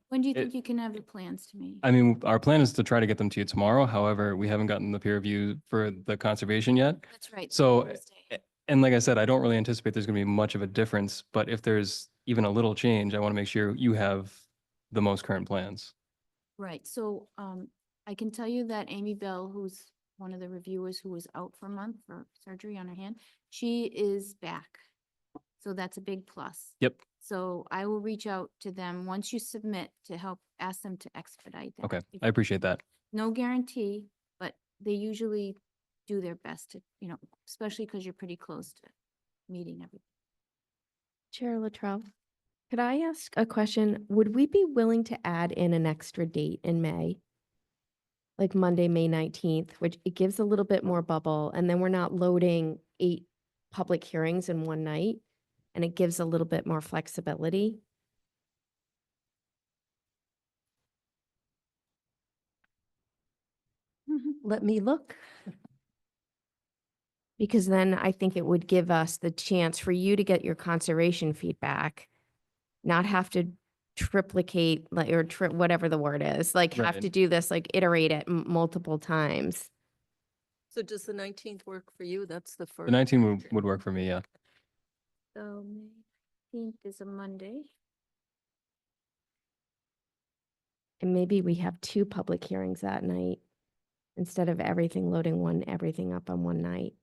When do you think you can have the plans to me? I mean, our plan is to try to get them to you tomorrow. However, we haven't gotten the peer review for the conservation yet. That's right. So, Thursday. and like I said, I don't really anticipate there's going to be much of a difference, but if there's even a little change, I want to make sure you have the most current plans. Right, so I can tell you that Amy Bell, who's one of the reviewers who was out for a month for surgery on her hand, she is back. So that's a big plus. Yep. So I will reach out to them once you submit to help ask them to expedite that. Okay. If- I appreciate that. No guarantee, but they usually do their best to, especially because you're pretty close to meeting everything. Chair Latrell, could I ask a question? Would we be willing to add in an extra date in May? Like Monday, May 19th, which it gives a little bit more bubble, and then we're not loading 8 public hearings in one night, and it gives a little bit more flexibility. Let me look. Because then I think it would give us the chance for you to get your conservation feedback, not have to triplicate or whatever the word is, like have Right. to do this, like iterate it multiple times. So does the 19th work for you? That's the first. The 19 would work for me, yeah. So May 15th is a Monday. And maybe we have 2 public hearings that night instead of everything everything up on one night.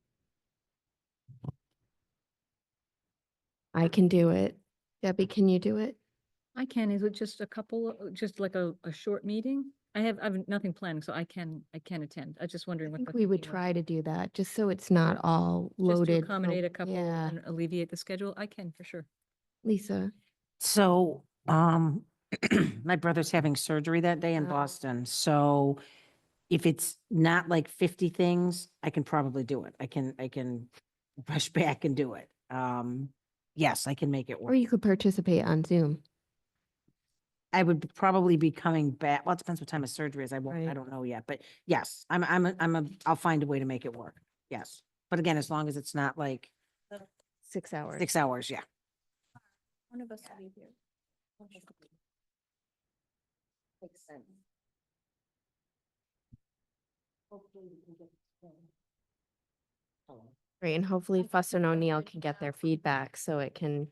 I can do it. Debbie, can you do it? I can, is it just a couple, just like a short meeting? I have nothing planned, so I can attend. I was just I wondering what. think the we would meeting was. try to do that, just so it's not all Just to loaded. accommodate a couple Yeah, and alleviate the schedule. I can, for sure. Lisa. So My brother's having surgery that day in Boston, so if it's not like 50 things, I can probably do it. I can rush back and do it. Yes, I can make it Or work. you could participate on Zoom. I would probably be coming back. Well, it depends what time of surgery is. I Right. don't know yet, but yes, I'll find a way to make it work. Yes. But again, as long as it's not like 6 hours. 6 hours, yeah. One of us will be here. Makes sense. Right, and hopefully Fuss and O'Neill can get their feedback so it can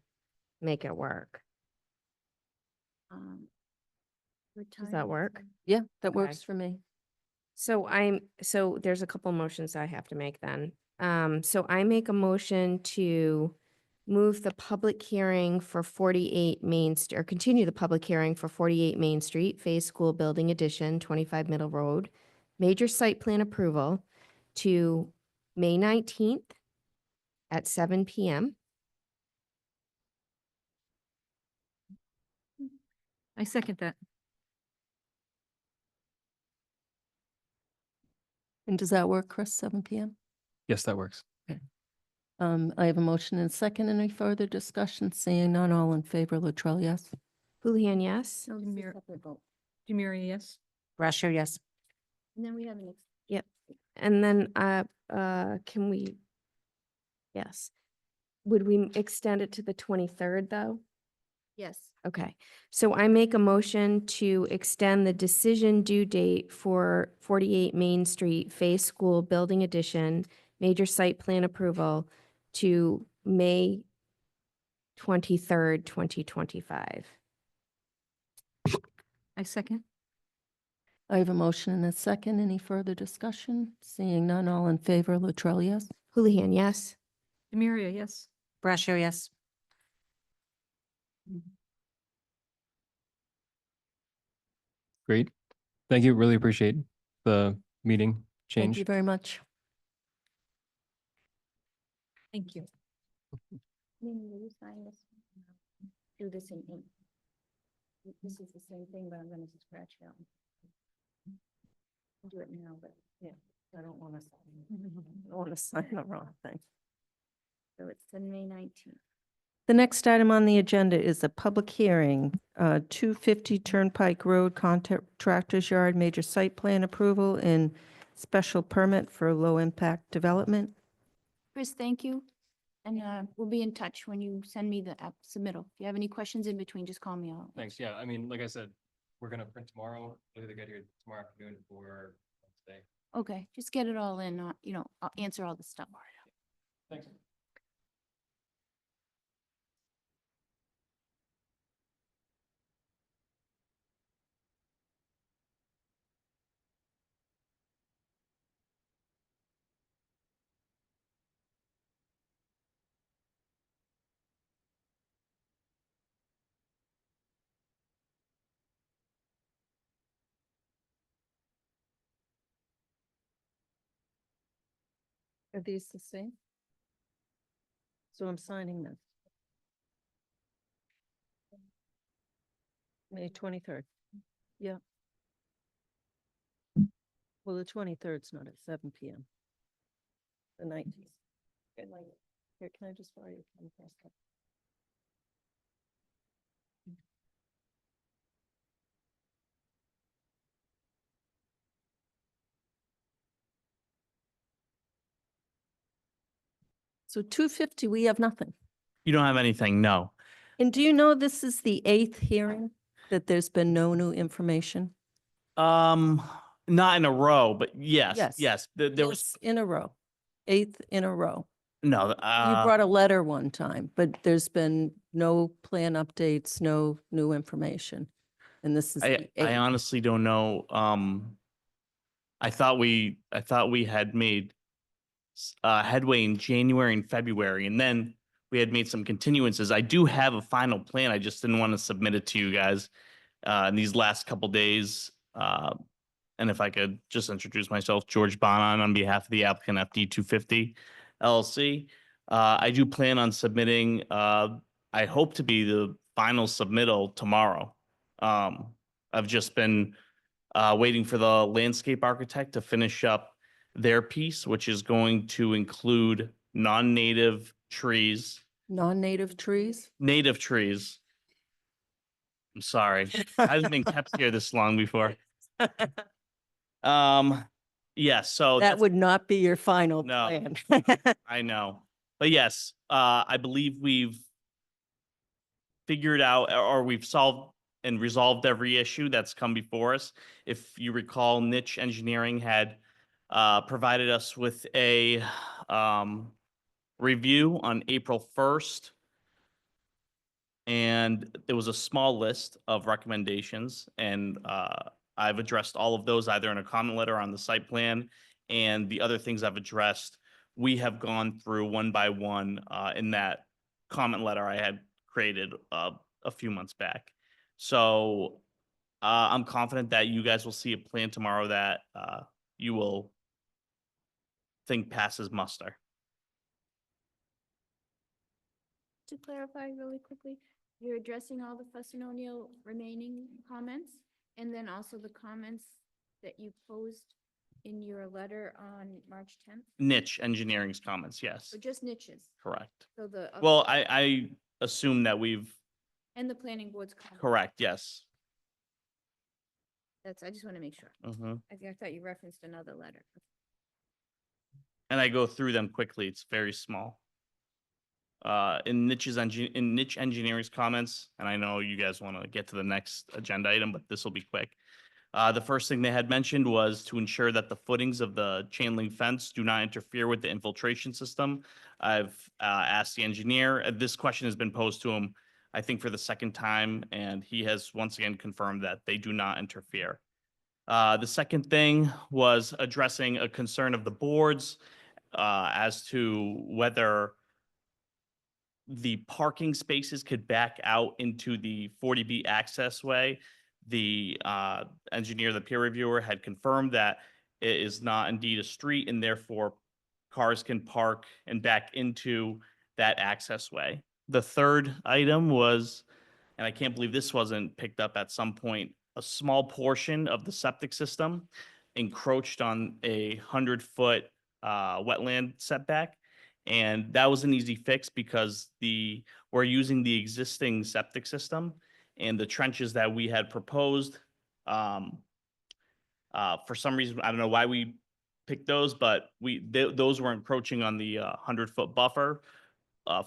make it work. Does that work? Yeah, that Okay. works for me. So there's a couple motions I have to make then. So I make a motion to move the public hearing for 48 Main, or continue the public hearing for 48 Main Street, Phase School Building Addition, 25 Middle Road, major site plan approval to May 19th at 7 PM. I second that. And does that work, Chris, 7 PM? Yes, that works. I have a motion and a second. Any further discussion? Seeing none, all in favor, Latrell, yes? Houlihan, yes? No, this is a Demir- separate vote. Demiria, yes? Brascio, yes. And then we have an. Yep. And then, can we? Yes. Would we extend it to the 23rd, though? Yes. Okay, so I make a motion to extend the decision due date for 48 Main Street, Phase School Building Addition, major site plan approval to May 23rd, 2025. I second. I have a motion and a second. Any further discussion? Seeing none, all in favor, Latrell, yes? Houlihan, yes? Demiria, yes? Brascio, yes. Great. Thank you. Really appreciate the meeting Thank change. you very much. Thank you. Mimi, will you sign this? Do this in ink. This is the same thing, but I'm gonna scratch it out. I'll do it now, but yeah, I don't want to sign. I want to sign the wrong thing. So it's the May 19th. The next item on the agenda is a public hearing, 250 Turnpike Road Contractor's Yard, major site plan approval and special permit for low-impact development. Chris, thank you. And we'll be in touch when you send me the app submittal. If you have any questions in between, just call me out. Thanks. Yeah, I mean, like I said, we're gonna print tomorrow. We'll either get here tomorrow afternoon or Wednesday. Okay, just get it all in, I'll answer all the stuff. Thanks. Are these the same? So I'm signing them. May 23rd. Yeah. Well, the 23rd's not at 7 PM. The 19th. Here, can I just borrow your pen for a second? So 250, we have nothing. You don't have anything, no. And do you know this is the 8th hearing that there's been no new information? Not in a row, but yes, Yes. yes, there was, Yes, in a row, 8th in a row. no, You brought a letter one time, but there's been no plan updates, no new information. And this is I the 8th. honestly don't know. I thought we had made headway in January and February, and then we had made some continuances. I do have a final plan. I just didn't want to submit it to you guys in these last couple days. And if I could just introduce myself, George Bonan on behalf of the applicant FD 250 LLC. I do plan on submitting, I hope to be the final submittal tomorrow. I've just been waiting for the landscape architect to finish up their piece, which is going to include non-native trees, Non-native trees? native trees. I'm sorry. I haven't been kept here this long before. Yes, so That that's, would not be your final No. plan. I know. But yes, I believe we've figured out or we've solved and resolved every issue that's come before us. If you recall, Niche Engineering had provided us with a review on April 1st. And there was a small list of recommendations, and I've addressed all of those either in a comment letter on the site plan, and the other things I've addressed, we have gone through one by one in that comment letter I had created a few months back. So I'm confident that you guys will see a plan tomorrow that you will think passes muster. To clarify really quickly, you're addressing all the Fuss and O'Neill remaining comments, and then also the comments that you posed in your letter on March 10th? Niche Engineering's comments, yes, Or just niches? correct. So the. Well, I assume that we've, And the planning board's comment. correct, yes. I just want to make sure. Mhm. I thought you referenced another letter. And I go through them quickly. It's very small. In Niche Engineering's comments, and I know you guys want to get to the next agenda item, but this will be quick. The first thing they had mentioned was to ensure that the footings of the chain link fence do not interfere with the infiltration system. I've asked the engineer, this question has been posed to him, I think for the second time, and he has once again confirmed that they do not interfere. The second thing was addressing a concern of the boards as to whether the parking spaces could back out into the 40B access way. The engineer, the peer reviewer, had confirmed that it is not indeed a street and therefore cars can park and back into that access way. The third item was, and I can't believe this wasn't picked up at some point, a small portion of the septic system encroached on a 100-foot wetland setback. And that was an easy fix because we're using the existing septic system and the trenches that we had proposed. For some reason, I don't know why we picked those, but those were encroaching on the 100-foot buffer.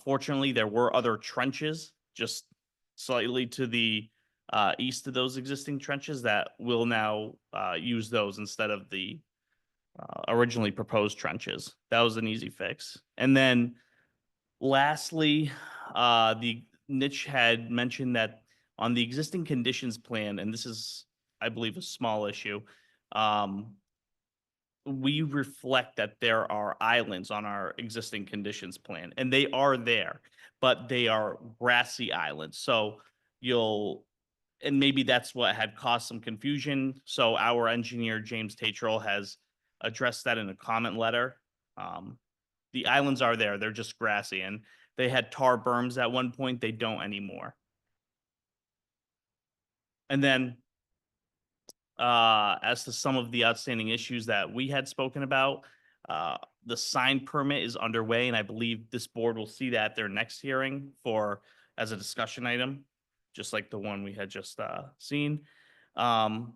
Fortunately, there were other trenches just slightly to the east of those existing trenches that will now use those instead of the originally proposed trenches. That was an easy fix. And then lastly, the Niche had mentioned that on the existing conditions plan, and this is, I believe, a small issue, we reflect that there are islands on our existing conditions plan, and they are there, but they are grassy islands. So and maybe that's what had caused some confusion. So our engineer, James Tatro, has addressed that in a comment letter. The islands are there, they're just grassy, and they had tar berms at one point, they don't anymore. And then as to some of the outstanding issues that we had spoken about, the sign permit is underway, and I believe this board will see that at their next hearing as a discussion item, just like the one we had just seen. Marnie,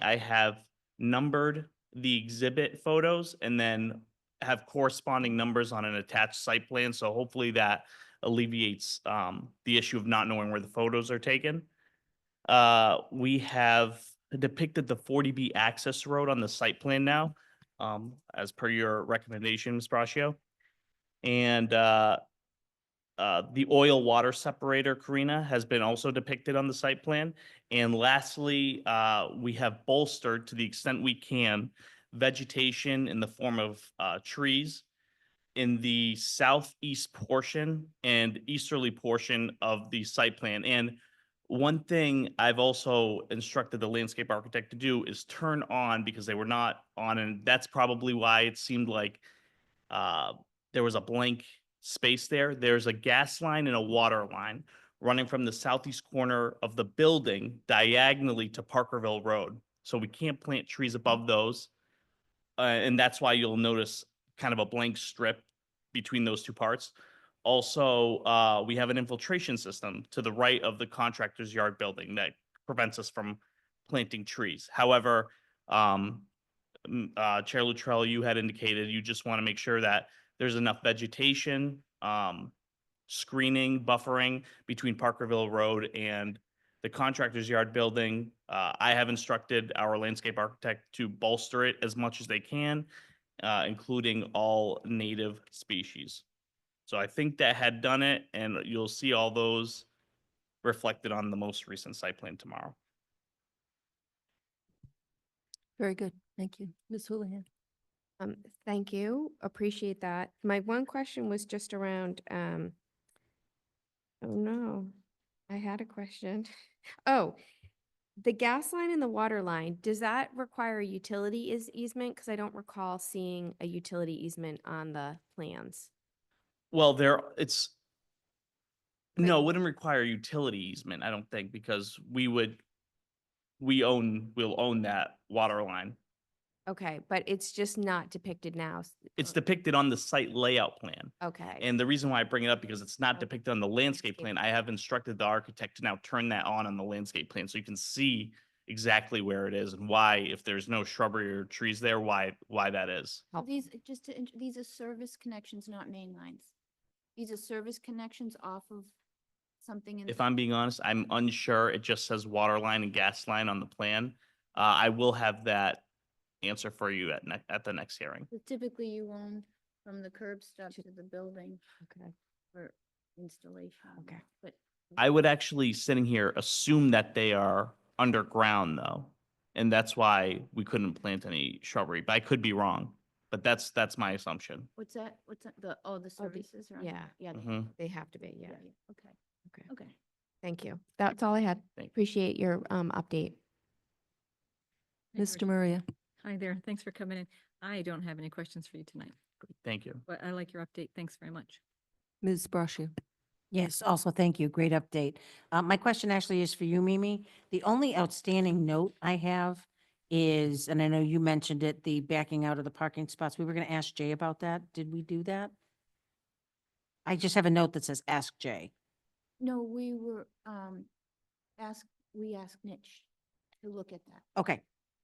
I have numbered the exhibit photos and then have corresponding numbers on an attached site plan. So hopefully that alleviates the issue of not knowing where the photos are taken. We have depicted the 40B access road on the site plan now, as per your recommendation, Ms. Braccio. And the oil water separator, Karina, has been also depicted on the site plan. And lastly, we have bolstered, to the extent we can, vegetation in the form of trees in the southeast portion and easterly portion of the site plan. And one thing I've also instructed the landscape architect to do is turn on, because they were not on, and that's probably why it seemed like there was a blank space there. There's a gas line and a water line running from the southeast corner of the building diagonally to Parkerville Road. So we can't plant trees above those. And that's why you'll notice kind of a blank strip between those two parts. Also, we have an infiltration system to the right of the contractor's yard building that prevents us from planting trees. However, Chair Luttrell, you had indicated you just want to make sure that there's enough vegetation, screening, buffering between Parkerville Road and the contractor's yard building. I have instructed our landscape architect to bolster it as much as they can, including all native species. So I think that had done it, and you'll see all those reflected on the most recent site plan tomorrow. Very good. Thank you. Ms. Houlihan. Thank you. Appreciate that. My one question was just around, oh no, I had a question. Oh, the gas line and the water line, does that require a utility easement? Because I don't recall seeing a utility easement on the plans. Well, no, it wouldn't require utility easement, I don't think, because we'll own that water line. Okay, but it's just not depicted now. It's depicted on the site layout plan. Okay. And the reason why I bring it up, because it's not depicted on the landscape plan, I have instructed the architect to now turn that on the landscape plan, so you can see exactly where it is and why, if there's no shrubbery or trees there, why that is. These, these are service connections, not main lines. These are service connections off of something in. If I'm being honest, I'm unsure. It just says water line and gas line on the plan. I will have that answer for you at the next hearing. Typically you own from the curb stop to the building Okay. for installation. Okay. But I would actually, sitting here, assume that they are underground though. And that's why we couldn't plant any shrubbery, but I could be wrong. But that's my assumption. what's that? The services are. yeah. Yeah. Mhm. They have to be, yeah. Okay. Okay. Okay. Thank you. That's all I had. Thank you. Appreciate your update. Mr. Maria. Hi there. Thanks for coming in. I don't have any questions for you tonight, Thank you. but I like your update. Thanks very much. Ms. Brascio. Yes, also, thank you. Great update. My question actually is for you, Mimi. The only outstanding note I have is, and I know you mentioned it, the backing out of the parking spots. We were going to ask Jay about that. Did we do that? I just have a note that says, ask Jay. No, we were, we asked Niche to look at that. Okay,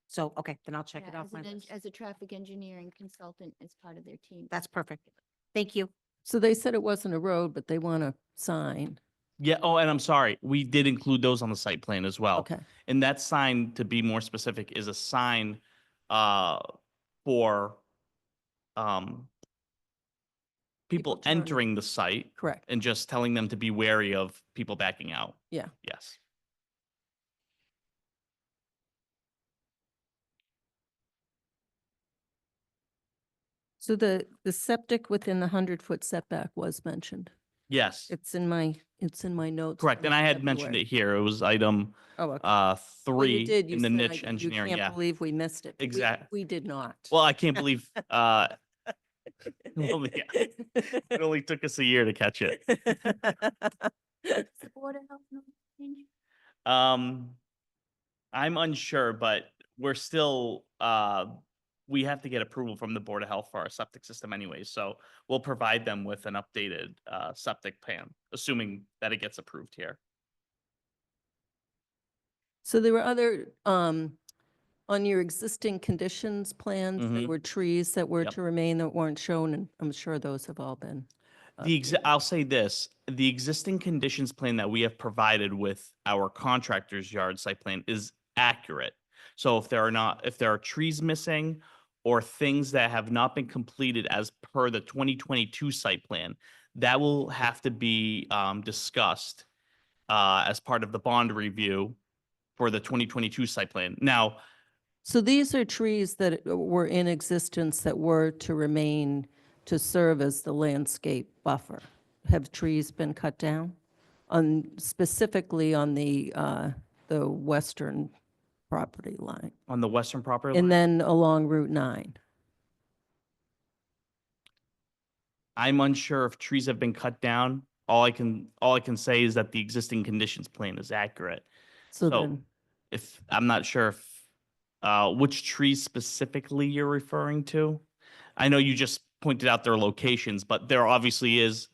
so, okay, then I'll check Yeah, it off as my an en- list. As a traffic engineering consultant as part of their team. That's perfect. Thank you. So they said it wasn't a road, but they want a sign. Yeah, oh, and I'm sorry, we did include those on the site plan as well. Okay. And that sign, to be more specific, is a sign for people turning. entering the site Correct. and just telling them to be wary of people backing out. Yeah. Yes. So the septic within the 100-foot setback was mentioned. Yes, It's in my notes. correct. from And I had mentioned February. it here. It was item Oh, okay. Well, you 3 did. You in the said, niche engineering. You Yeah. can't believe we missed it. but we- Exact- We did not. Well, I can't believe it only took us a year to catch it. Does the Board of Health know change? I'm unsure, but we're still, we have to get approval from the Board of Health for our septic system anyway, so we'll provide them with an updated, septic plan, assuming that it gets approved here. So there were other, on your existing conditions plans, there Mhm. were trees that were Yep. to remain that weren't shown, and I'm sure those have all been. I'll say this, the existing conditions plan that we have provided with our contractor's yard site plan is accurate. So if there are trees missing or things that have not been completed as per the 2022 site plan, that will have to be discussed as part of the bond review for the 2022 site plan. Now, So these are trees that were in existence that were to remain to serve as the landscape buffer. Have trees been cut down? Specifically on the western property line, on the western property and line, then along Route 9. I'm unsure if trees have been cut down. all I can say is that the existing conditions plan is accurate. So So then, if, I'm not sure if, which trees specifically you're referring to. I know you just pointed out their locations, but there obviously is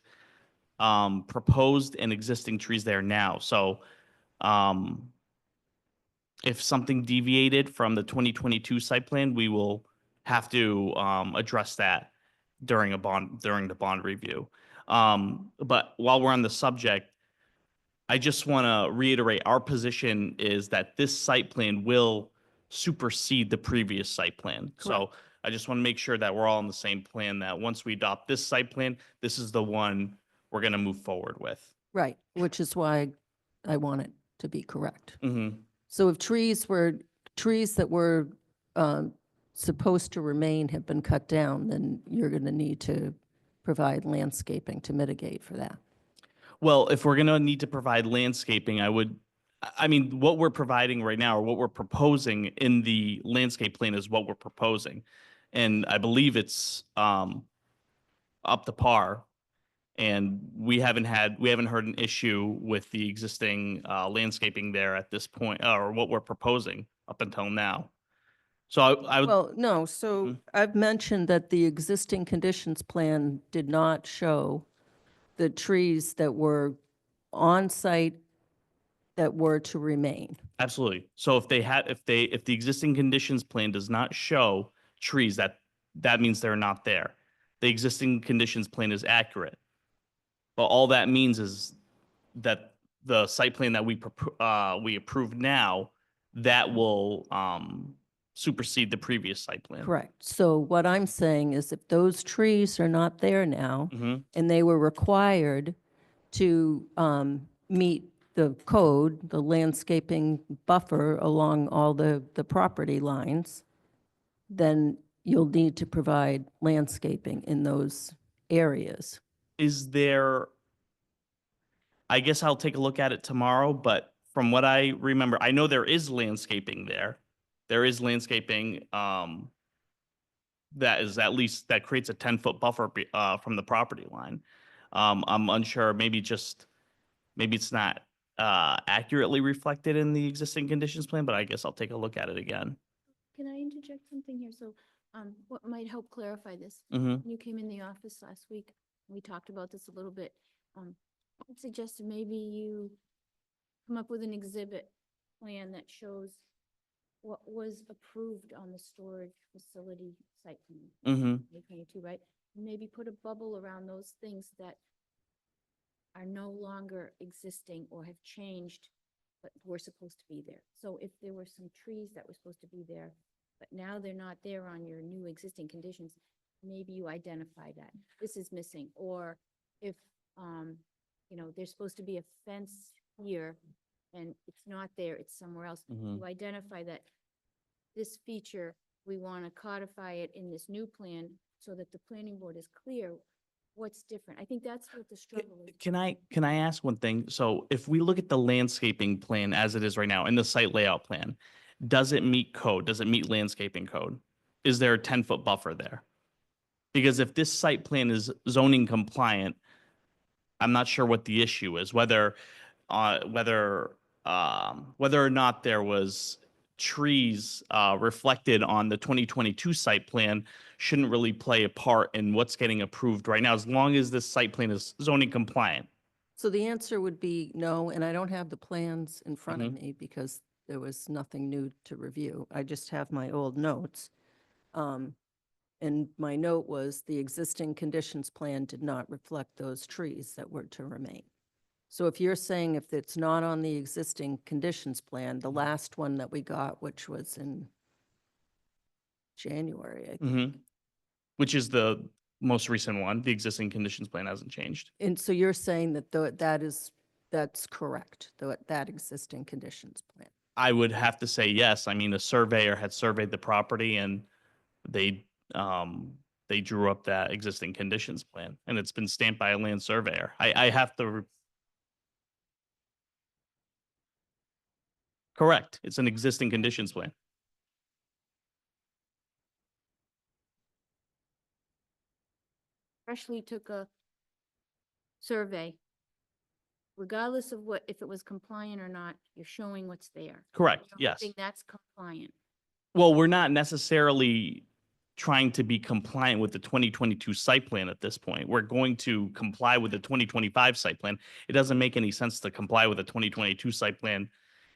proposed and existing trees there now. So um, if something deviated from the 2022 site plan, we will have to address that during the bond review. But while we're on the subject, I just want to reiterate, our position is that this site plan will supersede the previous site plan. So I just want to make sure that we're all on the same plan, that once we adopt this site plan, this is the one we're going to move forward with. right, which is why I want it to be correct. Mm-hmm. So if trees that were supposed to remain have been cut down, then you're going to need to provide landscaping to mitigate for that. Well, if we're gonna need to provide landscaping, I mean, what we're providing right now, or what we're proposing in the landscape plan is what we're proposing. And I believe it's up to par. And we haven't heard an issue with the existing landscaping there at this point, or what we're proposing up until now. So I would, Well, no, so Mhm. I've mentioned that the existing conditions plan did not show the trees that were on site that were to remain. absolutely. So if the existing conditions plan does not show trees, that means they're not there. The existing conditions plan is accurate. But all that means is that the site plan that we approve now, that will supersede the previous site plan. Correct. So what I'm saying is if those trees are not there now, Mm-hmm. and they were required to meet the code, the landscaping buffer along all the property lines, then you'll need to provide landscaping in those areas. Is there, I guess I'll take a look at it tomorrow, but from what I remember, I know there is landscaping there. There is landscaping that is at least, that creates a 10-foot buffer from the property line. I'm unsure, maybe it's not accurately reflected in the existing conditions plan, but I guess I'll take a look at it again. Can I interject something here? So, what might help clarify this? Mm-hmm. When you came in the office last week, we talked about this a little bit. I'd suggest maybe you come up with an exhibit plan that shows what was approved on the storage facility site plan. Mm-hmm. 2022, right? Maybe put a bubble around those things that are no longer existing or have changed, but were supposed to be there. So if there were some trees that were supposed to be there, but now they're not there on your new existing conditions, maybe you identify that this is missing. Or if, there's supposed to be a fence here and it's not there, it's somewhere else. Mhm. You identify that this feature, we want to codify it in this new plan so that the planning board is clear what's different. I think that's what the struggle is. Can I ask one thing? So if we look at the landscaping plan as it is right now and the site layout plan, does it meet code? Does it meet landscaping code? Is there a 10-foot buffer there? Because if this site plan is zoning compliant, I'm not sure what the issue is, whether or not there was trees reflected on the 2022 site plan shouldn't really play a part in what's getting approved right now, as long as this site plan is zoning compliant. So the answer would be no, and I don't have the plans in front of Mhm. me because there was nothing new to review. I just have my old notes. And my note was the existing conditions plan did not reflect those trees that were to remain. So if you're saying if it's not on the existing conditions plan, the last one that we got, which was in January, I think. Mhm. Which is the most recent one. The existing conditions plan hasn't changed. And so you're saying that that's correct, that existing conditions plan. I would have to say yes. I mean, a surveyor had surveyed the property and they drew up that existing conditions plan, and it's been stamped by a land surveyor. I have to. Correct. It's an existing conditions plan. Freshly took a survey regardless of what, if it was compliant or not, you're showing what's there. Correct, You're yes. hoping that's compliant. Well, we're not necessarily trying to be compliant with the 2022 site plan at this point. We're going to comply with the 2025 site plan. It doesn't make any sense to comply with the 2022 site plan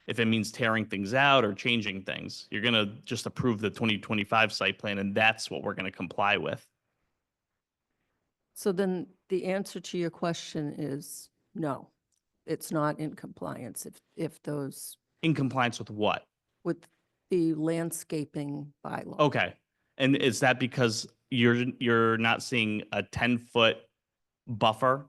if it means tearing things out or changing things. You're going to just approve the 2025 site plan, and that's what we're going to comply with. So then the answer to your question is no, it's not in compliance if those, In compliance with what? with the landscaping bylaw. Okay. And is that because you're not seeing a 10-foot buffer?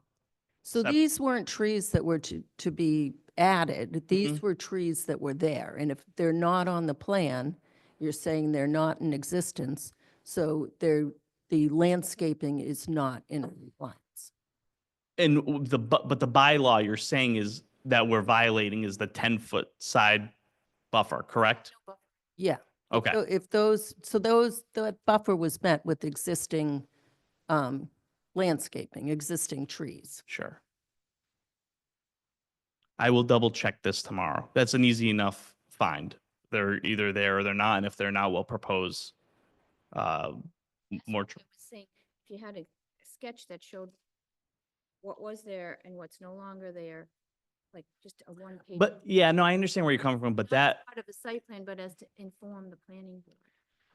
So Sep- these weren't trees that were to be added. These Mhm. were trees that were there. And if they're not on the plan, you're saying they're not in existence. So the landscaping is not in compliance. And but the bylaw you're saying is that we're violating is the 10-foot side buffer, correct? Yeah. Okay. So if the buffer was met with existing landscaping, existing trees. Sure. I will double check this tomorrow. That's an easy enough find. They're either there or they're not, and if they're not, we'll propose more. I was saying, if you had a sketch that showed what was there and what's no longer there, like just a one page. But yeah, no, I understand where you're coming from, but Not that part of a site plan, but as to inform the planning board.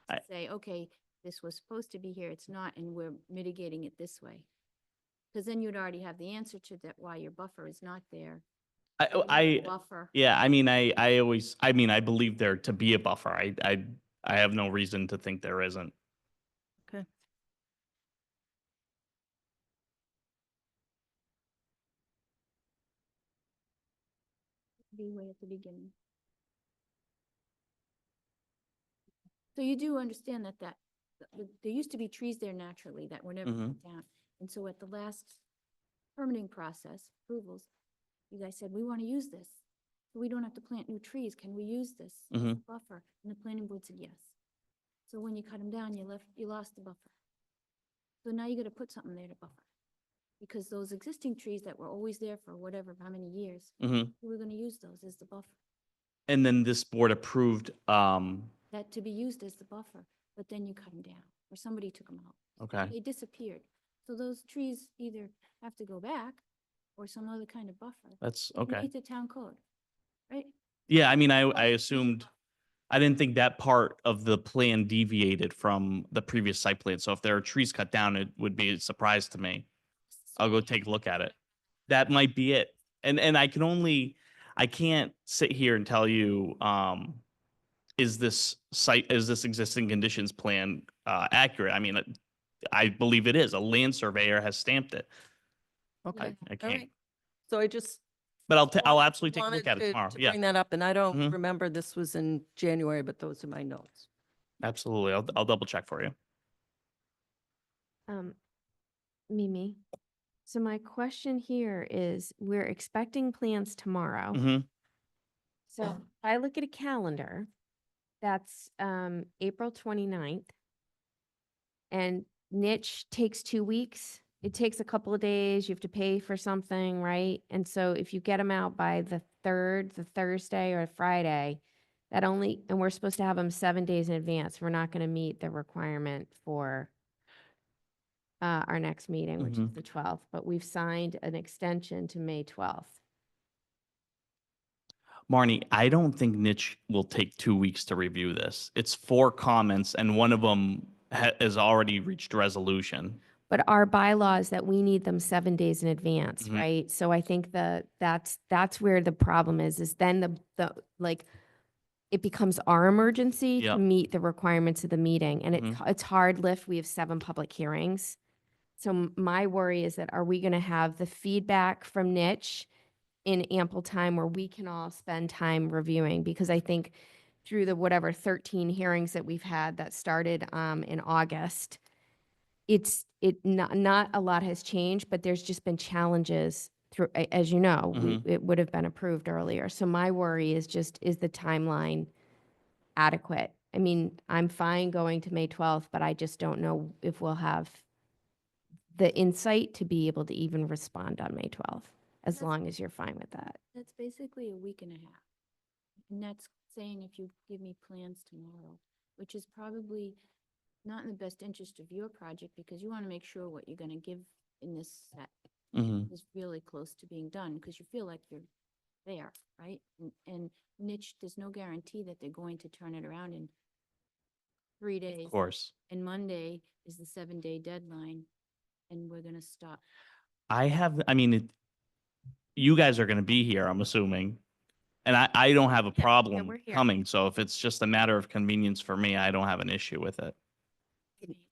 I- To say, okay, this was supposed to be here, it's not, and we're mitigating it this way. Because then you'd already have the answer to that, why your buffer is not there. You need a I Buffer. yeah, I mean, I always, I mean, I believe there to be a buffer. I have no reason to think there isn't. Okay. Be way at the beginning. So you do understand that there used to be trees there naturally that were never Mhm. cut down. And so at the last permitting process, approvals, you guys said, we want to use this. So we don't have to plant new trees. Can we use this as a Mhm. buffer? And the planning board said yes. So when you cut them down, you lost the buffer. So now you got to put something there to buffer. Because those existing trees that were always there for whatever, how many years, Mhm. we were going to use those as the buffer. And then this board approved. That to be used as the buffer, but then you cut them down, or somebody took them out. Okay. They disappeared. So those trees either have to go back or some other kind of buffer. That's to okay. meet the town code, right? Yeah, I mean, I assumed, I didn't think that part of the plan deviated from the previous site plan. So if there are trees cut down, it would be a surprise to me. I'll go take a look at it. That might be it. And I can't sit here and tell you, is this existing conditions plan accurate? I mean, I believe it is. A land surveyor has stamped it. Okay. I All can't, right. So I just but I'll wanted- absolutely take a look wanted at it to- tomorrow. to Yeah, bring that up, and I don't Mhm. remember this was in January, but those are my notes. absolutely. I'll double check for you. Mimi. So my question here is, we're expecting plans tomorrow. Mhm. So if I look at a calendar, that's April 29th. And niche takes 2 weeks. It takes a couple of days. You have to pay for something, right? And so if you get them out by the 3rd, the Thursday or Friday, and we're supposed to have them 7 days in advance. We're not going to meet the requirement for our next meeting, which is the 12th, but we've signed an extension to May 12th. Marnie, I don't think Niche will take 2 weeks to review this. It's 4 comments and one of them has already reached resolution. But our bylaw is that we need them 7 days in advance, Mhm. right? So I think that's where the problem is then it becomes our emergency to Yep. meet the requirements of the meeting. And Mhm. it's hard lift. We have 7 public hearings. So my worry is that, are we going to have the feedback from Niche in ample time where we can all spend time reviewing? Because I think through the 13 hearings that we've had that started in August, not a lot has changed, but there's just been challenges through, as you know, it would have been approved earlier. So my worry is is the timeline adequate? I mean, I'm fine going to May 12th, but I just don't know if we'll have the insight to be able to even respond on May 12th. as That's- long as you're fine with that. That's basically a week and a half. And that's saying if you give me plans tomorrow, which is probably not in the best interest of your project because you want to make sure what you're going to give in this set Mhm. is really close to being done because you feel like you're there, right? And niche, there's no guarantee that they're going to turn it around in 3 days. Of course. And Monday is the 7-day deadline and we're going to stop. I mean, you guys are going to be here, I'm assuming. And I don't have a problem we're here. coming. So if it's just a matter of convenience for me, I don't have an issue with it.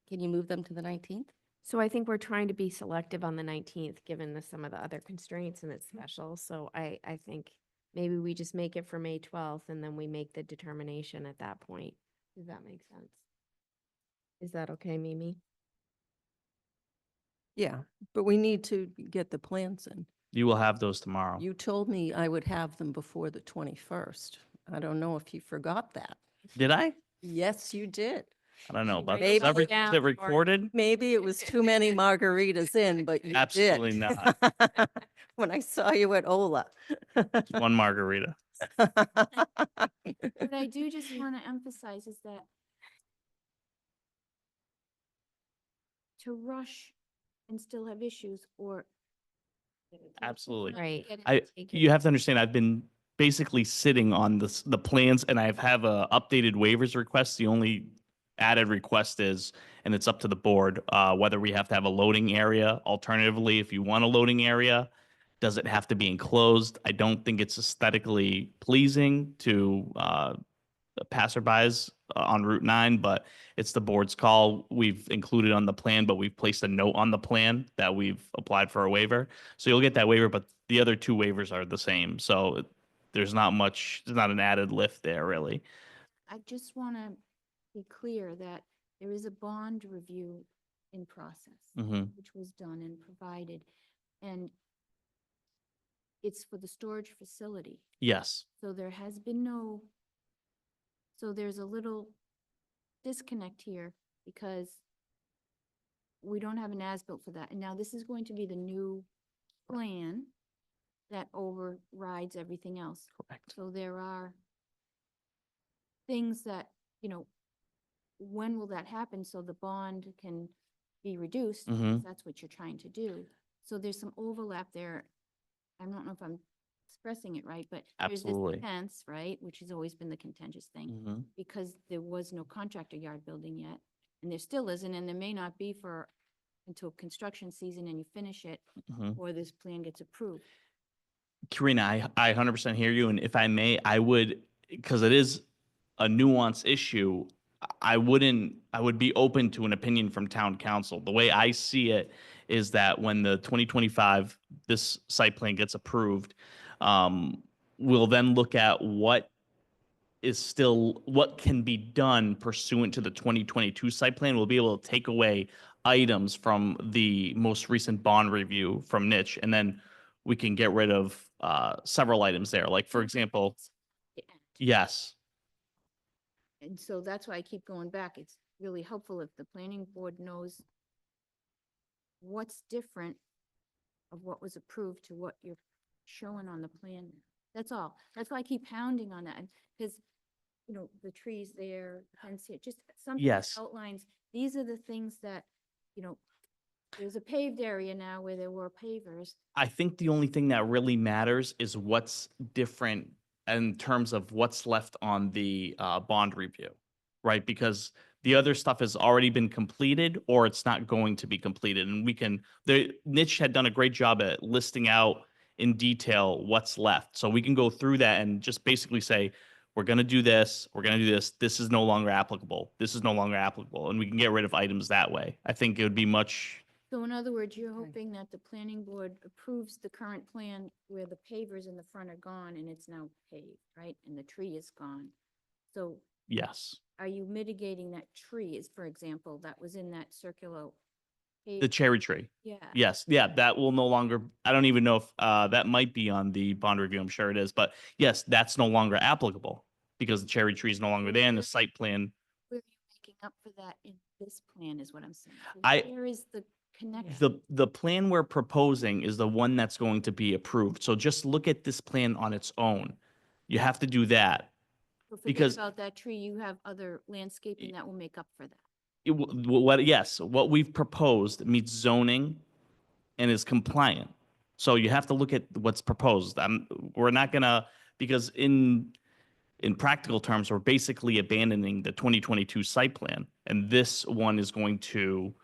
Can you move them to the 19th? So I think we're trying to be selective on the 19th, given some of the other constraints and it's special. So I think maybe we just make it for May 12th and then we make the determination at that point. Does that make sense? Is that okay, Mimi? Yeah, but we need to get the plans in. You will have those tomorrow. You told me I would have them before the 21st. I don't know if you forgot that. Did I? Yes, you did. I don't know about Maybe this. Is down it for- recorded? Maybe it was too many margaritas in, but you did. Absolutely not. When I saw you at Ola. One margarita. What I do just want to emphasize is that to rush and still have issues or Absolutely. Right. You have to understand, I've been basically sitting on the plans and I've have a updated waivers request. The only added request is, and it's up to the board, whether we have to have a loading area. Alternatively, if you want a loading area, does it have to be enclosed? I don't think it's aesthetically pleasing to passerbys on Route 9, but it's the board's call. We've included on the plan, but we've placed a note on the plan that we've applied for a waiver. So you'll get that waiver, but the other two waivers are the same. So there's not an added lift there really. I just want to be clear that there is a bond review in process, Mhm. which was done and provided. And it's for the storage facility. Yes. So there has been so there's a little disconnect here because we don't have an as-built for that. And now this is going to be the new plan that overrides everything else. Correct. So there are things that, when will that happen so the bond can be reduced? Because Mhm. that's what you're trying to do. So there's some overlap there. I don't know if I'm expressing it right, but there's Absolutely. this fence, right, which has always been the contentious thing Mhm. because there was no contractor yard building yet, and there still isn't, and there may not be until construction season and you finish it, Mhm. or this plan gets approved. Karina, I 100% hear you. And if I may, I would, because it is a nuanced issue, I would be open to an opinion from town council. The way I see it is that when the 2025, this site plan gets approved, we'll then look at what can be done pursuant to the 2022 site plan. We'll be able to take away items from the most recent bond review from Niche, and then we can get rid of several items there. Like, for example, yes, And so that's why I keep going back. It's really helpful if the planning board knows what's different of what was approved to what you're showing on the plan. That's all. That's why I keep pounding on that, because, the trees there, fence here, just something that Yes. outlines, these are the things that, there's a paved area now where there were pavers. I think the only thing that really matters is what's different in terms of what's left on the bond review, right? Because the other stuff has already been completed or it's not going to be completed. And Niche had done a great job at listing out in detail what's left. So we can go through that and just basically say, we're going to do this, we're going to do this, this is no longer applicable, this is no longer applicable, and we can get rid of items that way. I think it would be much, So in other words, you're hoping that the planning board approves the current plan where the pavers in the front are gone and it's now paved, right? And the tree is gone. So yes. are you mitigating that tree is, for example, that was in that circular? The cherry tree. Yeah. Yes, yeah, that will no longer, I don't even know if that might be on the bond review, I'm sure it is, but yes, that's no longer applicable because the cherry tree is no longer there and the site plan. Where are you making up for that in this plan is what I'm saying. So I- Where is the connection. The plan we're proposing is the one that's going to be approved. So just look at this plan on its own. You have to do that. So forget because- about that tree, you have other landscaping that will make up for that. What we've proposed meets zoning and is compliant. So you have to look at what's proposed. We're not gonna, because in practical terms, we're basically abandoning the 2022 site plan. And this one is going to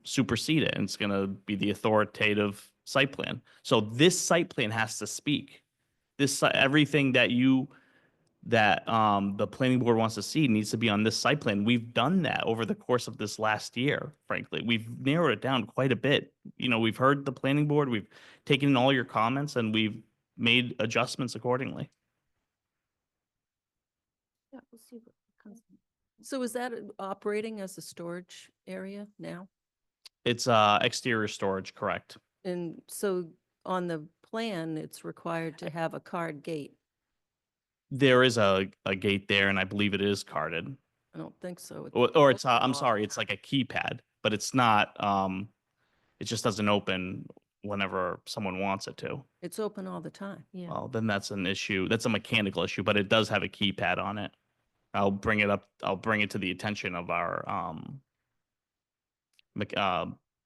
supersede it, and it's gonna be the authoritative site plan. So this site plan has to speak. Everything that the planning board wants to see needs to be on this site plan. We've done that over the course of this last year, frankly. We've narrowed it down quite a bit. We've heard the planning board, we've taken in all your comments, and we've made adjustments accordingly. Yeah, we'll see what comes. So is that operating as a storage area now? It's exterior storage, correct? And so on the plan, it's required to have a card gate. There is a gate there, and I believe it is carded. I don't think so. Or it's, I'm sorry, it's like a keypad, but it's not, it just doesn't open whenever someone wants it to. It's open all the time. Yeah. Well, then that's an issue. That's a mechanical issue, but it does have a keypad on it. I'll bring it up. I'll bring it to the attention of our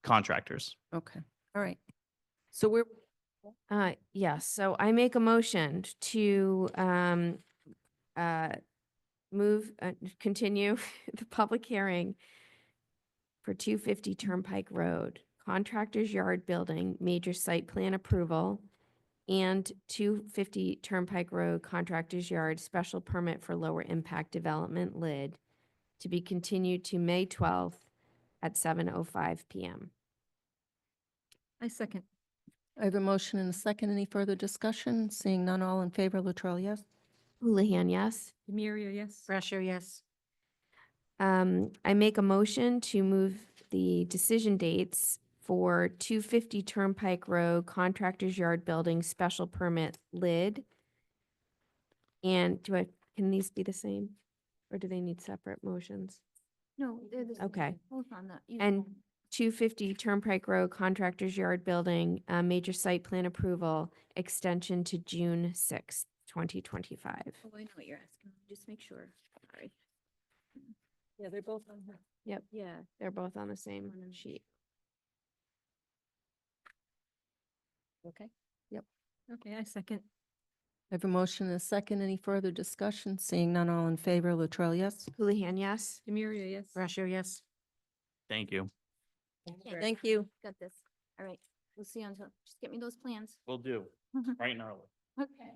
contractors. Okay, all right. So we're, Yes, so I make a motion to continue the public hearing for 250 Turnpike Road, Contractor's Yard Building, major site plan approval, and 250 Turnpike Road, Contractor's Yard, special permit for lower impact development lid, to be continued to May 12th at 7:05 PM. I second. I have a motion and a second. Any further discussion? Seeing none, all in favor, Latrell, yes? Houlihan, yes? Demiria, yes. Brascio, yes. I make a motion to move the decision dates for 250 Turnpike Road, Contractor's Yard Building, special permit lid. And can these be the same? Or do they need separate motions? No, they're the same. Okay. Both on the. you And know, 250 Turnpike Road, Contractor's Yard Building, major site plan approval, extension to June 6th, 2025. Oh, I know what you're asking. Just make sure. Sorry. Yeah, they're both on here. Yep, Yeah. they're both on the same sheet. Okay. Yep. Okay, I second. I have a motion and a second. Any further discussion? Seeing none, all in favor, Latrell, yes? Houlihan, yes? Demiria, yes. Brascio, yes. Thank you. Yeah, Thank you. Got this. All right. We'll see you until, just get me those plans. Will do. Right and early. Okay.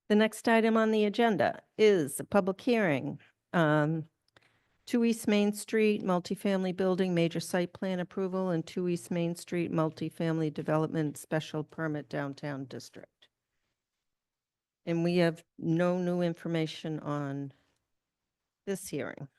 The next item on the agenda is a public hearing. 2 East Main Street, multifamily building, major site plan approval, and 2 East Main Street, multifamily development, special permit downtown district. And we have no new information on this hearing.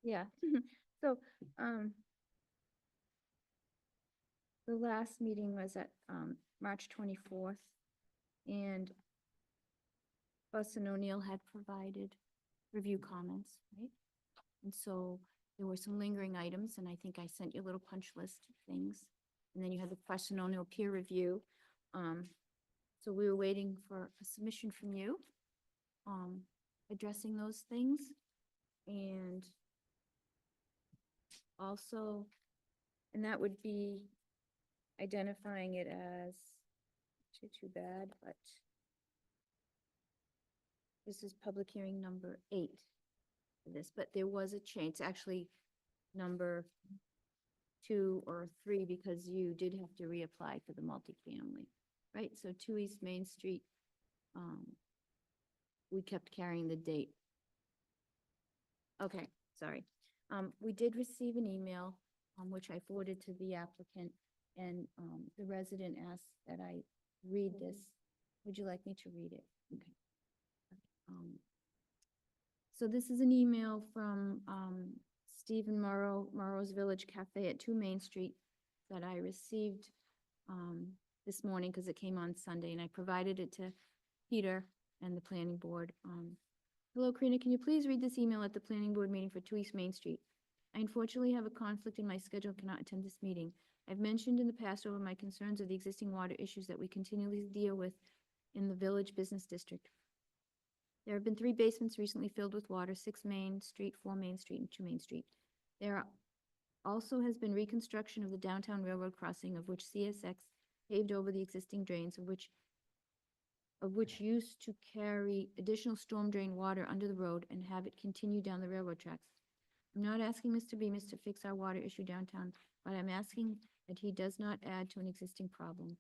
Yeah. So, the last meeting was at, March 24th, and Fuss and O'Neill had provided review comments, right? And so there were some lingering items, and I think I sent you a little punch list of things. And then you had the testimonial peer review. So we were waiting for a submission from you, addressing those things. And also, and that would be identifying it as, actually too bad, but this is public hearing number 8 for this, but there was a change. It's actually number 2 or 3 because you did have to reapply for the multifamily, right? So 2 East Main Street, we kept carrying the date. Okay, sorry. We did receive an email, which I forwarded to the applicant, and the resident asked that I read this. Would you like me to read it? Okay. So this is an email from Stephen Morrow, Morrow's Village Cafe at 2 Main Street that I received this morning because it came on Sunday, and I provided it to Peter and the planning board. Hello, Karina, can you please read this email at the planning board meeting for 2 East Main Street? I unfortunately have a conflict in my schedule and cannot attend this meeting. I've mentioned in the past over my concerns of the existing water issues that we continually deal with in the village business district. There have been 3 basements recently filled with water, 6 Main Street, 4 Main Street, and 2 Main Street. There also has been reconstruction of the downtown railroad crossing, of which CSX paved over the existing drains, of which used to carry additional storm drain water under the road and have it continue down the railroad tracks. I'm not asking Mr. Bemis to fix our water issue downtown, but I'm asking that he does not add to an existing problem.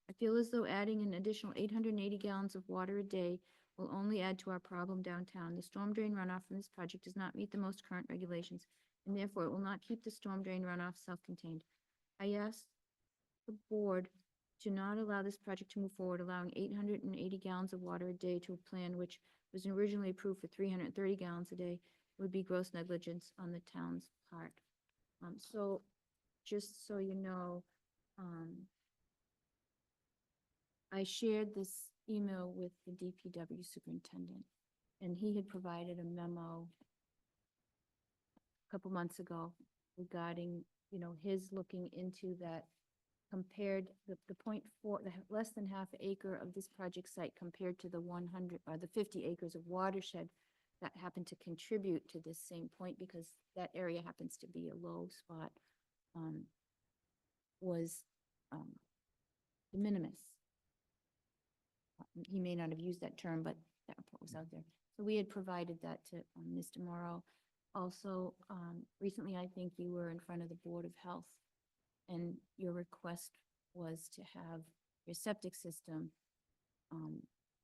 I feel as though adding an additional 880 gallons of water a day will only add to our problem downtown. The storm drain runoff from this project does not meet the most current regulations, and therefore it will not keep the storm drain runoff self-contained. I ask the board to not allow this project to move forward, allowing 880 gallons of water a day to a plan which was originally approved for 330 gallons a day would be gross negligence on the town's part. So just so you know, I shared this email with the DPW superintendent, and he had provided a memo a couple months ago regarding, his looking into that, compared the 0.4, the less than half acre of this project site compared to the 100 or the 50 acres of watershed that happen to contribute to this same point, because that area happens to be a low spot, was de minimis. He may not have used that term, but that report was out there. So we had provided that to Mr. Morrow. Also, recently, I think you were in front of the Board of Health, and your request was to have your septic system,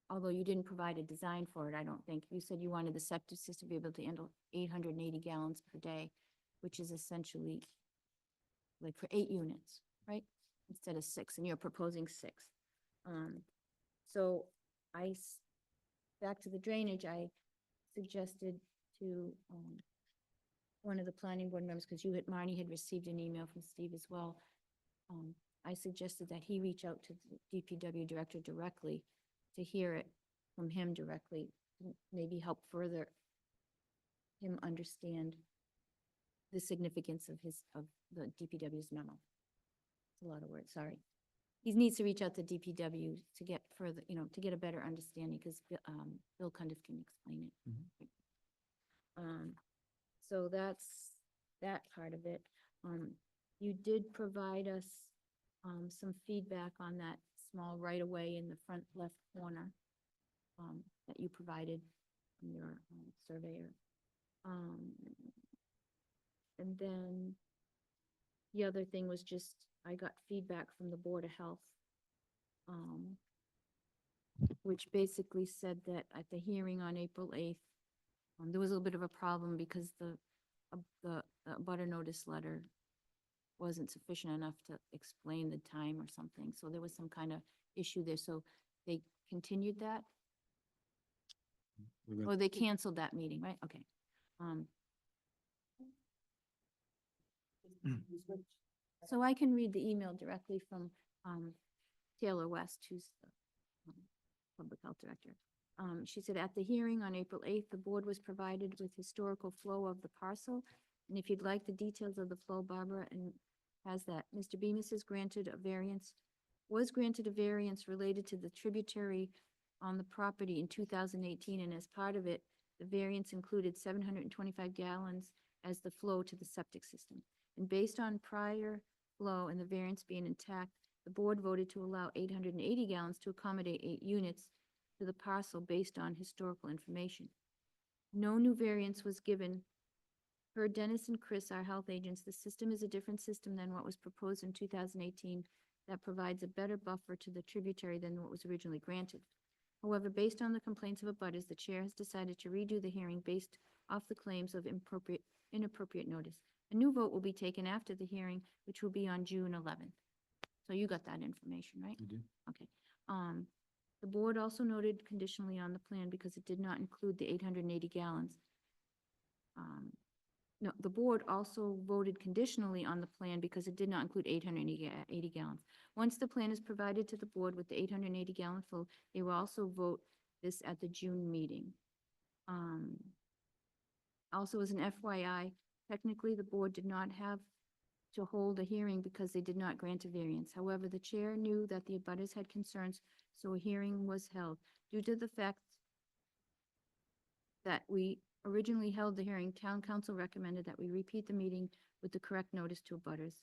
although you didn't provide a design for it, I don't think. You said you wanted the septic system to be able to handle 880 gallons per day, which is essentially like for 8 units, right? Instead of 6, and you're proposing 6. So back to the drainage, I suggested to one of the planning board members, because Marnie had received an email from Steve as well. I suggested that he reach out to the DPW director directly to hear it from him directly, maybe help further him understand the significance of the DPW's memo. It's a lot of words, sorry. He needs to reach out to DPW to get further, to get a better understanding, because Bill Cundiff can explain it. So that's that part of it. You did provide us some feedback on that small right-of-way in the front left corner that you provided from your surveyor. And then the other thing was just, I got feedback from the Board of Health, which basically said that at the hearing on April 8th, there was a little bit of a problem because the butter notice letter wasn't sufficient enough to explain the time or something. So there was some kind of issue there. So they continued that? Or they canceled that meeting, right? Okay. So I can read the email directly from Taylor West, who's the public health director. She said, at the hearing on April 8th, the board was provided with historical flow of the parcel. And if you'd like the details of the flow, Barbara and has that Mr. Bemis is granted a variance, was granted a variance related to the tributary on the property in 2018, and as part of it, the variance included 725 gallons as the flow to the septic system. And based on prior flow and the variance being intact, the board voted to allow 880 gallons to accommodate 8 units to the parcel based on historical information. No new variance was given. Per Dennis and Chris, our health agents, the system is a different system than what was proposed in 2018 that provides a better buffer to the tributary than what was originally granted. However, based on the complaints of abutters, the chair has decided to redo the hearing based off the claims of inappropriate notice. A new vote will be taken after the hearing, which will be on June 11th. So you got that information, right? I do. Okay. The board also noted conditionally on the plan because it did not include the 880 gallons. No, the board also voted conditionally on the plan because it did not include 880 gallons. Once the plan is provided to the board with the 880 gallon flow, they will also vote this at the June meeting. Also, as an FYI, technically, the board did not have to hold a hearing because they did not grant a variance. However, the chair knew that the abutters had concerns, so a hearing was held. Due to the fact that we originally held the hearing, town council recommended that we repeat the meeting with the correct notice to abutters.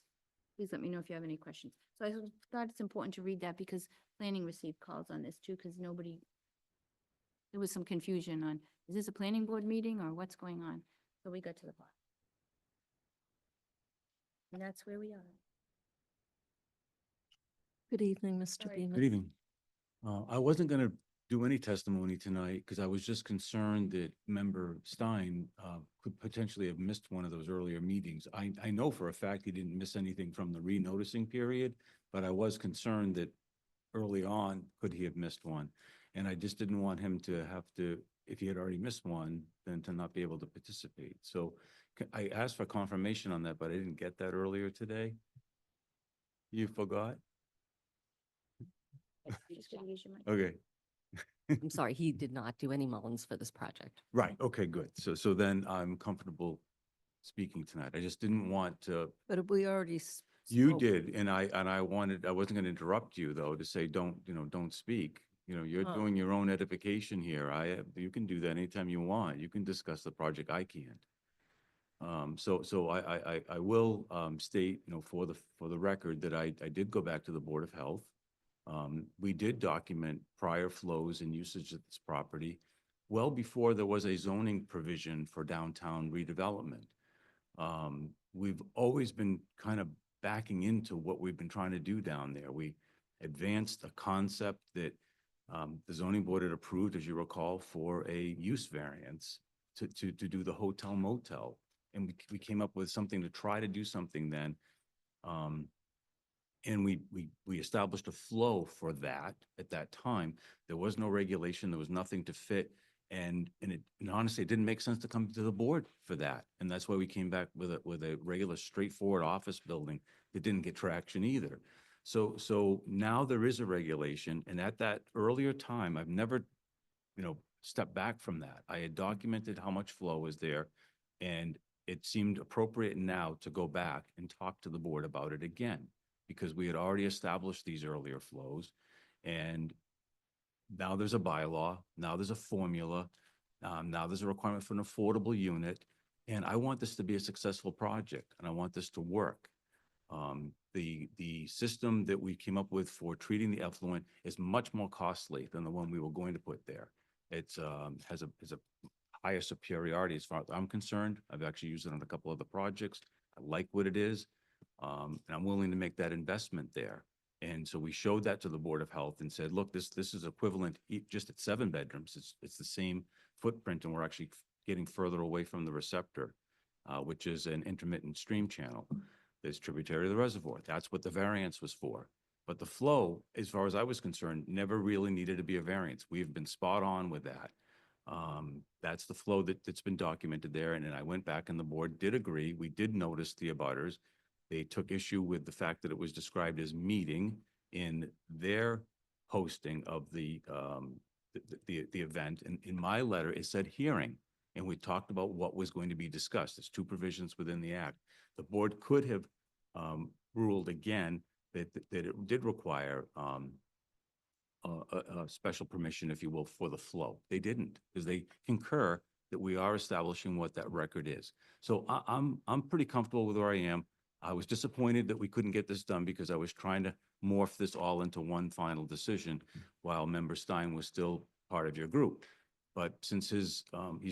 Please let me know if you have any questions. So I thought it's important to read that because planning received calls on this too, because there was some confusion on, is this a planning board meeting or what's going on? So we got to the bottom. And that's where we are. Good evening, Mr. Sorry. Bemis. Good evening. I wasn't going to do any testimony tonight because I was just concerned that Member Stein could potentially have missed one of those earlier meetings. I know for a fact he didn't miss anything from the re-noticing period, but I was concerned that early on, could he have missed one? And I just didn't want him to have to, if he had already missed one, then to not be able to participate. So I asked for confirmation on that, but I didn't get that earlier today. You forgot? Just gonna use your mic. Okay. I'm sorry, he did not do any Mullins for this project. Right, okay, good. So then I'm comfortable speaking tonight. I just didn't want to, But we already you spoke. did, and I wasn't going to interrupt you though, to say, don't speak. You're Oh. doing your own edification here. You can do that anytime you want. You can discuss the project. I can't. So I will state, for the record that I did go back to the Board of Health. We did document prior flows and usage of this property well before there was a zoning provision for downtown redevelopment. We've always been kind of backing into what we've been trying to do down there. We advanced a concept that the zoning board had approved, as you recall, for a use variance to do the hotel motel. And we came up with something to try to do something then. And we established a flow for that at that time. There was no regulation. There was nothing to fit. And honestly, it didn't make sense to come to the board for that. And that's why we came back with a regular straightforward office building that didn't get traction either. So now there is a regulation. And at that earlier time, I've never, stepped back from that. I had documented how much flow was there. And it seemed appropriate now to go back and talk to the board about it again, because we had already established these earlier flows. And now there's a bylaw, now there's a formula, now there's a requirement for an affordable unit. And I want this to be a successful project, and I want this to work. The system that we came up with for treating the effluent is much more costly than the one we were going to put there. It's has a higher superiority as far as I'm concerned. I've actually used it on a couple other projects. I like what it is. And I'm willing to make that investment there. And so we showed that to the Board of Health and said, look, this is equivalent just at 7 bedrooms. It's the same footprint, and we're actually getting further away from the receptor, which is an intermittent stream channel that's tributary to the reservoir. That's what the variance was for. But the flow, as far as I was concerned, never really needed to be a variance. We've been spot on with that. That's the flow that's been documented there. And then I went back and the board did agree. We did notice the abutters. They took issue with the fact that it was described as meeting in their posting of the event. And in my letter, it said hearing. And we talked about what was going to be discussed. There's 2 provisions within the act. The board could have ruled again that it did require a special permission, if you will, for the flow. They didn't, because they concur that we are establishing what that record is. So I'm pretty comfortable with where I am. I was disappointed that we couldn't get this done because I was trying to morph this all into one final decision while Member Stein was still part of your group. But since he's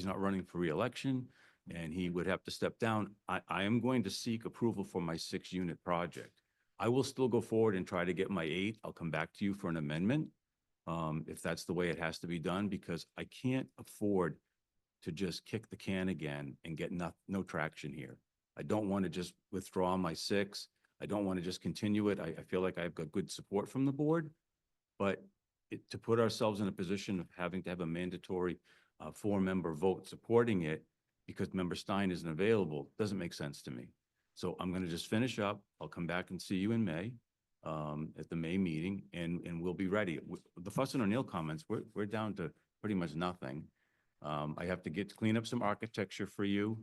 not running for reelection and he would have to step down, I am going to seek approval for my 6-unit project. I will still go forward and try to get my 8. I'll come back to you for an amendment if that's the way it has to be done, because I can't afford to just kick the can again and get no traction here. I don't want to just withdraw my 6. I don't want to just continue it. I feel like I've got good support from the board, but to put ourselves in a position of having to have a mandatory 4-member vote supporting it because Member Stein isn't available doesn't make sense to me. So I'm going to just finish up. I'll come back and see you in May at the May meeting, and we'll be ready. The Fuss and O'Neill comments, we're down to pretty much nothing. I have to clean up some architecture for you.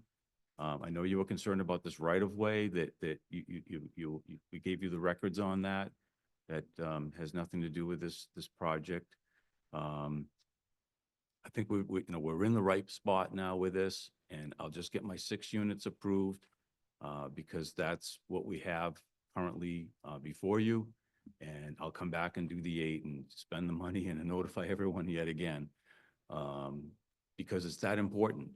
I know you were concerned about this right of way that we gave you the records on that. That has nothing to do with this project. I think we're in the right spot now with this, and I'll just get my 6 units approved because that's what we have currently before you. And I'll come back and do the 8 and spend the money and notify everyone yet again because it's that important.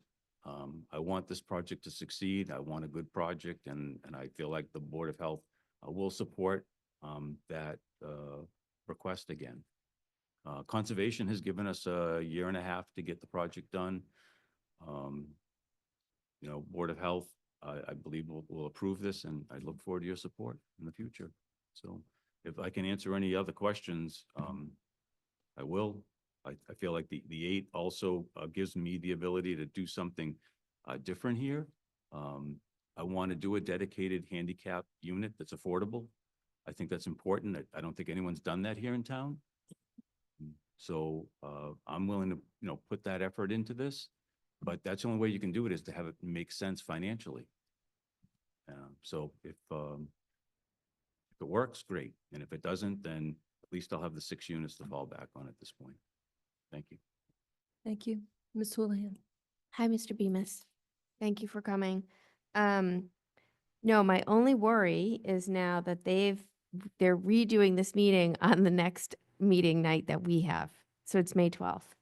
I want this project to succeed. I want a good project, and I feel like the Board of Health will support that request again. Conservation has given us a 1.5 years to get the project done. Board of Health, I believe will approve this, and I look forward to your support in the future. So if I can answer any other questions, I will. I feel like the 8 also gives me the ability to do something different here. I want to do a dedicated handicap unit that's affordable. I think that's important. I don't think anyone's done that here in town. So I'm willing to, put that effort into this, but that's the only way you can do it is to have it make sense financially. So if it works, great. And if it doesn't, then at least I'll have the 6 units to fall back on at this point. Thank you. Thank you. Ms. Houlihan. Hi, Mr. Bemis. Thank you for coming. No, my only worry is now that they're redoing this meeting on the next meeting night that we have. So it's May 12th.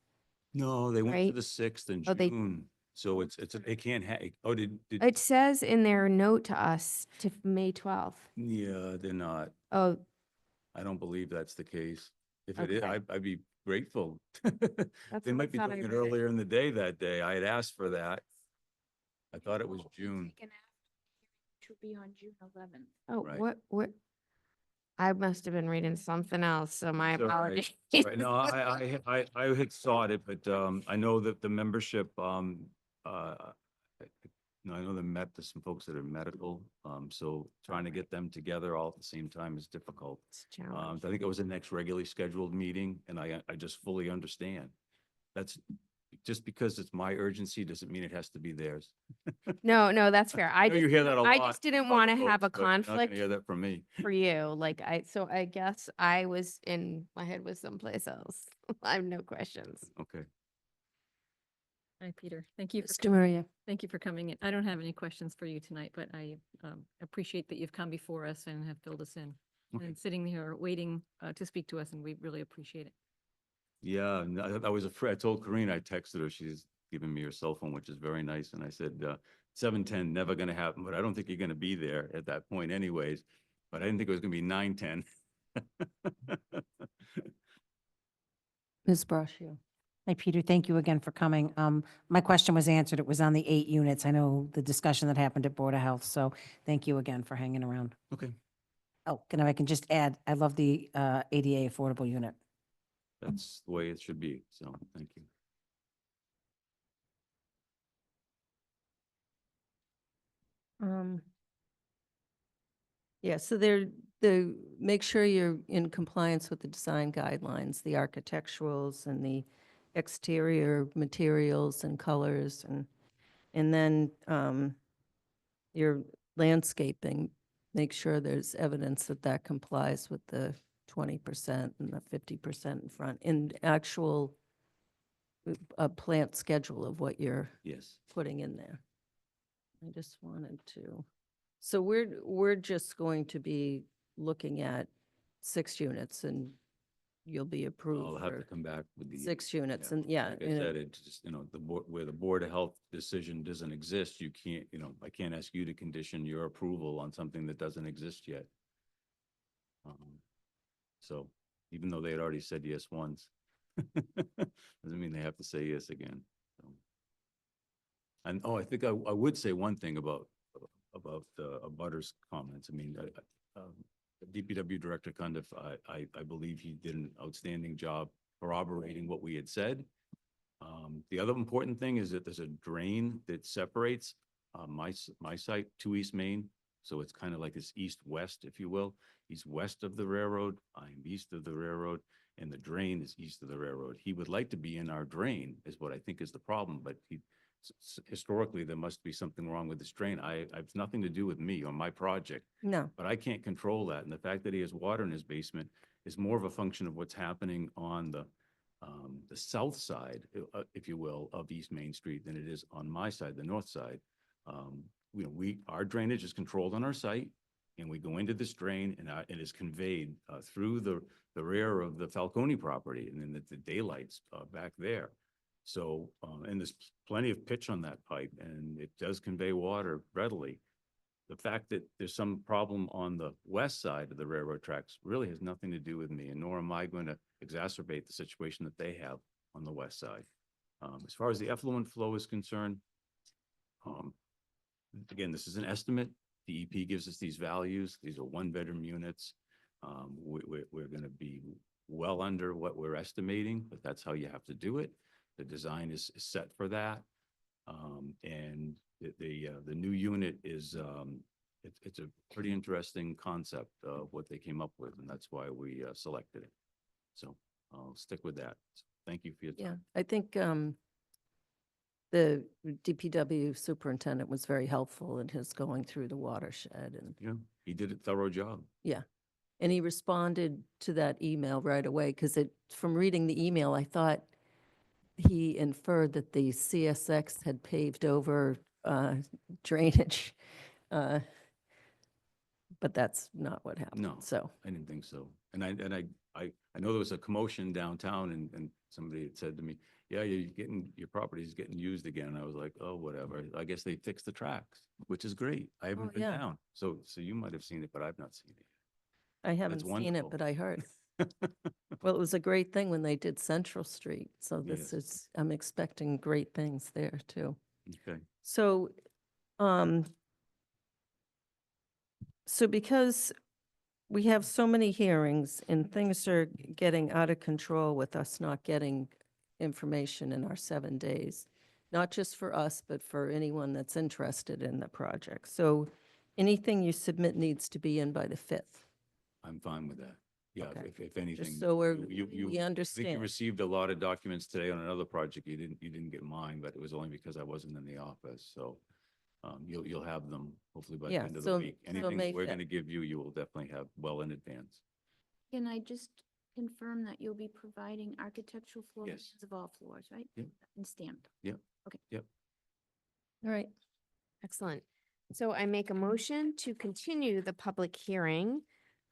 No, they went to Right? the 6th in Oh, they- June. So it can't did It says in their note to us to May 12th. yeah, they're not. Oh, I don't believe that's the case. If it is, Okay. I'd be grateful. That's They what I might be thought doing I it read. earlier in the day that day. I had asked for that. I thought it was June. To be on June 11th. oh, Right. what? I must have been reading something else, so my It's all right. apologies. It's all right. No, I had thought it, but I know that the membership, I know there's some folks that are medical, so trying to get them together all at the same time is difficult. It's a challenge. I think it was the next regularly scheduled meeting, and I just fully understand. That's just because it's my urgency doesn't mean it has to be theirs. No, that's fair. I know you hear that a lot. I just didn't about want to folks, have a but you're not gonna conflict Hear that from me. for you. So I guess my head was someplace else. I have no questions. Okay. Hi, Peter. Thank you. Mr. Maria. Thank you for coming in. I don't have any questions for you tonight, but I appreciate that you've come before us and have filled us in. Okay. And sitting here waiting to speak to us, and we really appreciate it. Yeah, and I was afraid. I told Karina, I texted her, she's given me her cell phone, which is very nice. And I said, 7:10, never gonna happen, but I don't think you're gonna be there at that point anyways. But I didn't think it was gonna be 9:10. Ms. Braccio. Hi, Peter. Thank you again for coming. My question was answered. It was on the 8 units. I know the discussion that happened at Board of Health, so thank you again for hanging around. Okay, Oh, I can just add, I love the ADA affordable unit. that's the way it should be. So, thank you. Yeah, so make sure you're in compliance with the design guidelines, the architecturals and the exterior materials and colors and then your landscaping. make sure there's evidence that that complies with the 20% and the 50% in front, in actual a plant schedule of what you're Yes. putting in there. I just wanted to, so we're just going to be looking at 6 units and you'll be approved I'll have to for come back with the. 6 units and yeah. Like I and said, it's just, the board, where the Board of Health decision doesn't exist, you can't, I can't ask you to condition your approval on something that doesn't exist yet. So even though they had already said yes once, doesn't mean they have to say yes again. So. And, I think I would say one thing about Butters' comments. I mean, DPW Director Cundiff, I believe he did an outstanding job corroborating what we had said. The other important thing is that there's a drain that separates my site to East Main. So it's kind of like this east-west, if you will. He's west of the railroad, I'm east of the railroad, and the drain is east of the railroad. He would like to be in our drain is what I think is the problem, but historically, there must be something wrong with this drain. It's nothing to do with me or my project. No, But I can't control that. And the fact that he has water in his basement is more of a function of what's happening on the south side, if you will, of East Main Street than it is on my side, the north side. Our drainage is controlled on our site, and we go into this drain, and it is conveyed through the rear of the Falcone property, and then the daylight's back there. So, and there's plenty of pitch on that pipe, and it does convey water readily. The fact that there's some problem on the west side of the railroad tracks really has nothing to do with me, and nor am I going to exacerbate the situation that they have on the west side. As far as the effluent flow is concerned, again, this is an estimate. The EP gives us these values. These are 1-bedroom units. We're going to be well under what we're estimating, but that's how you have to do it. The design is set for that. And the new unit is, it's a pretty interesting concept of what they came up with, and that's why we selected it. So I'll stick with that. So thank you for your yeah, time. I think the DPW superintendent was very helpful in his going through the watershed and Yeah, he did a thorough job. yeah. And he responded to that email right away because from reading the email, I thought he inferred that the CSX had paved over drainage. But that's not what happened. No. So, I didn't think so. And I know there was a commotion downtown and somebody had said to me, yeah, your property's getting used again. And I was like, oh, whatever. I guess they fixed the tracks, which is great. I haven't been yeah. down. So you might have seen it, but I've not seen it. I haven't seen it, wonderful. but I heard. Well, it was a great thing when they did Central Street. So Yes. I'm expecting great things there too. Okay. So, so because we have so many hearings and things are getting out of control with us not getting information in our 7 days, not just for us, but for anyone that's interested in the project. So anything you submit needs to be in by the 5th. I'm fine with that. Yeah, Okay. if anything. so we you- I think understand. you received a lot of documents today on another project. You didn't get mine, but it was only because I wasn't in the office. So you'll have them hopefully by the Yeah, end of so- the week. so Anything May that we're 5th. going to give you, you will definitely have well in advance. Can I just confirm that you'll be providing architectural floor Yes. plans of all floors, right? Yep. And stamped? Yep. Okay. Yep. All right. Excellent. So I make a motion to continue the public hearing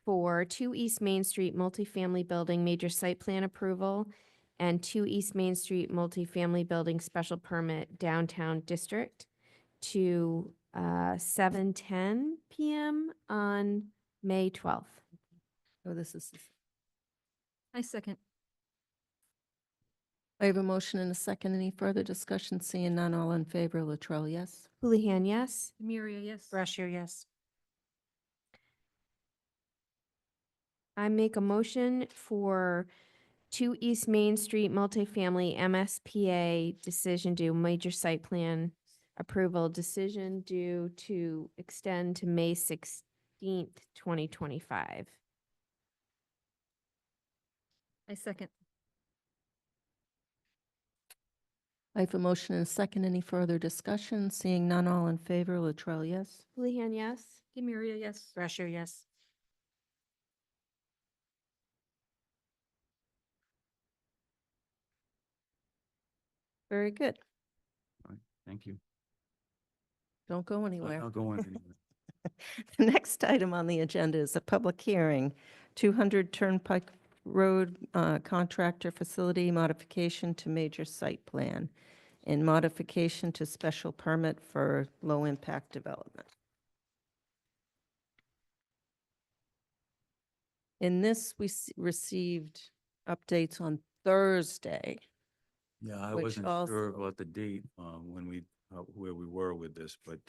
for 2 East Main Street multifamily building major site plan approval and 2 East Main Street multifamily building special permit downtown district to 7:10 PM on May 12th. Oh, this is, I second. I have a motion and a second. Any further discussion? Seeing none, all in favor, Latrell, yes? Houlihan, yes? Demiria, yes. Brashear, yes. I make a motion for 2 East Main Street multifamily MSPA decision due major site plan approval, decision due to extend to May 16th, 2025. I second. I have a motion and a second. Any further discussion? Seeing none, all in favor, Latrell, yes? Houlihan, yes. Demiria, yes. Brasher, yes. Very good. All right, thank you. Don't go anywhere. I'll go on anyway. The next item on the agenda is a public hearing, 200 Turnpike Road contractor facility modification to major site plan and modification to special permit for low-impact development. In this, we received updates on Thursday. Yeah, I Which wasn't also- sure about the date, when we, where we were with this, but,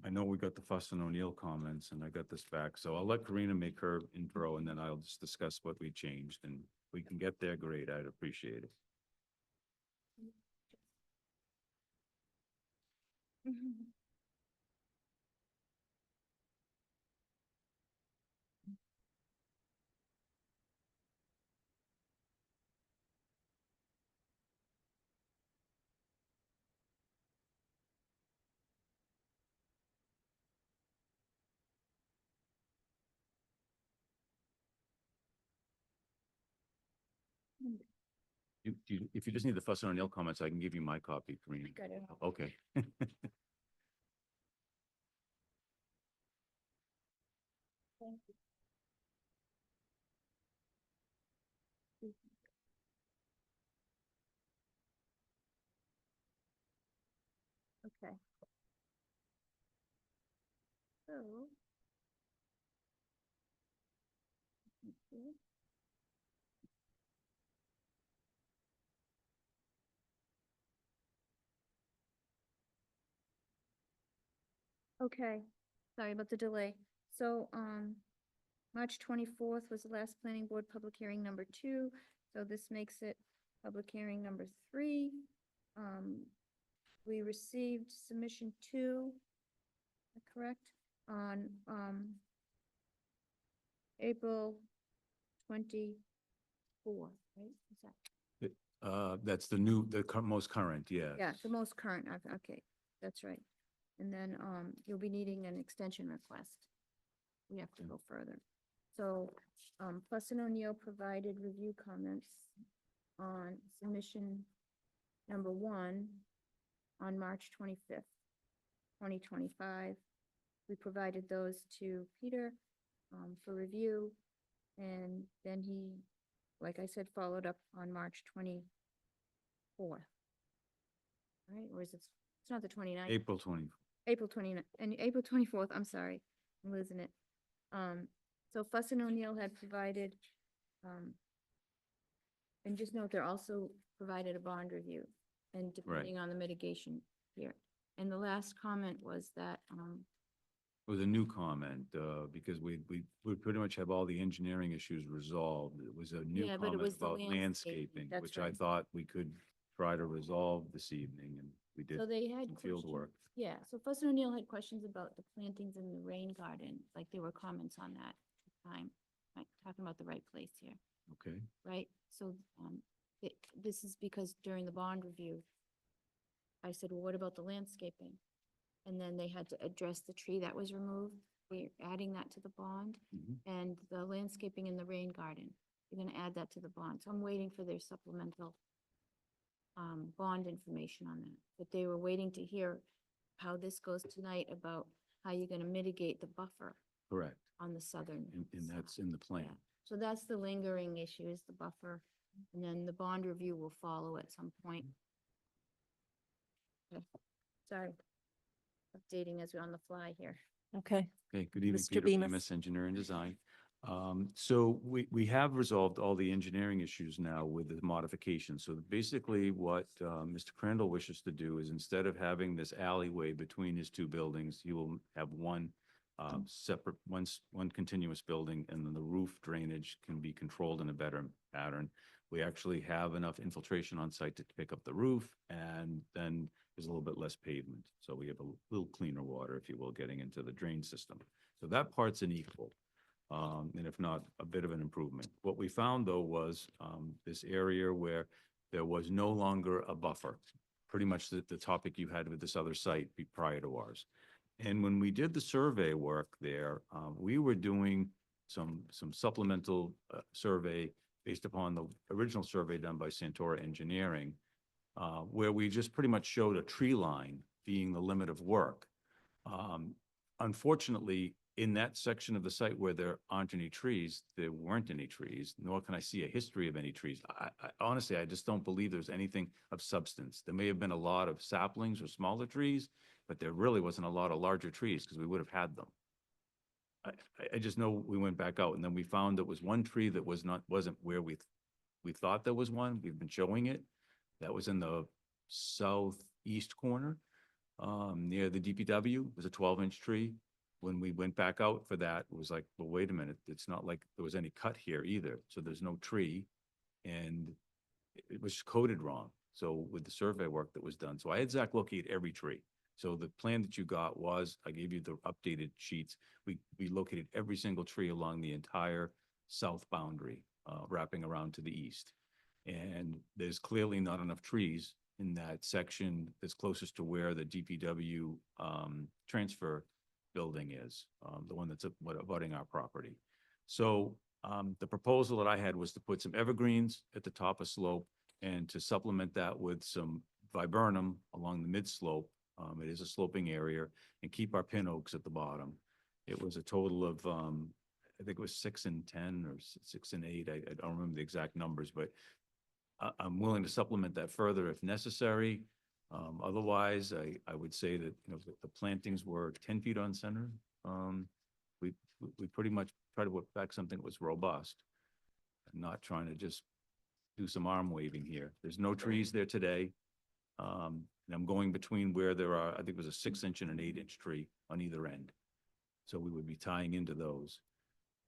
I know we got the Fuss and O'Neill comments and I got this back, so I'll let Karina make her intro and then I'll just discuss what we changed, and if we can get there, great, I'd appreciate it. If you just need the Fuss and O'Neill comments, I can give you my copy, Karina. Got it. Okay. Okay. So. Okay, sorry about the delay. So, March 24th was the last planning board public hearing number 2. So this makes it public hearing number 3. We received submission 2, correct, on, April 24th, right? Is that? That's the most current, yes. Yeah, the most current, okay, that's right. And then, you'll be needing an extension request. We have to go further. So, Fuss and O'Neill provided review comments on submission number 1 on March 25th, 2025. We provided those to Peter, for review. And then he, like I said, followed up on March 24th. Right, or is it, it's not the 29th? April 20. April 29th, and April 24th, I'm sorry, I'm losing it. So Fuss and O'Neill had provided, and just note, they're also provided a bond review, and depending on the mitigation here. And the last comment was that, It was a new comment, because we pretty much have all the engineering issues resolved. It was a new Yeah, but it comment was the about landscaping, landscaping, that's which I right. thought we could try to resolve this evening, and we did so they had some field questions. work. Yeah, so Fuss and O'Neill had questions about the plantings in the rain garden, like there were comments on that at the time. Am I talking about the right place here? Okay, Right? So, this is because during the bond review, I said, well, what about the landscaping? And then they had to address the tree that was removed. We're adding that to the bond, Mhm. and the landscaping in the rain garden. You're gonna add that to the bond. So I'm waiting for their supplemental bond information on that. But they were waiting to hear how this goes tonight about how you're gonna mitigate the buffer correct. on the southern. And that's side. in the Yeah. plan. So that's the lingering issue, is the buffer, and then the bond review will follow at some point. Okay, sorry. Updating as we're on the fly here. Okay. Okay, good evening, Mr. Peter Bemis. Bemis, Engineer and Design. So we have resolved all the engineering issues now with the modification. So basically what Mr. Crandall wishes to do is, instead of having this alleyway between his two buildings, he will have one separate, one continuous building, and then the roof drainage can be controlled in a better pattern. We actually have enough infiltration on site to pick up the roof, and then there's a little bit less pavement. So we have a little cleaner water, if you will, getting into the drain system. So that part's an equal, and if not, a bit of an improvement. What we found, though, was this area where there was no longer a buffer. Pretty much the topic you had with this other site prior to ours. And when we did the survey work there, we were doing some supplemental survey based upon the original survey done by Santora Engineering, where we just pretty much showed a tree line being the limit of work. Unfortunately, in that section of the site where there aren't any trees, there weren't any trees, nor can I see a history of any trees. Honestly, I just don't believe there's anything of substance. There may have been a lot of saplings or smaller trees, but there really wasn't a lot of larger trees because we would have had them. I just know we went back out and then we found there was one tree that wasn't where we thought there was one. We've been showing it. That was in the southeast corner, near the DPW. It was a 12-inch tree. When we went back out for that, it was like, well, wait a minute, it's not like there was any cut here either. So there's no tree and it was coded wrong. So with the survey work that was done, so I had Zach locate every tree. So the plan that you got was, I gave you the updated sheets. We located every single tree along the entire south boundary, wrapping around to the east. And there's clearly not enough trees in that section that's closest to where the DPW transfer building is, the one that's abutting our property. So the proposal that I had was to put some evergreens at the top of slope and to supplement that with some viburnum along the mid slope. It is a sloping area, and keep our pin oaks at the bottom. It was a total of, I think it was 6 and 10 or 6 and 8. I don't remember the exact numbers, but I'm willing to supplement that further if necessary. Otherwise, I would say that, you know, the plantings were 10 feet on center. We pretty much try to put back something that was robust. I'm not trying to just do some arm waving here. There's no trees there today. And I'm going between where there are, I think it was a 6-inch and an 8-inch tree on either end. So we would be tying into those.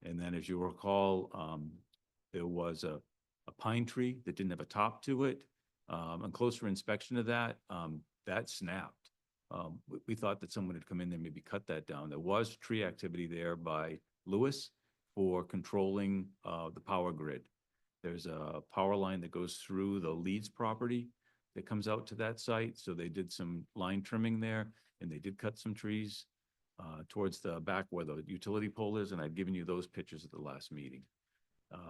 And then as you recall, there was a pine tree that didn't have a top to it. On closer inspection of that, that snapped. We thought that someone had come in there, maybe cut that down. There was tree activity there by Lewis for controlling the power grid. There's a power line that goes through the Leeds property that comes out to that site. So they did some line trimming there and they did cut some trees towards the back where the utility pole is. And I'd given you those pictures at the last meeting.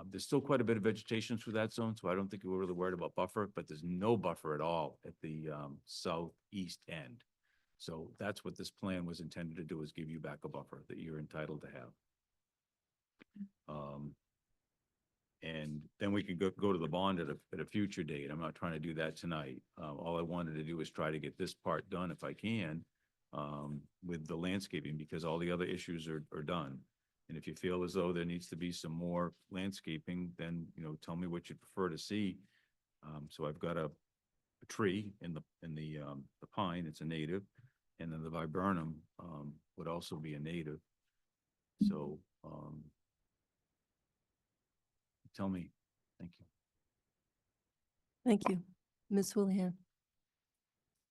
There's still quite a bit of vegetation through that zone, so I don't think we're really worried about buffer, but there's no buffer at all at the southeast end. So that's what this plan was intended to do, is give you back a buffer that you're entitled to have. And then we could go to the bond at a future date. I'm not trying to do that tonight. All I wanted to do is try to get this part done if I can, with the landscaping, because all the other issues are done. And if you feel as though there needs to be some more landscaping, then, you know, tell me what you'd prefer to see. So I've got a tree in the pine, it's a native, and then the viburnum would also be a native. So tell me. Thank you. Thank you. Ms. Houlihan.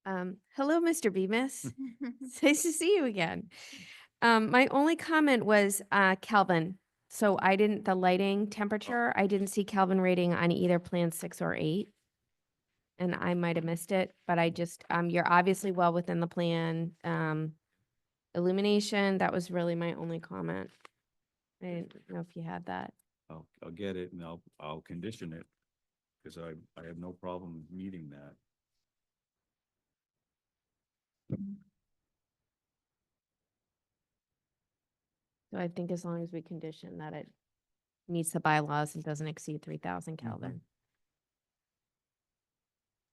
Hello, Mr. Bemis. It's nice to see you again. My only comment was Kelvin. So the lighting temperature, I didn't see Kelvin rating on either plan 6 or 8. And I might have missed it, but I just, you're obviously well within the plan. Illumination, that was really my only comment. I didn't know if you had that. I'll get it and I'll condition it, because I have no problem meeting that. So I think as long as we condition that it meets the bylaws and doesn't exceed 3,000 Kelvin.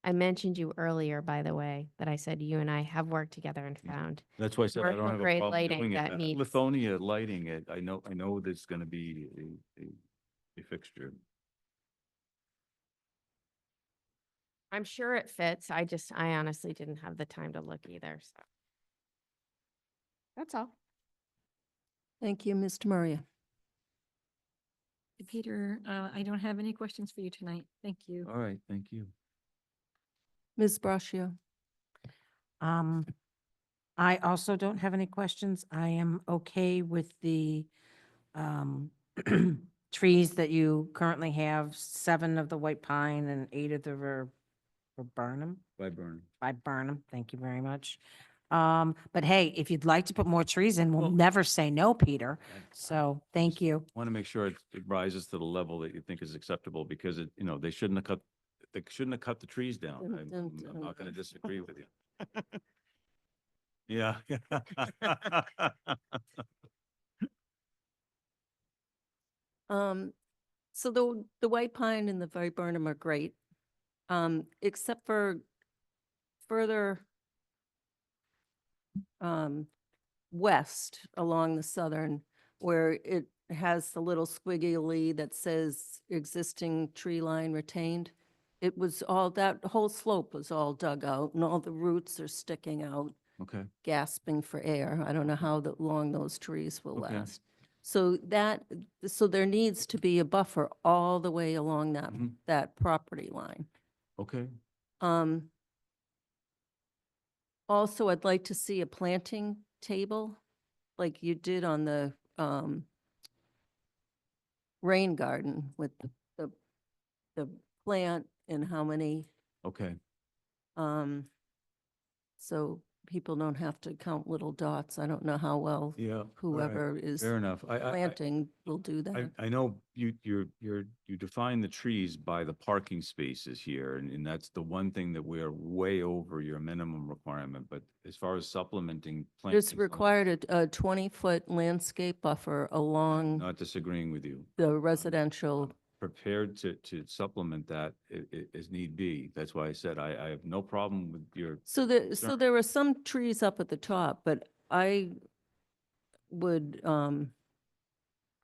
I mentioned you earlier, by the way, that I said you and I have worked together and found That's why I said I don't commercial have a grade problem lighting doing that it. meets. Lithonia lighting it, I know there's gonna be a fixture. I'm sure it fits. I honestly didn't have the time to look either, so. That's all. Thank you, Mr. Maria. Peter, I don't have any questions for you tonight. Thank you. All right, thank you. Ms. Braccio. I also don't have any questions. I am okay with the trees that you currently have, 7 of the white pine and 8 of the viburnum. Viburnum, thank you very much. But hey, if you'd like to put more trees in, we'll never say no, Peter. So thank you. Want to make sure it rises to the level that you think is acceptable because it, you know, they shouldn't have cut the trees down. I'm not going to disagree with you. Yeah. So the white pine and the viburnum are great, except for further west along the southern, where it has the little squiggly that says existing tree line retained. It was all, that whole slope was all dug out and all the roots are sticking out, Okay. gasping for air. I don't know how long those trees will Okay. last. So there needs to be a buffer all the way along that property line. Okay. Also, I'd like to see a planting table like you did on the rain garden with the plant and how many, Okay. so people don't have to count little dots. I don't know how well Yeah. all right. whoever is Fair enough. planting will do that. I know you define the trees by the parking spaces here, and that's the one thing that we are way over your minimum requirement, but as far as supplementing plantings. It's required a 20-foot landscape buffer along Not disagreeing with you. the residential. Prepared to supplement that as need be. That's why I said I have no problem with your. So there are some trees up at the top, but I would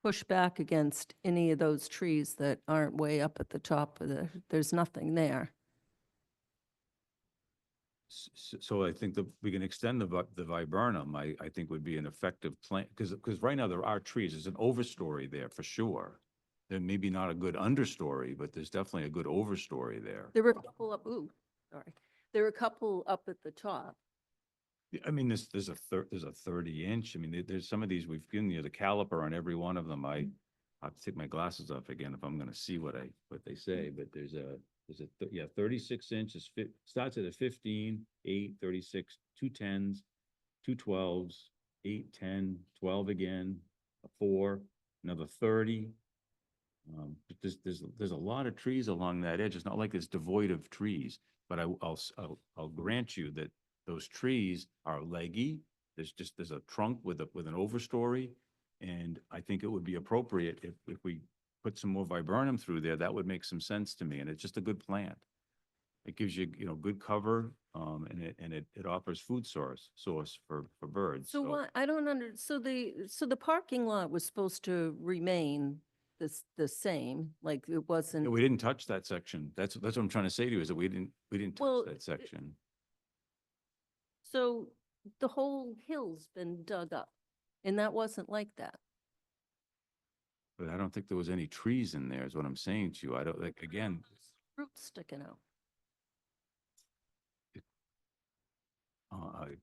push back against any of those trees that aren't way up at the top of there's nothing there. So I think that we can extend the viburnum, I think would be an effective plant, because right now there are trees, there's an overstory there for sure. There may be not a good understory, but there's definitely a good overstory there. There were a couple up, there were a couple up at the top. Yeah, I mean, there's a 30-inch, I mean, there's some of these, we've given you the caliper on every one of them. I have to take my glasses off again if I'm gonna see what they say, but there's a 36 inches, starts at a 15, 8, 36, 2 10s, 2 12s, 8, 10, 12 again, a 4, another 30. But there's a lot of trees along that edge. It's not like it's devoid of trees, but I'll grant you that those trees are leggy. There's a trunk with an overstory. And I think it would be appropriate if we put some more viburnum through there, that would make some sense to me. And it's just a good plant. It gives you, good cover, and it offers food source for birds. So what, I don't so the parking lot was supposed to remain the same, like it wasn't. Yeah, we didn't touch that section. That's what I'm trying to say to you, is that we didn't Well, touch that section. So the whole hill's been dug up, and that wasn't like that. But I don't think there was any trees in there, is what I'm saying to you. I don't, like, again, Roots sticking out. I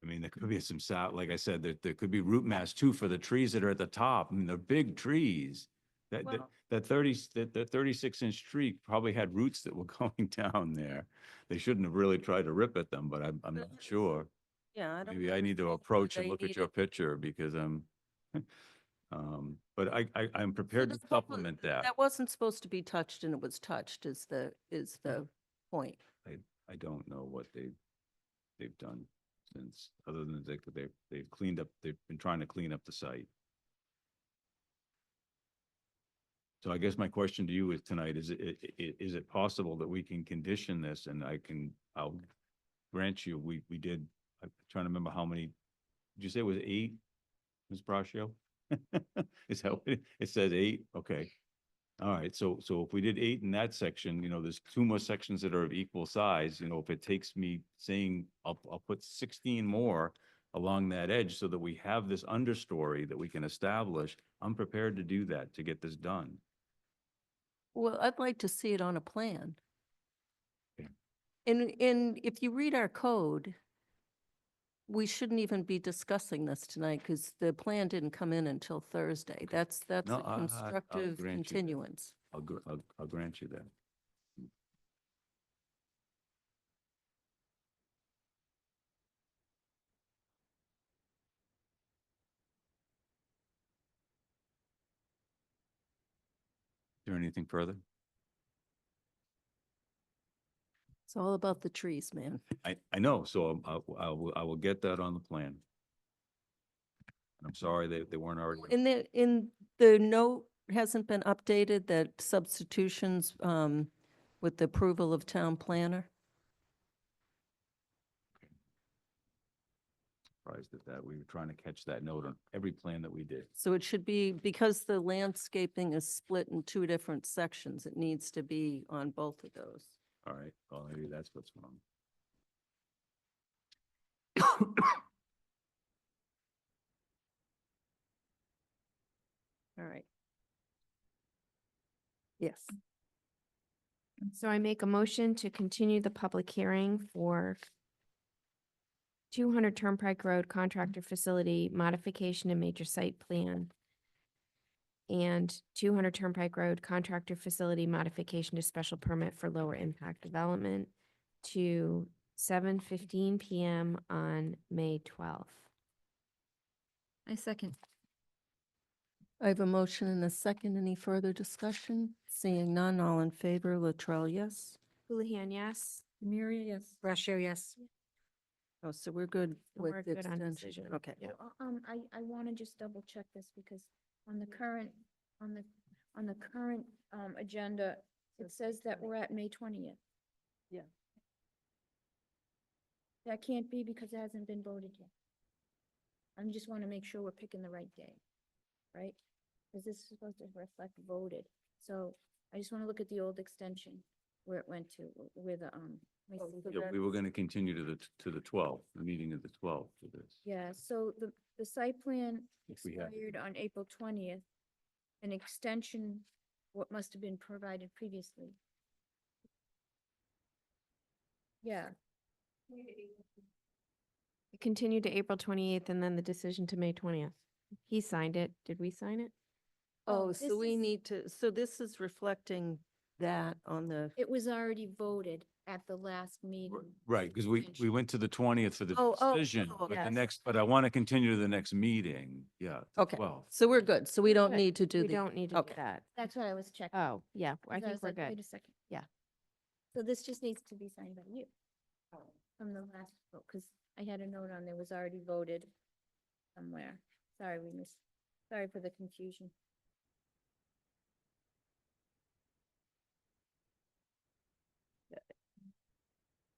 mean, there could be some, like I said, there could be root mass too for the trees that are at the top. I mean, they're big trees. That 36-inch tree probably had roots that were going down there. They shouldn't have really tried to rip at them, but I'm not sure. Yeah, I don't. Maybe I need to think approach and they look at needed- your picture because but I'm prepared to the whole- supplement that. That wasn't supposed to be touched, and it was touched is the point. I don't know what they've done since, other than they've cleaned up, they've been trying to clean up the site. So I guess my question to you is tonight, is it possible that we can condition this and I'll grant you, we did, I'm trying to remember how many, did you say it was 8, Ms. Braccio? Is that what it says 8? Okay. All right. So if we did 8 in that section, there's 2 more sections that are of equal size, if it takes me saying, I'll put 16 more along that edge so that we have this understory that we can establish, I'm prepared to do that, to get this done. Well, I'd like to see it on a plan. Okay. And if you read our code, we shouldn't even be discussing this tonight because the plan didn't come in until Thursday. That's No, a I'll constructive grant you that. continuance. I'll grant you that. Is there anything further? It's all about the trees, man. I know, so I will get that on the plan. I'm sorry they weren't already. In the note, hasn't been updated that substitutions with the approval of town planner? Surprised at that. We were trying to catch that note on every plan that we did. So it should be, because the landscaping is split in two different sections, it needs to be on both of those. All right, well, maybe that's what's wrong. All right. Yes. So I make a motion to continue the public hearing for 200 Turnpike Road Contractor Facility Modification and Major Site Plan and 200 Turnpike Road Contractor Facility Modification to Special Permit for Lower Impact Development to 7:15 PM on May 12th. I second. I have a motion and a second. Any further discussion? Seeing none, all in favor, Latrell, yes? Houlihan, yes. Muriel, yes. Brashear, yes. Oh, so we're good with We're the good on extension. decision. Okay. I want to just double check this because on the current, on the current, agenda, it says that we're at May 20th. Yeah. That can't be because it hasn't been voted yet. I just want to make sure we're picking the right day, right? Because this is supposed to reflect voted. So I just want to look at the old extension where it went to, where the, let me see. Yeah, we were gonna continue to the 12th, the meeting of the 12th for this. Yeah, so the site plan If we had- expired on April 20th. An extension, what must have been provided previously. Yeah. It continued to April 28th and then the decision to May 20th. He signed it. Did we sign it? Oh, this so we is- need to, so this is reflecting that on the, It was already voted at the last meeting. Right, because we went to the 20th for the Oh, decision, oh, but yes. but I want to continue to the next meeting. Yeah. the okay, 12th. so we're good. So we don't Good. need to do We the. don't need to do okay. that. That's what I was checking. Oh, yeah, I 'cause think was we're like, Wait good. a second. Yeah. So this just needs to be signed by you from the last vote, because I had a note on there was already voted somewhere. Sorry, sorry for the confusion.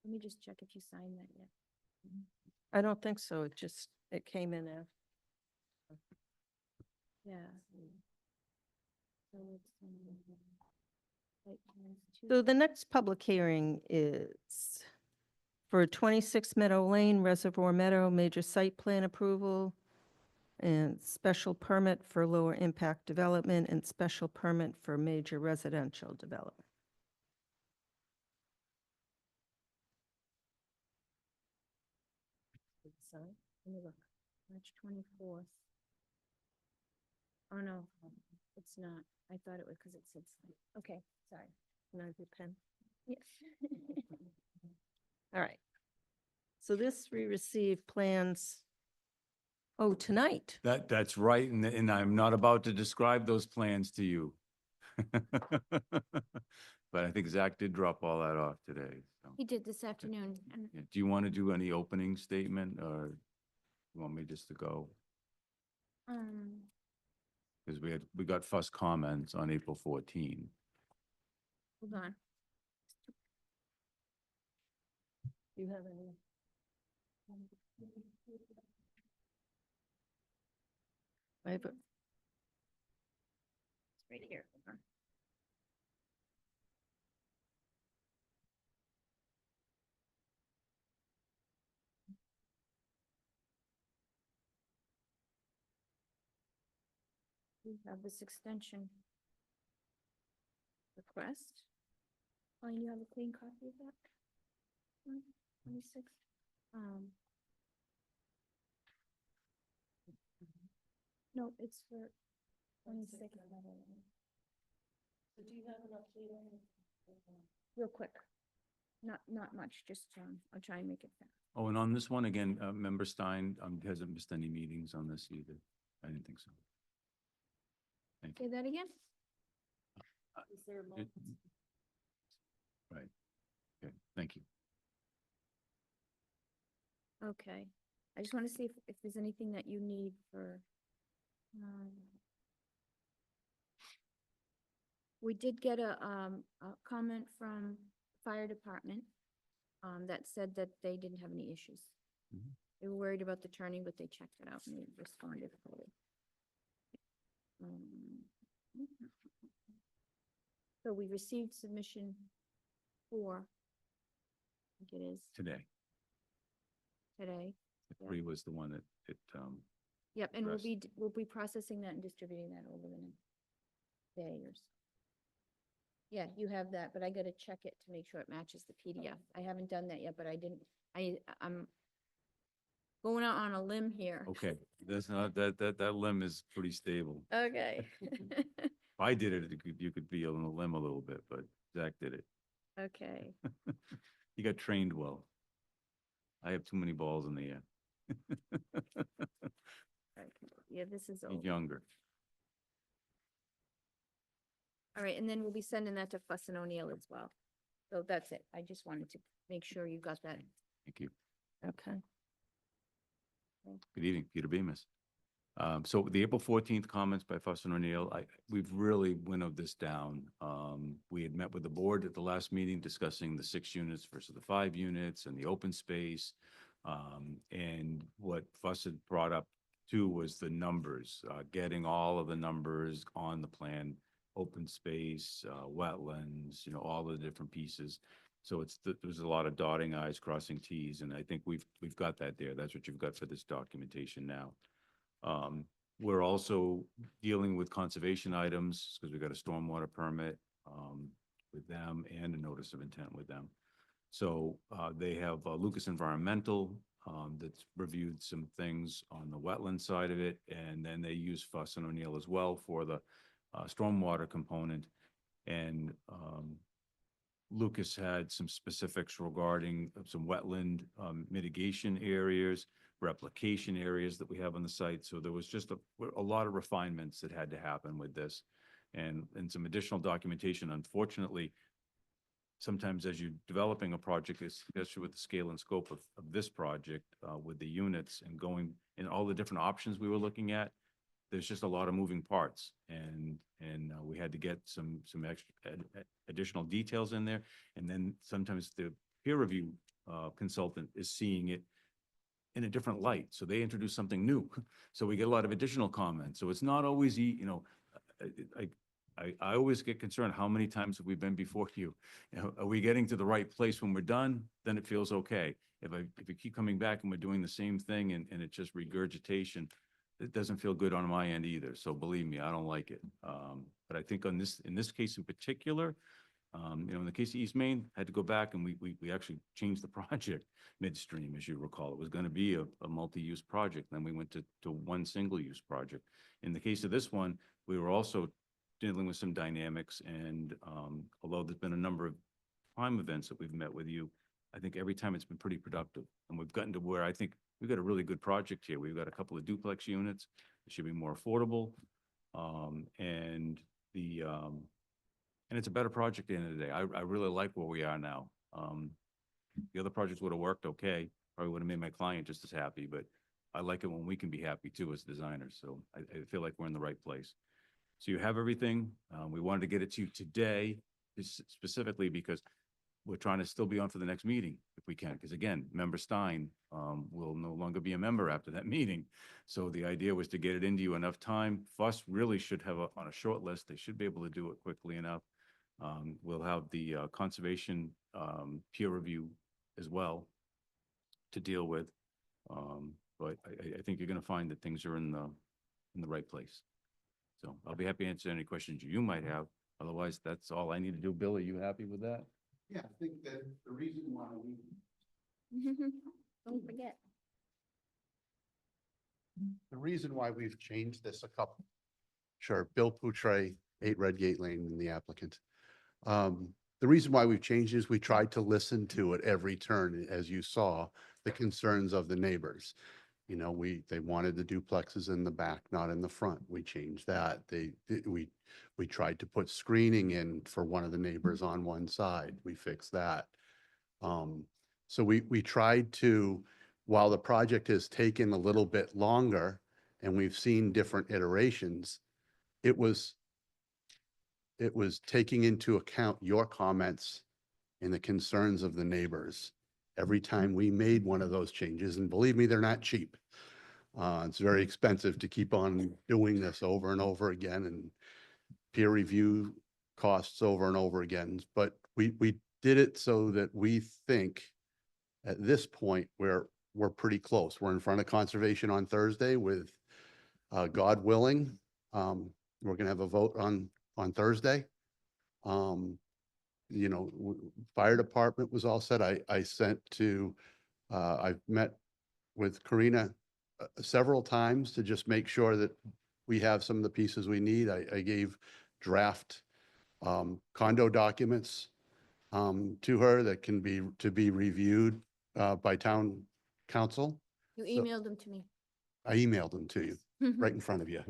Let me just check if you signed that yet. I don't think so. It came in after. Yeah. So it's, site plans So the next public hearing is for 26 Meadow Lane, Reservoir Meadow, major site plan approval and special permit for lower impact development and special permit for major residential development. Let me look. March 24th. Oh, no, it's not. I thought it was because it said, okay, sorry. Can I have your pen? Yes. All right. So this, we received plans, oh, tonight. That's right, and I'm not about to describe those plans to you. But I think Zach did drop all that off today. So. He did this afternoon. And Yeah, do you want to do any opening statement or you want me just to go? Because we got first comments on April 14. hold on. Do you have any? I have a, It's right here. Hold on. We have this extension request. Oh, and you have a clean copy of that? 26. No, it's for 26. So do you have an update on? Real quick. Not much, just, I'll try and make it fast. Oh, and on this one, again, Member Stein, hasn't missed any meetings on this either. I didn't think so. Thank you. Say that again? Is there a It- moment? Right. Okay, thank you. Okay. I just want to see if there's anything that you need for, we did get a comment from fire department, that said that they didn't have any issues. Mhm. They were worried about the turning, but they checked it out and they responded fully. So we received submission 4, I think it is, Today, today. the Yep. 3 was the one that, Yep, and addressed. we'll be processing that and distributing that over the next day or so. Yeah, you have that, but I gotta check it to make sure it matches the PDF. I haven't done that yet, but I'm going out on a limb here. okay, that's not, that limb is pretty stable. Okay. If I did it, you could be on the limb a little bit, but Zach did it. Okay, He got trained well. I have too many balls in the air. okay. Yeah, this is He's old. younger. All right, and then we'll be sending that to Fuss and O'Neill as well. So that's it. I just wanted to make sure you got that. Thank you. Okay. Good evening, Peter Bemis. So the April 14th comments by Fuss and O'Neill, we've really winnowed this down. We had met with the board at the last meeting discussing the 6 units versus the 5 units and the open space. And what Fuss had brought up too was the numbers, getting all of the numbers on the plan, open space, wetlands, all the different pieces. So there's a lot of dotting i's, crossing t's, and I think we've got that there. That's what you've got for this documentation now. We're also dealing with conservation items because we got a stormwater permit with them and a notice of intent with them. So they have Lucas Environmental that's reviewed some things on the wetland side of it, and then they use Fuss and O'Neill as well for the stormwater component. And Lucas had some specifics regarding some wetland mitigation areas, replication areas that we have on the site. So there was just a lot of refinements that had to happen with this and some additional documentation. Unfortunately, sometimes as you're developing a project, especially with the scale and scope of this project, with the units and going in all the different options we were looking at, there's just a lot of moving parts, and we had to get some extra additional details in there. And then sometimes the peer review consultant is seeing it in a different light, so they introduce something new. So we get a lot of additional comments. So it's not always, I always get concerned, how many times have we been before you? Are we getting to the right place when we're done? Then it feels okay. If we keep coming back and we're doing the same thing and it's just regurgitation, it doesn't feel good on my end either. So believe me, I don't like it. But I think in this case in particular, in the case of East Main, had to go back and we actually changed the project midstream, as you recall. It was going to be a multi-use project. Then we went to one single-use project. In the case of this one, we were also dealing with some dynamics. And although there's been a number of time events that we've met with you, I think every time it's been pretty productive. And we've gotten to where I think we've got a really good project here. We've got a couple of duplex units. It should be more affordable. And it's a better project at the end of the day. I really like where we are now. The other projects would have worked okay. Probably would have made my client just as happy, but I like it when we can be happy too as designers. So I feel like we're in the right place. So you have everything. We wanted to get it to you today, specifically because we're trying to still be on for the next meeting if we can. Because again, Member Stein will no longer be a member after that meeting. So the idea was to get it into you enough time. Fuss really should have on a short list. They should be able to do it quickly enough. We'll have the conservation peer review as well to deal with. But I think you're going to find that things are in the right place. So I'll be happy to answer any questions you might have. Otherwise, that's all I need to do. Bill, are you happy with that? Yeah, I think that the reason why we Don't forget. The reason why we've changed this a couple. Sure, Bill Poutre, 8 Redgate Lane, and the applicant. The reason why we've changed is we tried to listen to at every turn, as you saw, the concerns of the neighbors. You know, they wanted the duplexes in the back, not in the front. We changed that. We tried to put screening in for one of the neighbors on one side. We fixed that. So we tried to, while the project has taken a little bit longer and we've seen different iterations, it was taking into account your comments and the concerns of the neighbors every time we made one of those changes. And believe me, they're not cheap. It's very expensive to keep on doing this over and over again, and peer review costs over and over again. But we did it so that we think at this point we're pretty close. We're in front of conservation on Thursday with God willing. We're gonna have a vote on Thursday. You know, fire department was all set. I sent to, I've met with Karina several times to just make sure that we have some of the pieces we need. I gave draft condo documents to her that can be reviewed by town council. You So- emailed them to me. I emailed them to you right in front of you. I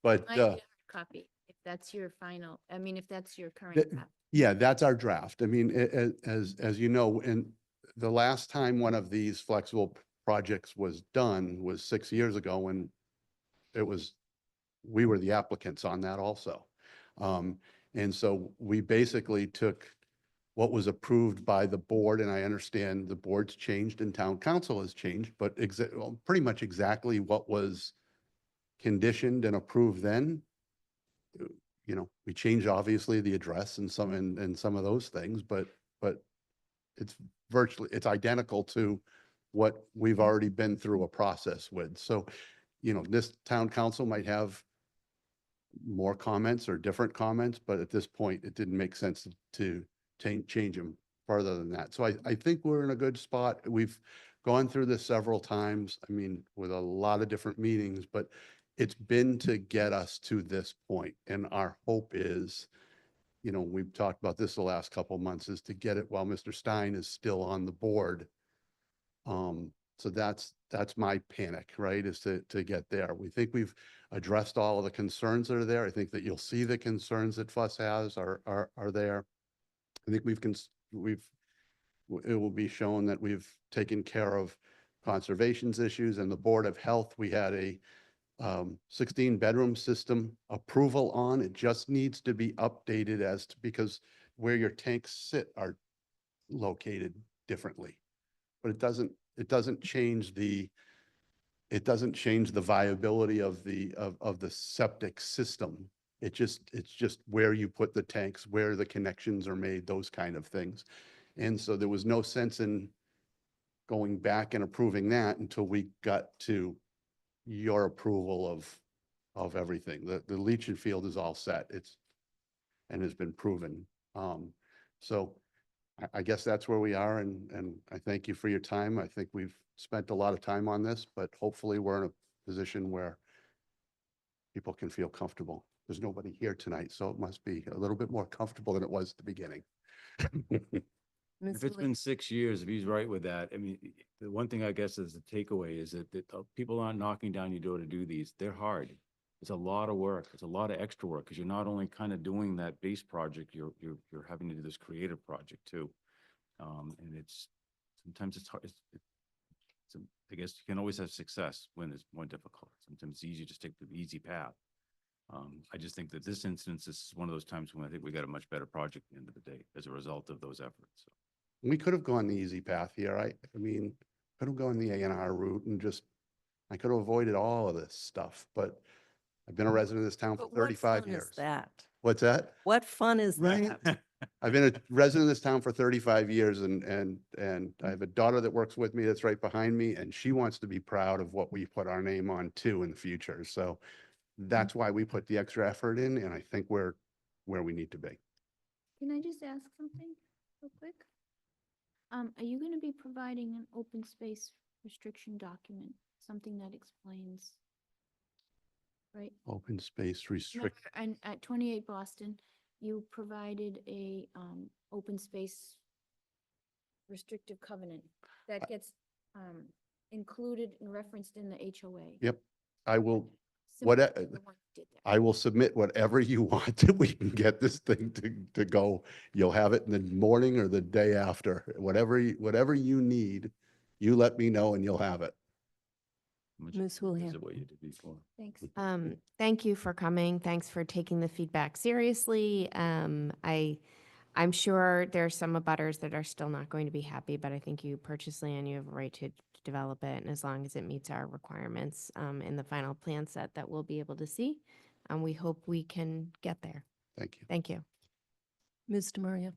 But need a hard copy, if that's your final, I mean, if that's your current That- draft. yeah, that's our draft. I mean, as you know, and the last time one of these flexible projects was done was 6 years ago when we were the applicants on that also. And so we basically took what was approved by the board, and I understand the board's changed and town council has changed, but pretty much exactly what was conditioned and approved then. You know, we changed obviously the address and some of those things, but it's identical to what we've already been through a process with. So, you know, this town council might have more comments or different comments, but at this point, it didn't make sense to change them further than that. So I think we're in a good spot. We've gone through this several times. I mean, with a lot of different meetings, but it's been to get us to this point. And our hope is, you know, we've talked about this the last couple of months, is to get it while Mr. Stein is still on the board. So that's my panic, right? Is to get there. We think we've addressed all of the concerns that are there. I think that you'll see the concerns that Fuss has are there. I think it will be shown that we've taken care of conservation's issues, and the Board of Health, we had a 16-bedroom system approval on. It just needs to be updated because where your tanks sit are located differently. But it doesn't change the viability of the septic system. It's just where you put the tanks, where the connections are made, those kind of things. And so there was no sense in going back and approving that until we got to your approval of everything. The leaching field is all set. And has been proven. So I guess that's where we are, and I thank you for your time. I think we've spent a lot of time on this, but hopefully we're in a position where people can feel comfortable. There's nobody here tonight, so it must be a little bit more comfortable than it was at the beginning. If it's been 6 years, if he's right with that, I mean, the one thing I guess is the takeaway is that people aren't knocking down your door to do these. They're hard. It's a lot of work. It's a lot of extra work because you're not only kind of doing that base project, you're having to do this creative project too. And sometimes it's hard. I guess you can always have success when it's more difficult. Sometimes it's easier to just take the easy path. I just think that this instance is one of those times when I think we got a much better project at the end of the day as a result of those efforts. So. We could have gone the easy path here. I mean, could have gone the A&R route and I could have avoided all of this stuff, but I've been a resident of this town for But what 35 fun years. is that? What's that? What fun is that? I've been a resident of this town for 35 years and I have a daughter that works with me that's right behind me, and she wants to be proud of what we put our name on too in the future. So that's why we put the extra effort in, and I think we're where we need to be. Can I just ask something real quick? Are you going to be providing an open space restriction document something that explains, right? Open space Remember, restrict, and at 28 Boston, you provided a, open space restrictive covenant that gets, included and referenced in the HOA. yep. I will, Similar what, to the one you did there. I will submit whatever you want that we can get this thing to go. You'll have it in the morning or the day after, whatever, whatever you need, you let me know and you'll have it. Ms. Houlihan. What you did before. Thanks. Thank you for coming. Thanks for taking the feedback seriously. I'm sure there's some abutters that are still not going to be happy, but I think you purchase land, you have a right to develop it, and as long as it meets our requirements in the final plan set that we'll be able to see, we hope we can get there. Thank you. Thank you. Ms. DeMaria.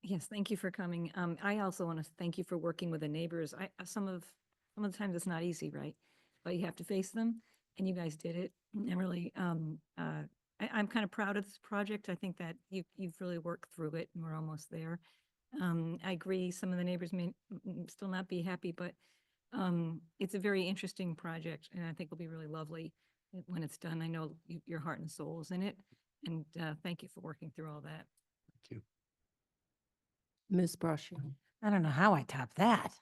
Yes, thank you for coming. I also want to thank you for working with the neighbors. Some of the times it's not easy, right? But you have to face them, and you guys did it. And really, I'm kind of proud of this project. I think that you've really worked through it, and we're almost there. I agree, some of the neighbors may still not be happy, but it's a very interesting project, and I think will be really lovely when it's done. I know your heart and soul is in it, and thank you for working through all that. Thank you. Ms. Brascio. I don't know how I top that.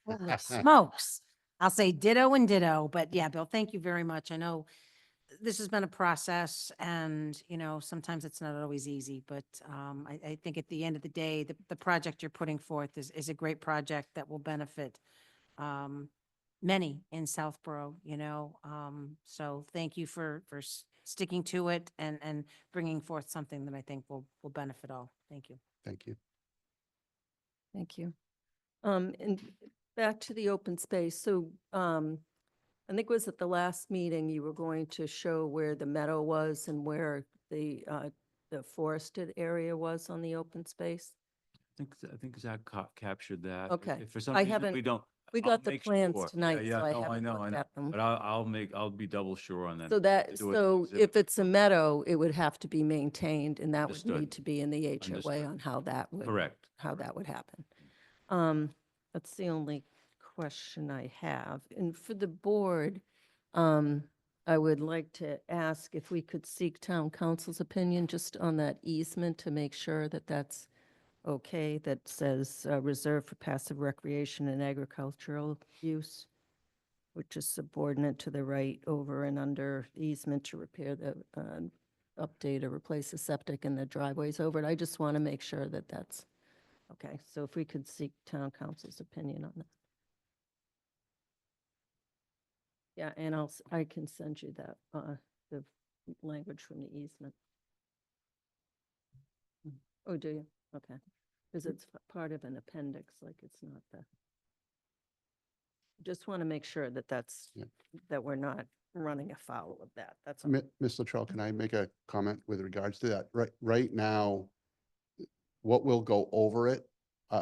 Holy smokes. I'll say ditto and ditto, but yeah, Bill, thank you very much. I know this has been a process and, you know, sometimes it's not always easy, but I think at the end of the day, the project you're putting forth is a great project that will benefit many in Southborough, you know. So thank you for sticking to it and bringing forth something that I think will benefit all. Thank you. Thank you. Thank you. And back to the open space. So, I think it was at the last meeting, you were going to show where the meadow was and where the forested area was on the open space. I think Zach captured that. Okay. If for some I reason haven't- we don't. We I'll got the make plans sure. tonight, Yeah, so I no, haven't know, looked at them. But I'll be double sure on that. So that, Do it so exhibit. if it's a meadow, it would have to be maintained and that would Understood. need to be in the HOA Understood. on how that would. Correct. How that would happen. That's the only question I have. And for the board, I would like to ask if we could seek town council's opinion just on that easement to make sure that that's okay, that says reserved for passive recreation and agricultural use, which is subordinate to the right over and under easement to repair the, update or replace the septic and the driveways over it. I just want to make sure that that's, okay. So if we could seek town council's opinion on that. Yeah, and I can send you that, the language from the easement. Oh, do you? Okay. Because it's part of an appendix, like it's not the. Just want to make sure that that's, Yeah. that we're not running afoul of that. That's all. Ms. Latrell, can I make a comment with regards to that? Right now, what will go over it,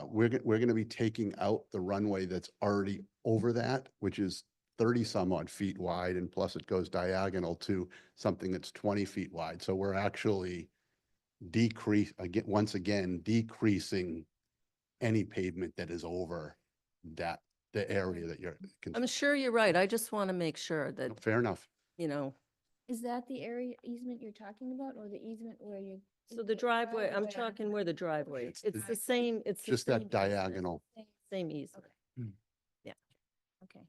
we're going to be taking out the runway that's already over that, which is 30 some odd feet wide, and plus it goes diagonal to something that's 20 feet wide. So we're actually once again, decreasing any pavement that is over that, the area that you're. I'm sure you're right. I just want to make sure that, Fair enough. you know, Is that the area easement you're talking about, or the easement where you? so the driveway, I'm talking where the driveway, it's the same, it's the Just same that easement, diagonal. Same easement. Okay.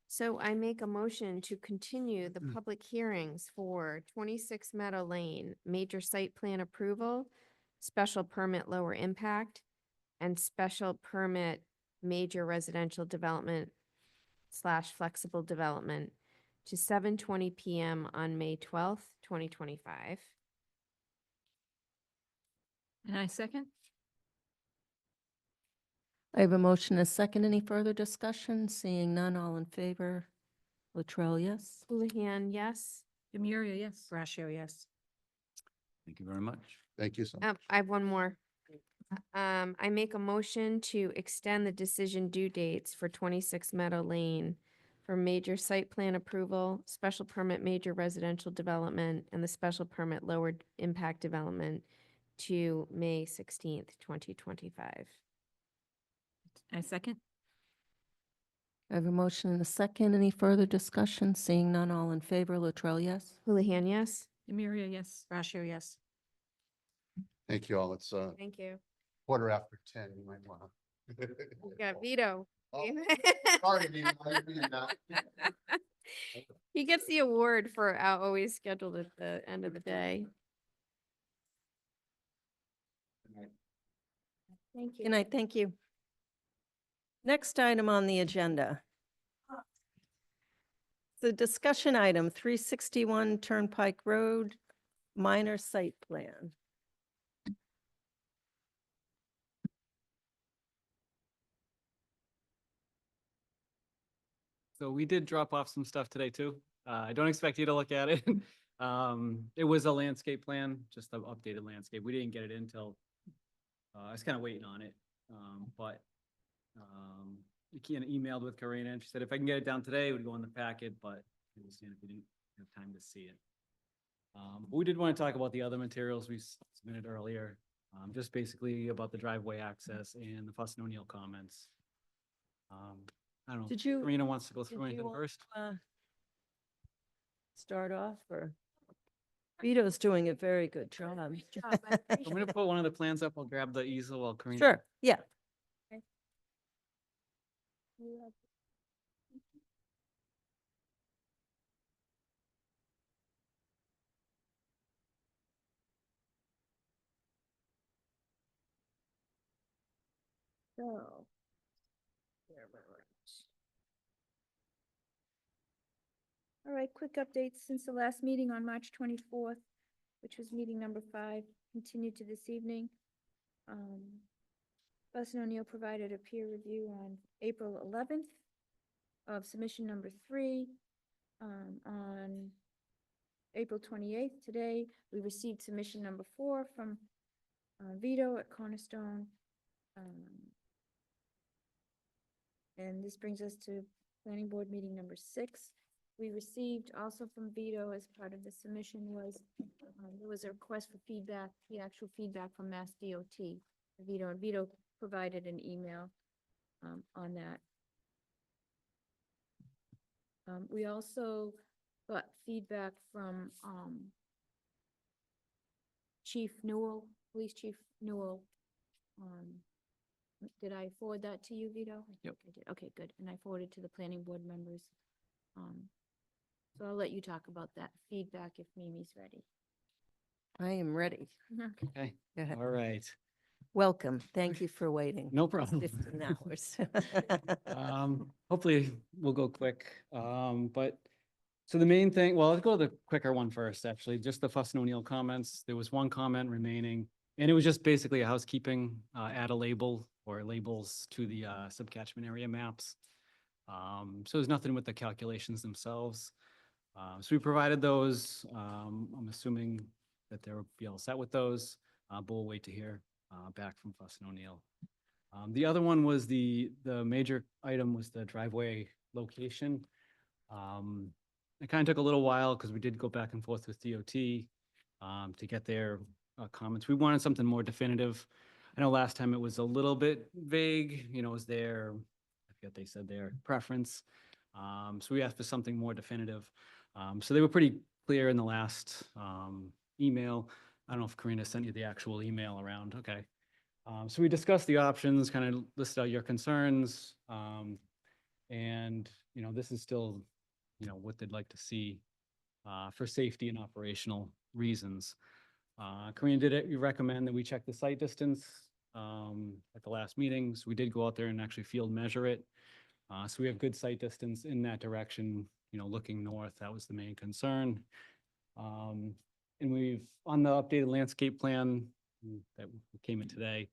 So I make a motion to continue the public hearings for 26 Meadow Lane, major site plan approval, special permit lower impact, and special permit major residential development / flexible development to 7:20 PM on May 12th, 2025. And I second? I have a motion, a second. Any further discussion? Seeing none, all in favor? Latrell, yes? Houlihan, yes. Demiria, yes. Brascio, yes. Thank you very much. Thank you so much. I have one more. I make a motion to extend the decision due dates for 26 Meadow Lane for major site plan approval, special permit major residential development, and the special permit lower impact development to May 16th, 2025. I second? I have a motion and a second. Any further discussion? Seeing none, all in favor, Latrell, yes? Houlihan, yes. Demiria, yes. Brashear, yes. Thank you all. It's Thank you. 10:15. You might want to. We got Vito. Oh, sorry, Dean, I didn't mean that. He gets the award for always scheduled at the end of the day. Thank you. Good night, thank you. Next item on the agenda. The discussion item, 361 Turnpike Road, minor site plan. So we did drop off some stuff today too. I don't expect you to look at it. It was a landscape plan, just an updated landscape. We didn't get it in till, I was kind of waiting on it. But I kind of emailed with Karina and she said if I can get it down today, it would go in the packet, but I understand if you didn't have time to see it. But we did want to talk about the other materials we submitted earlier, just basically about the driveway access and the Fuss and O'Neill comments. I don't know. Did you? Karina wants to go did through you anything want, first? Start off or? Vito's doing a very good job. I'm gonna put one of the plans up. I'll grab the easel while Karina. Sure, yeah. So. Where am I at? All right, quick updates since the last meeting on March 24th, which was meeting number 5, continued to this evening. Fuss and O'Neill provided a peer review on April 11th of submission number 3. On April 28th, today, we received submission number 4 from Vito at Cornerstone. And this brings us to planning board meeting number 6. We received also from Vito as part of the submission was, there was a request for feedback, the actual feedback from Mass DOT. Vito, and Vito provided an email on that. We also got feedback from Chief Newell, Police Chief Newell. Did I forward that to you, Vito? I Yep. think I did. Okay, good. And I forwarded to the planning board members. So I'll let you talk about that feedback if Mimi's ready. I am ready. Okay, Go ahead. all right. Welcome. Thank you for waiting. No problem. 15 hours. Hopefully we'll go quick. But so the main thing, well, let's go to the quicker one first, actually, just the Fuss and O'Neill comments. There was one comment remaining, and it was just basically a housekeeping, add a label or labels to the subcatchment area maps. So there's nothing with the calculations themselves. So we provided those. I'm assuming that they'll be all set with those, but we'll wait to hear back from Fuss and O'Neill. The other one was the major item was the driveway location. It kind of took a little while because we did go back and forth with DOT to get their comments. We wanted something more definitive. I know last time it was a little bit vague, you know, was their, I forget they said their preference. So we asked for something more definitive. So they were pretty clear in the last email. I don't know if Karina sent you the actual email around. Okay. So we discussed the options, kind of listed out your concerns. And, you know, this is still, you know, what they'd like to see for safety and operational reasons. Karina, did you recommend that we check the site distance at the last meeting? So we did go out there and actually field measure it. So we have good site distance in that direction, you know, looking north. That was the main concern. And we've, on the updated landscape plan that came in today,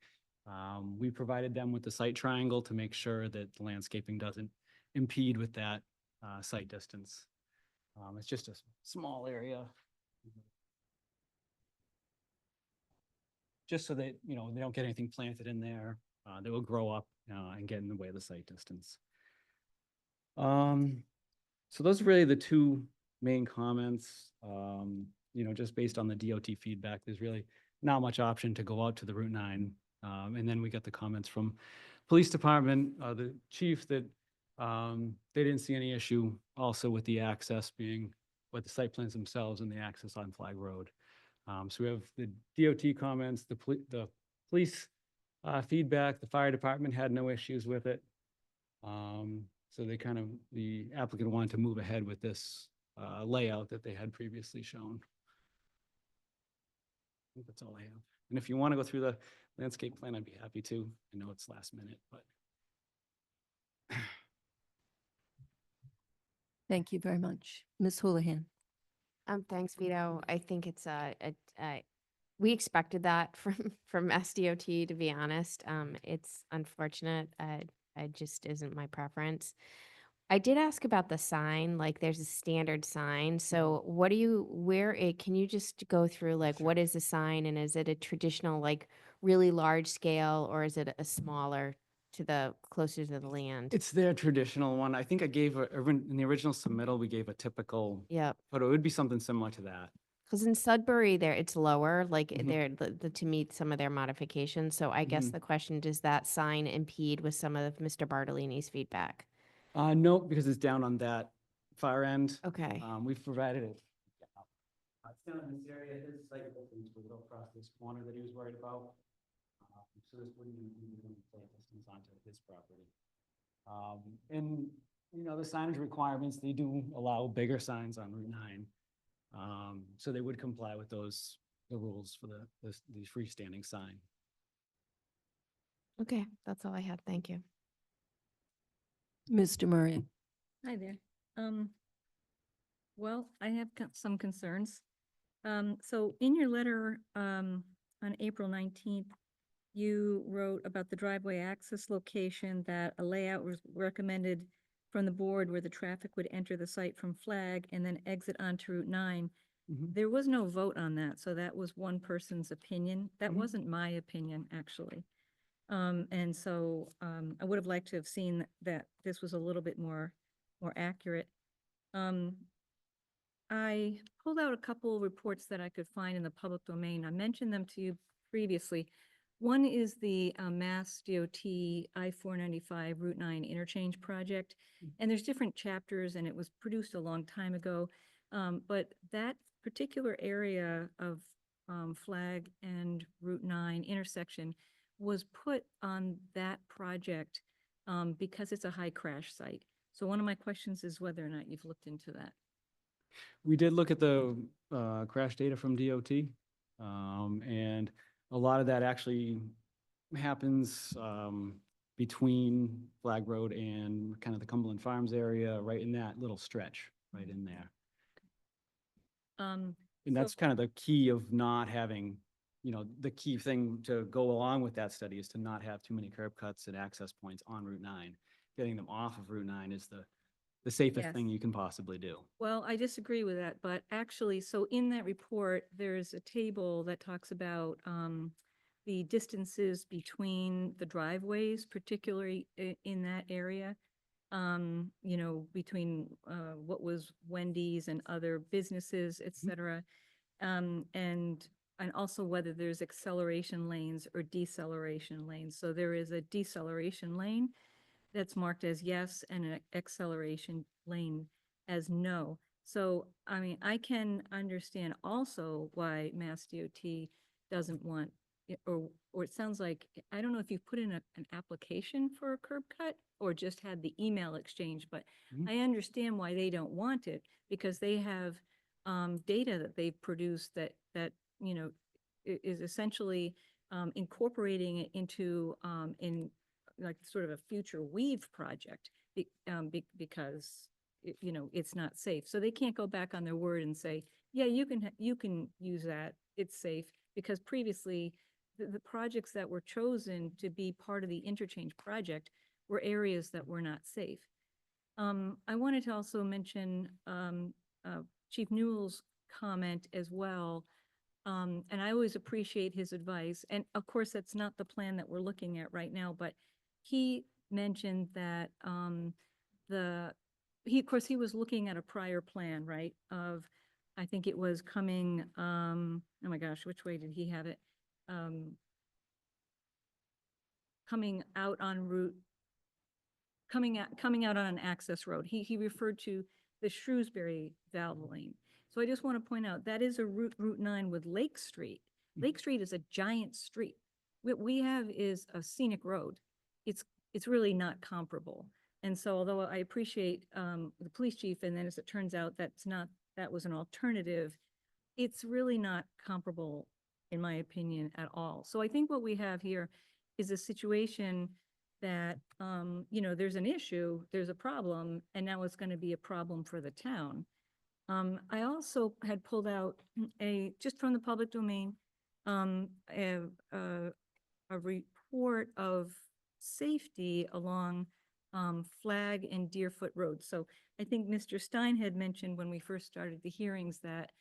we provided them with the site triangle to make sure that the landscaping doesn't impede with that site distance. It's just a small area. Just so that, you know, they don't get anything planted in there. They will grow up and get in the way of the site distance. So those are really the two main comments. You know, just based on the DOT feedback, there's really not much option to go out to the Route 9. And then we got the comments from police department, the chief that They didn't see any issue also with the access being, with the site plans themselves and the access on Flag Road. So we have the DOT comments, the police feedback, the fire department had no issues with it. So they kind of, the applicant wanted to move ahead with this layout that they had previously shown. I think that's all I have. And if you want to go through the landscape plan, I'd be happy to. I know it's last minute, but. Thank you very much. Ms. Houlihan. Thanks, Vito. I think it's we expected that from SDOT, to be honest. It's unfortunate. It just isn't my preference. I did ask about the sign, like there's a standard sign. So what do you, can you just go through like, what is the sign, and is it a traditional, like really large scale, or is it a smaller closer to the land? It's their traditional one. I think I gave, in the original submittal, we gave a typical. Yep. But it would be something similar to that. Because in Sudbury, it's lower, like Mhm. to meet some of their modifications. So I guess Mhm. the question, does that sign impede with some of Mr. Bartolini's feedback? No, because it's down on that far end. Okay. We've provided it. It's down in this area, his site opens to go across this corner that he was worried about. So this wouldn't even play distance onto his property. And, you know, the signage requirements, they do allow bigger signs on Route 9. So they would comply with the rules for the freestanding sign. Okay, that's all I had. Thank you. Mr. Murray. Hi there. Well, I have some concerns. So in your letter, on April 19th, you wrote about the driveway access location, that a layout was recommended from the board where the traffic would enter the site from Flag and then exit onto Route 9. Mhm. There was no vote on that, so that was one person's opinion. That Mhm. wasn't my opinion, actually. And so I would have liked to have seen that this was a little bit more accurate. I pulled out a couple reports that I could find in the public domain. I mentioned them to you previously. One is the Mass DOT I-495 Route 9 interchange project. And there's different chapters, and it was produced a long time ago. But that particular area of Flag and Route 9 intersection was put on that project because it's a high crash site. So one of my questions is whether or not you've looked into that. We did look at the crash data from DOT, and a lot of that actually happens between Flag Road and kind of the Cumberland Farms area, right in that little stretch, right in there. And that's kind of the key of not having, you know, the key thing to go along with that study is to not have too many curb cuts and access points on Route 9. Getting them off of Route 9 is the safest Yes. thing you can possibly do. Well, I disagree with that, but actually, so in that report, there's a table that talks about the distances between the driveways, particularly in that area. You know, between what was Wendy's and other businesses, et cetera. And also whether there's acceleration lanes or deceleration lanes. So there is a deceleration lane that's marked as yes and an acceleration lane as no. So, I mean, I can understand also why Mass DOT doesn't want, or it sounds like, I don't know if you've put in an application for a curb cut or just had the email exchange, but Mhm. I understand why they don't want it, because they have data that they've produced that, you know, is essentially incorporating it into in like sort of a future weave project because you know, it's not safe. So they can't go back on their word and say, yeah, you can use that, it's safe, because previously the projects that were chosen to be part of the interchange project were areas that were not safe. I wanted to also mention Chief Newell's comment as well. And I always appreciate his advice. And of course, that's not the plan that we're looking at right now, but he mentioned that of course, he was looking at a prior plan, right? Of, I think it was coming, oh my gosh, which way did he have it? Coming out on Route coming out on an access road. He referred to the Shrewsbury Valve Lane. So I just want to point out, that is a Route 9 with Lake Street. Lake Street is a giant street. What we have is a scenic road. It's really not comparable. And so although I appreciate the police chief, and then as it turns out, that was an alternative, it's really not comparable, in my opinion, at all. So I think what we have here is a situation that, there's an issue, there's a problem, and now it's going to be a problem for the town. I also had pulled out just from the public domain, a report of safety along Flag and Deerfoot Road. So I think Mr. Stein had mentioned when we first started the hearings that,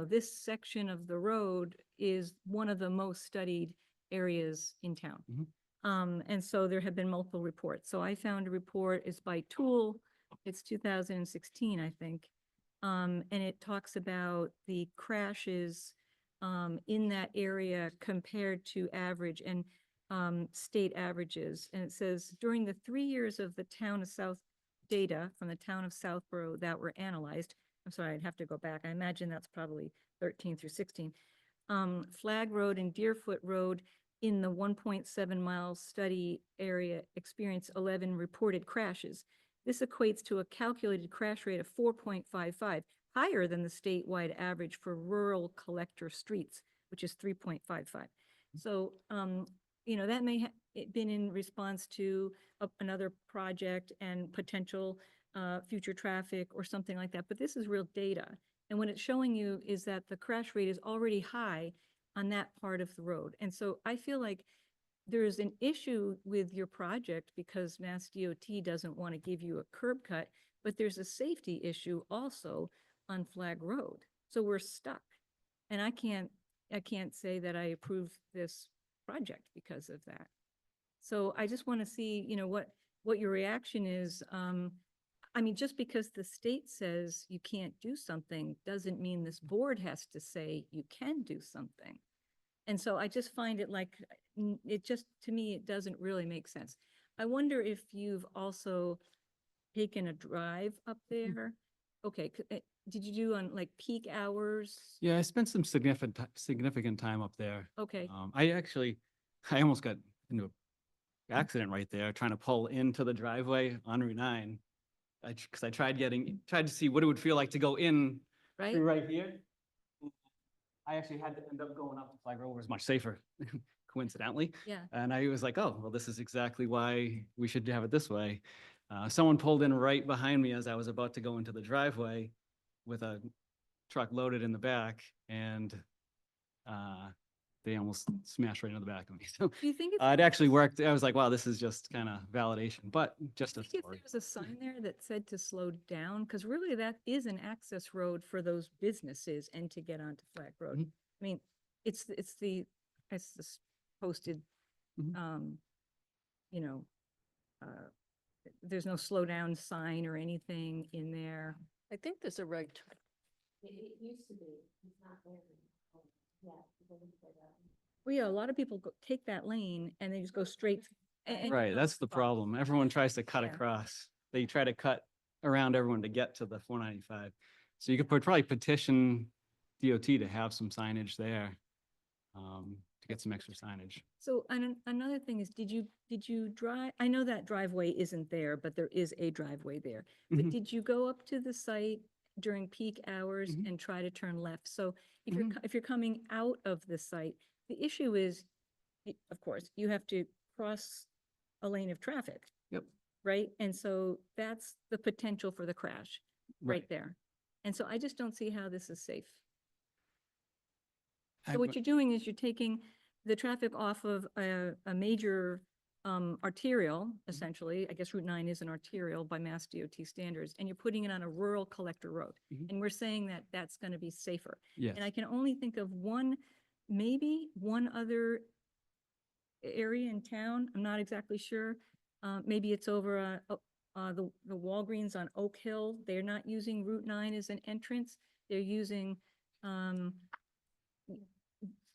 this section of the road is one of the most studied areas in town. And so there have been multiple reports. So I found a report, it's by Tool, it's 2016, I think. And it talks about the crashes in that area compared to average and state averages. And it says during the 3 years of the town of South data from the town of Southborough that were analyzed, I'm sorry, I'd have to go back. I imagine that's probably 13 through 16. Flag Road and Deerfoot Road in the 1.7 mile study area experienced 11 reported crashes. This equates to a calculated crash rate of 4.55, higher than the statewide average for rural collector streets, which is 3.55. So, that may have been in response to another project and potential future traffic or something like that, but this is real data. And what it's showing you is that the crash rate is already high on that part of the road. And so I feel like there's an issue with your project because Mass DOT doesn't want to give you a curb cut, but there's a safety issue also on Flag Road. So we're stuck. And I can't say that I approve this project because of that. So I just want to see, what your reaction is. Just because the state says you can't do something doesn't mean this board has to say you can do something. And so I just find it like, to me, it doesn't really make sense. I wonder if you've also taken a drive up there. Okay, did you do on like peak hours? Yeah, I spent some significant time up there. Okay, I almost got into an accident right there, trying to pull into the driveway on Route 9. Because I tried to see what it would feel like to go in right? through right here. I actually had to end up going up to Flag Road, where it's much safer, coincidentally. Yeah. And I was like, oh, well, this is exactly why we should have it this way. Someone pulled in right behind me as I was about to go into the driveway with a truck loaded in the back, and they almost smashed right into the back of me. So Do you think it actually worked. I was like, wow, this is just kind of validation, but just a if there story. was a sign there that said to slow down, because really that is an access road for those businesses and to get onto Flag Road. Mhm. I mean, it's this posted, Mhm. There's no slow down sign or anything in there. I think there's a right. It used to be, it's not there. Yeah. Well, yeah, a lot of people take that lane and they just go straight. and- Right, that's the problem. Everyone tries to cut Yeah. across. They try to cut around everyone to get to the 495. So you could probably petition DOT to have some signage there, to get some extra signage. So another thing is, did you drive, I know that driveway isn't there, but there is a driveway there. But Mhm. did you go up to the site during peak hours Mhm. and try to turn left? So if you're coming out of the site, the issue is, of course, you have to cross a lane of traffic. Yep. Right? And so that's the potential for the crash right Right. there. And so I just don't see how this is safe. I So what w- you're doing is you're taking the traffic off of a major arterial, essentially. I guess Route 9 is an arterial by Mass DOT standards, and you're putting it on a rural collector road. Mhm. And we're saying that that's going to be safer. Yes. And I can only think of maybe one other area in town. I'm not exactly sure. Maybe it's over the Walgreens on Oak Hill. They're not using Route 9 as an entrance. They're using,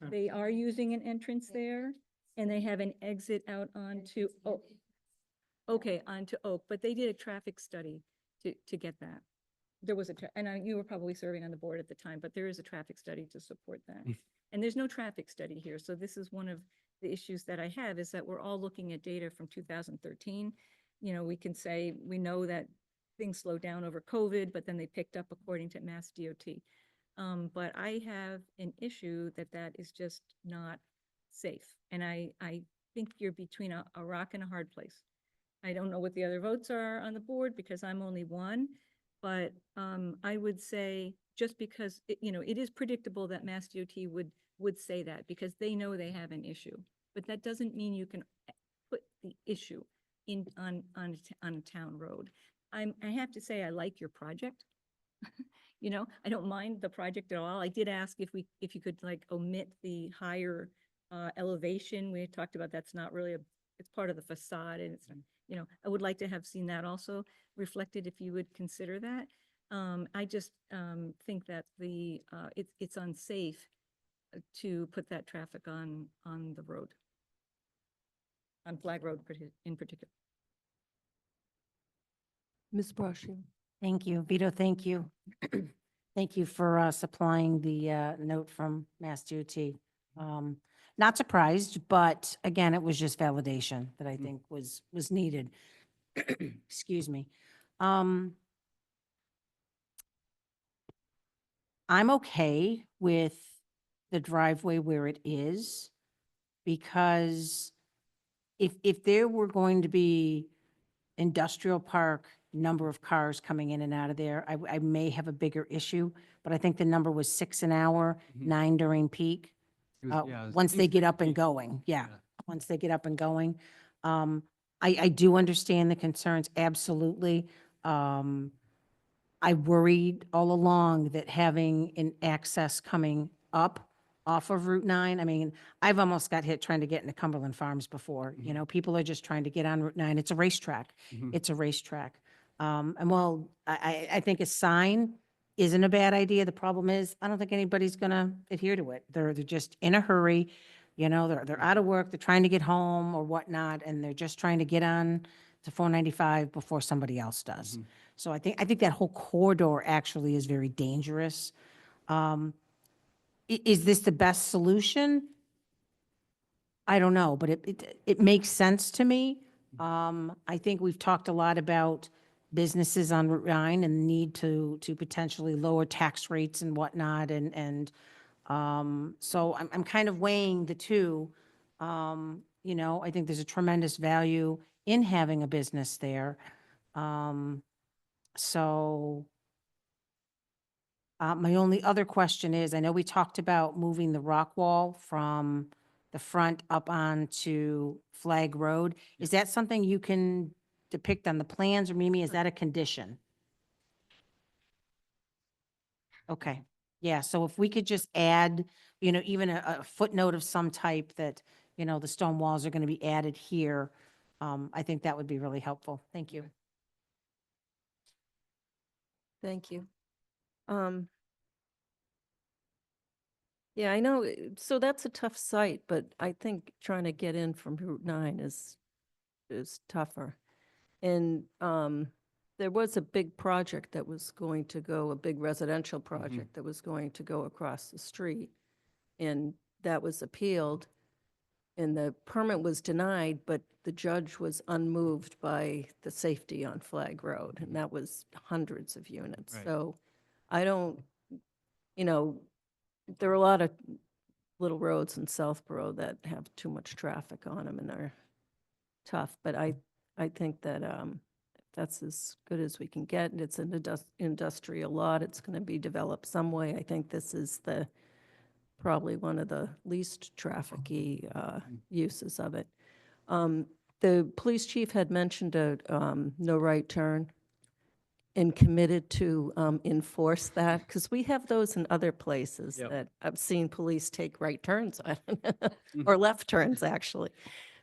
they are using an entrance there, and they have an exit out onto, Okay, onto Oak, but they did a traffic study to get that. There was you were probably serving on the board at the time, but there is a traffic study to support that. And there's no traffic study here, so this is one of the issues that I have, is that we're all looking at data from 2013. You know, we can say, we know that things slowed down over COVID, but then they picked up according to Mass DOT. But I have an issue that is just not safe. And I think you're between a rock and a hard place. I don't know what the other votes are on the board because I'm only one, but I would say just because, it is predictable that Mass DOT would say that because they know they have an issue. But that doesn't mean you can put the issue on a town road. I have to say, I like your project. I don't mind the project at all. I did ask if you could like omit the higher elevation. We had talked about that's not really it's part of the facade, and it's, I would like to have seen that also reflected if you would consider that. I just think that it's unsafe to put that traffic on the road, on Flag Road in particular. Ms. Brascio. Thank you. Vito, thank you. Thank you for supplying the note from Mass DOT. Not surprised, but again, it was just validation that I think was needed. Excuse me. I'm okay with the driveway where it is, because if there were going to be industrial park, number of cars coming in and out of there, I may have a bigger issue, but I think the number was 6 an hour, 9 during peak. It was- yeah, it was Once at they least get 6 up and peak. going, yeah, once they get up and going. I do understand the concerns, absolutely. I worried all along that having an access coming up off of Route 9, I mean, I've almost got hit trying to get into Cumberland Farms before, people are just trying to get on Route 9. It's a racetrack. It's a racetrack. And while I think a sign isn't a bad idea, the problem is, I don't think anybody's gonna adhere to it. They're just in a hurry, they're out of work, they're trying to get home or whatnot, and they're just trying to get on to 495 before somebody else does. So I think that whole corridor actually is very dangerous. Is this the best solution? I don't know, but it makes sense to me. I think we've talked a lot about businesses on Route 9 and the need to potentially lower tax rates and whatnot. And so I'm kind of weighing the two. I think there's a tremendous value in having a business there. My only other question is, I know we talked about moving the rock wall from the front up onto Flag Road. Is that something you can depict on the plans, or Mimi, is that a condition? Okay, yeah, so if we could just add, even a footnote of some type that, the stone walls are going to be added here, I think that would be really helpful. Thank you. Thank you. Yeah, I know. So that's a tough site, but I think trying to get in from Route 9 is tougher. And there was a big project that was going to go, a big residential project that was going to go across the street. And that was appealed, and the permit was denied, but the judge was unmoved by the safety on Flag Road, and that was hundreds of units. Right. So I don't, there are a lot of little roads in Southborough that have too much traffic on them and are tough, but I think that that's as good as we can get. And it's an industrial lot. It's going to be developed some way. I think this is probably one of the least traffic-y uses of it. The police chief had mentioned a no right turn and committed to enforce that, because we have those in other places Yep. that I've seen police take right turns on, or left turns, actually,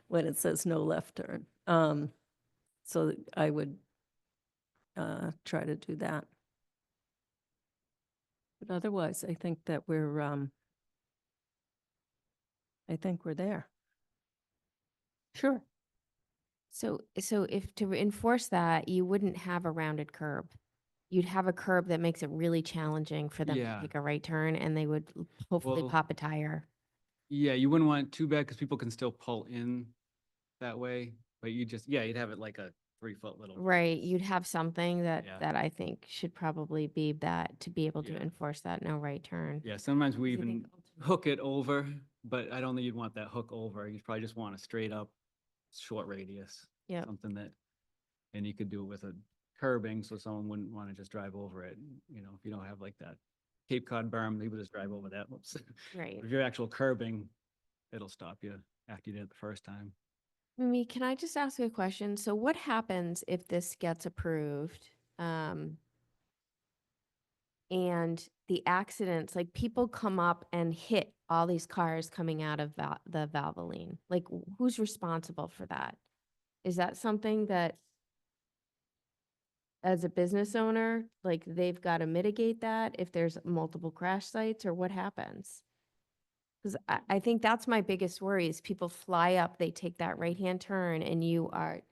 when it says no left turn. So I would try to do that. But otherwise, I think that we're there. Sure. So if to enforce that, you wouldn't have a rounded curb. You'd have a curb that makes it really challenging for them to Yeah. take a right turn and they would hopefully Well, pop a tire. Yeah, you wouldn't want it too bad because people can still pull in that way, but you just, yeah, you'd have it like a 3-foot little. Right, you'd have something that, Yeah. that I think should probably be that, to be able to Yeah. enforce that no right turn. Yeah, sometimes we Because I think even hook it over, but I don't think you'd want that hook over. You'd probably just want a straight up short radius. Yep. Something that, and you could do it with a curbing, so someone wouldn't want to just drive over it. You know, if you don't have like that Cape Cod berm, they would just drive over that. Whoops. Right. If you're actual curbing, it'll stop you after you did it the first time. Mimi, can I just ask you a question? So what happens if this gets approved? And the accidents, like people come up and hit all these cars coming out of the Valvoline. Like who's responsible for that? Is that something that as a business owner, like they've got to mitigate that if there's multiple crash sites, or what happens? Because I think that's my biggest worry is people fly up, they take that right-hand turn and you are,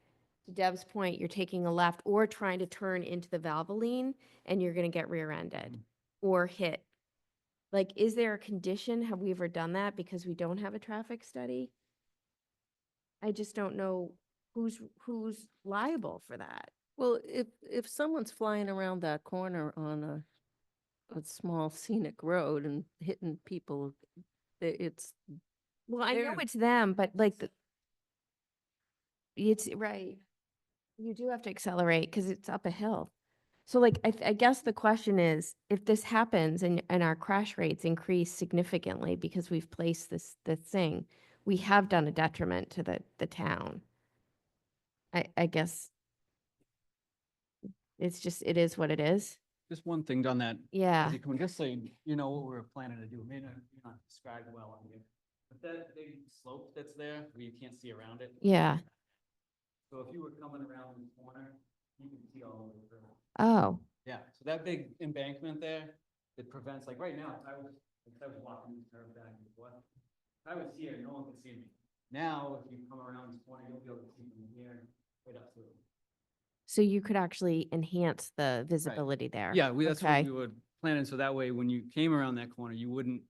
to Deb's point, you're taking a left or trying to turn into the Valvoline and you're going to get rear-ended or hit. Like, is there a condition? Have we ever done that because we don't have a traffic study? I just don't know who's liable for that. Well, if someone's flying around that corner on a small scenic road and hitting people, it's, Well, I know They're- it's them, but like it's right. You do have to accelerate because it's up a hill. So like, I guess the question is, if this happens and our crash rates increase significantly because we've placed this thing, we have done a detriment to the town. I guess it's just, it is what it is. Just one thing on that. Yeah. as you come in, just so you know what we're planning to do. It may not describe well on here. But that big slope that's there, where you can't see around it. Yeah. So if you were coming around this corner, you can see all the way through. Oh, Yeah, so that big embankment there, it prevents, like right now, if I was walking this curve back and forth, if I was here, no one could see me. Now, if you come around this corner, you'll be able to see from here, right up through. so you could actually enhance the visibility there. Yeah, that's what Okay. we would plan, and so that way, when you came around that corner, you wouldn't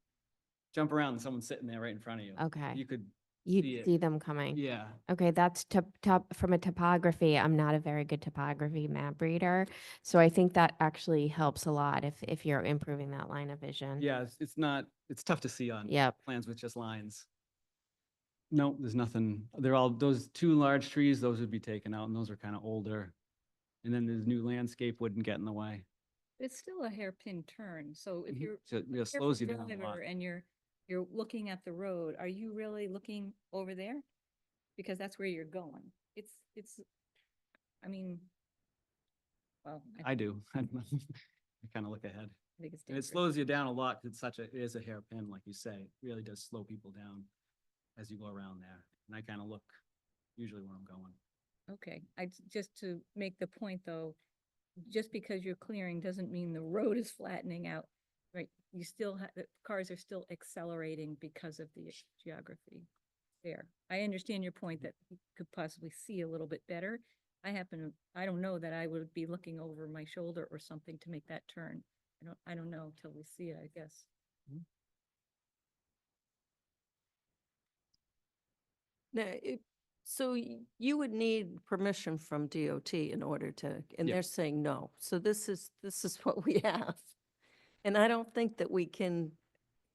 jump around and someone's sitting there right in front of you. Okay. You could You'd see it. see them coming. Yeah, Okay, that's from a topography. I'm not a very good topography map reader. So I think that actually helps a lot if you're improving that line of vision. yeah, it's not, it's tough to see on Yep. plans with just lines. No, there's nothing, they're all, those 2 large trees, those would be taken out, and those are kind of older. And then the new landscape wouldn't get in the way. It's still a hairpin turn, so if Mhm. you're So, a yeah, careful slows you down a driver lot. and you're looking at the road, are you really looking over there? Because that's where you're going. It's, I mean, well, I do. I kind of look ahead. think it's And it dangerous. slows you down a lot, 'cause it is a hairpin, like you say. It really does slow people down as you go around there. And I kind of look usually where I'm going. Okay, just to make the point though, just because you're clearing doesn't mean the road is flattening out, right? You still have, the cars are still accelerating because of the geography there. I understand your point that you could possibly see a little bit better. I don't know that I would be looking over my shoulder or something to make that turn. I don't know till we see it, I guess. now, so you would need permission from DOT in order to, and Yeah. they're saying no. So this is what we have. And I don't think that we can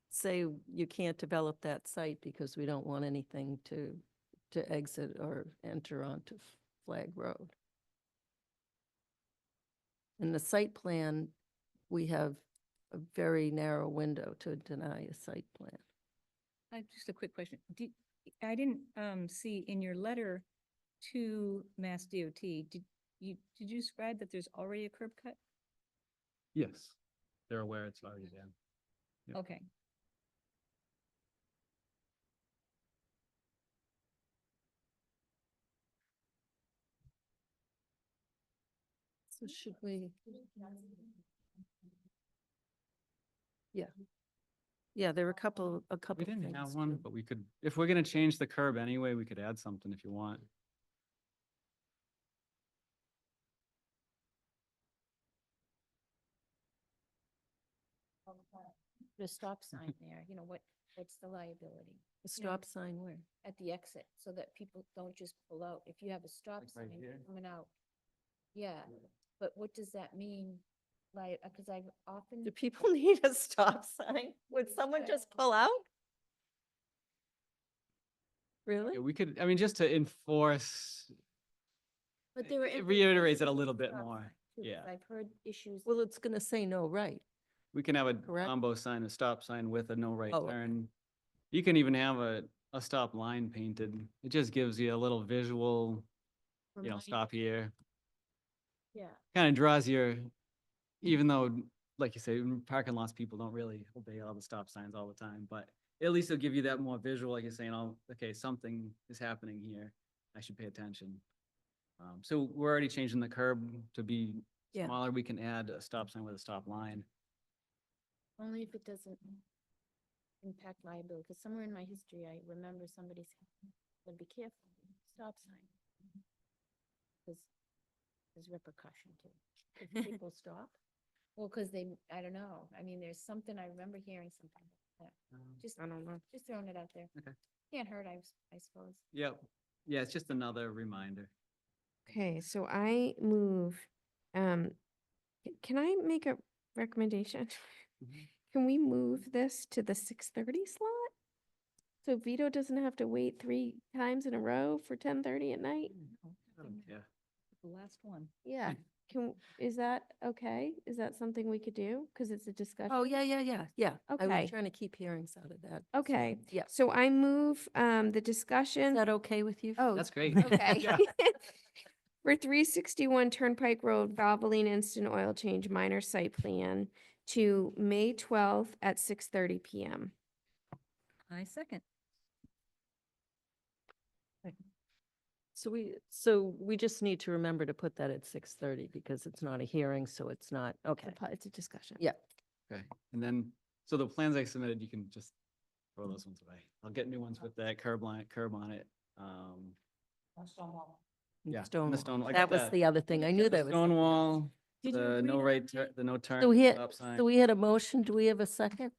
say you can't develop that site because we don't want anything to exit or enter onto Flag Road. In the site plan, we have a very narrow window to deny a site plan. Just a quick question. I didn't see in your letter to Mass DOT, did you describe that there's already a curb cut? Yes. They're aware it's already there. Yep. Okay. So should we? Yeah. Yeah, there were a couple We didn't have things. one, but we could, if we're gonna change the curb anyway, we could add something if you want. put a stop sign there, you know, what's the liability? The You know, stop sign where? at the exit, so that people don't just pull out. If you have a stop Like right sign here? coming out. Yeah, but what does that mean? Like, because I've often. Do people need a stop sign? Would someone just pull out? Really? Yeah, we could, I mean, just to enforce, But there were. it reiterates it a implications little of bit stop more. sign, too, 'cause Yeah. I've heard issues. Well, it's gonna say no right. We can have a Correct. combo sign, a stop sign with a no right Oh, okay. turn. You can even have a stop line painted. It just gives you a little visual, remind- stop here. Yeah. Kind of draws your, even though, like you say, in parking lots, people don't really obey all the stop signs all the time, but at least it'll give you that more visual, like you're saying, oh, okay, something is happening here. I should pay attention. So we're already changing the curb to be Yeah. smaller. We can add a stop sign with a stop line. Only if it doesn't impact liability, because somewhere in my history, I remember somebody saying, but be careful, stop sign. Because there's repercussion too. If people stop, well, because they, I don't know, I mean, there's something, I remember hearing something like that. Just, I don't know. just throwing it out there. Okay. Can't hurt, I suppose. Yep. Yeah, it's just another reminder. Okay, so I move, can I make a recommendation? Can we move this to the 6:30 slot? So Vito doesn't have to wait 3 times in a row for 10:30 at night? Yeah. The last one. Yeah, is that okay? Is that something we could do? Because it's a discussion. Oh, yeah. I Okay. was trying to keep hearings out of that. so, Okay, Yeah. so I move the Is discussion. that okay with you? Oh, That's great. okay. Yeah. For 361 Turnpike Road, Valvoline Instant Oil Change Minor Site Plan to May 12th at 6:30 PM. I second. So we just need to remember to put that at 6:30 because it's not a hearing, so it's not, okay. It's a discussion. Yeah. Okay, and then, so the plans I submitted, you can just throw those ones away. I'll get new ones with that curb on it. Yeah. and Stone the wall. stone, I That got was the other thing. I knew the that was. stone wall, Did you the agree no to right, that, the no turn. So we had, stop sign. so we had a motion. Do we have a second?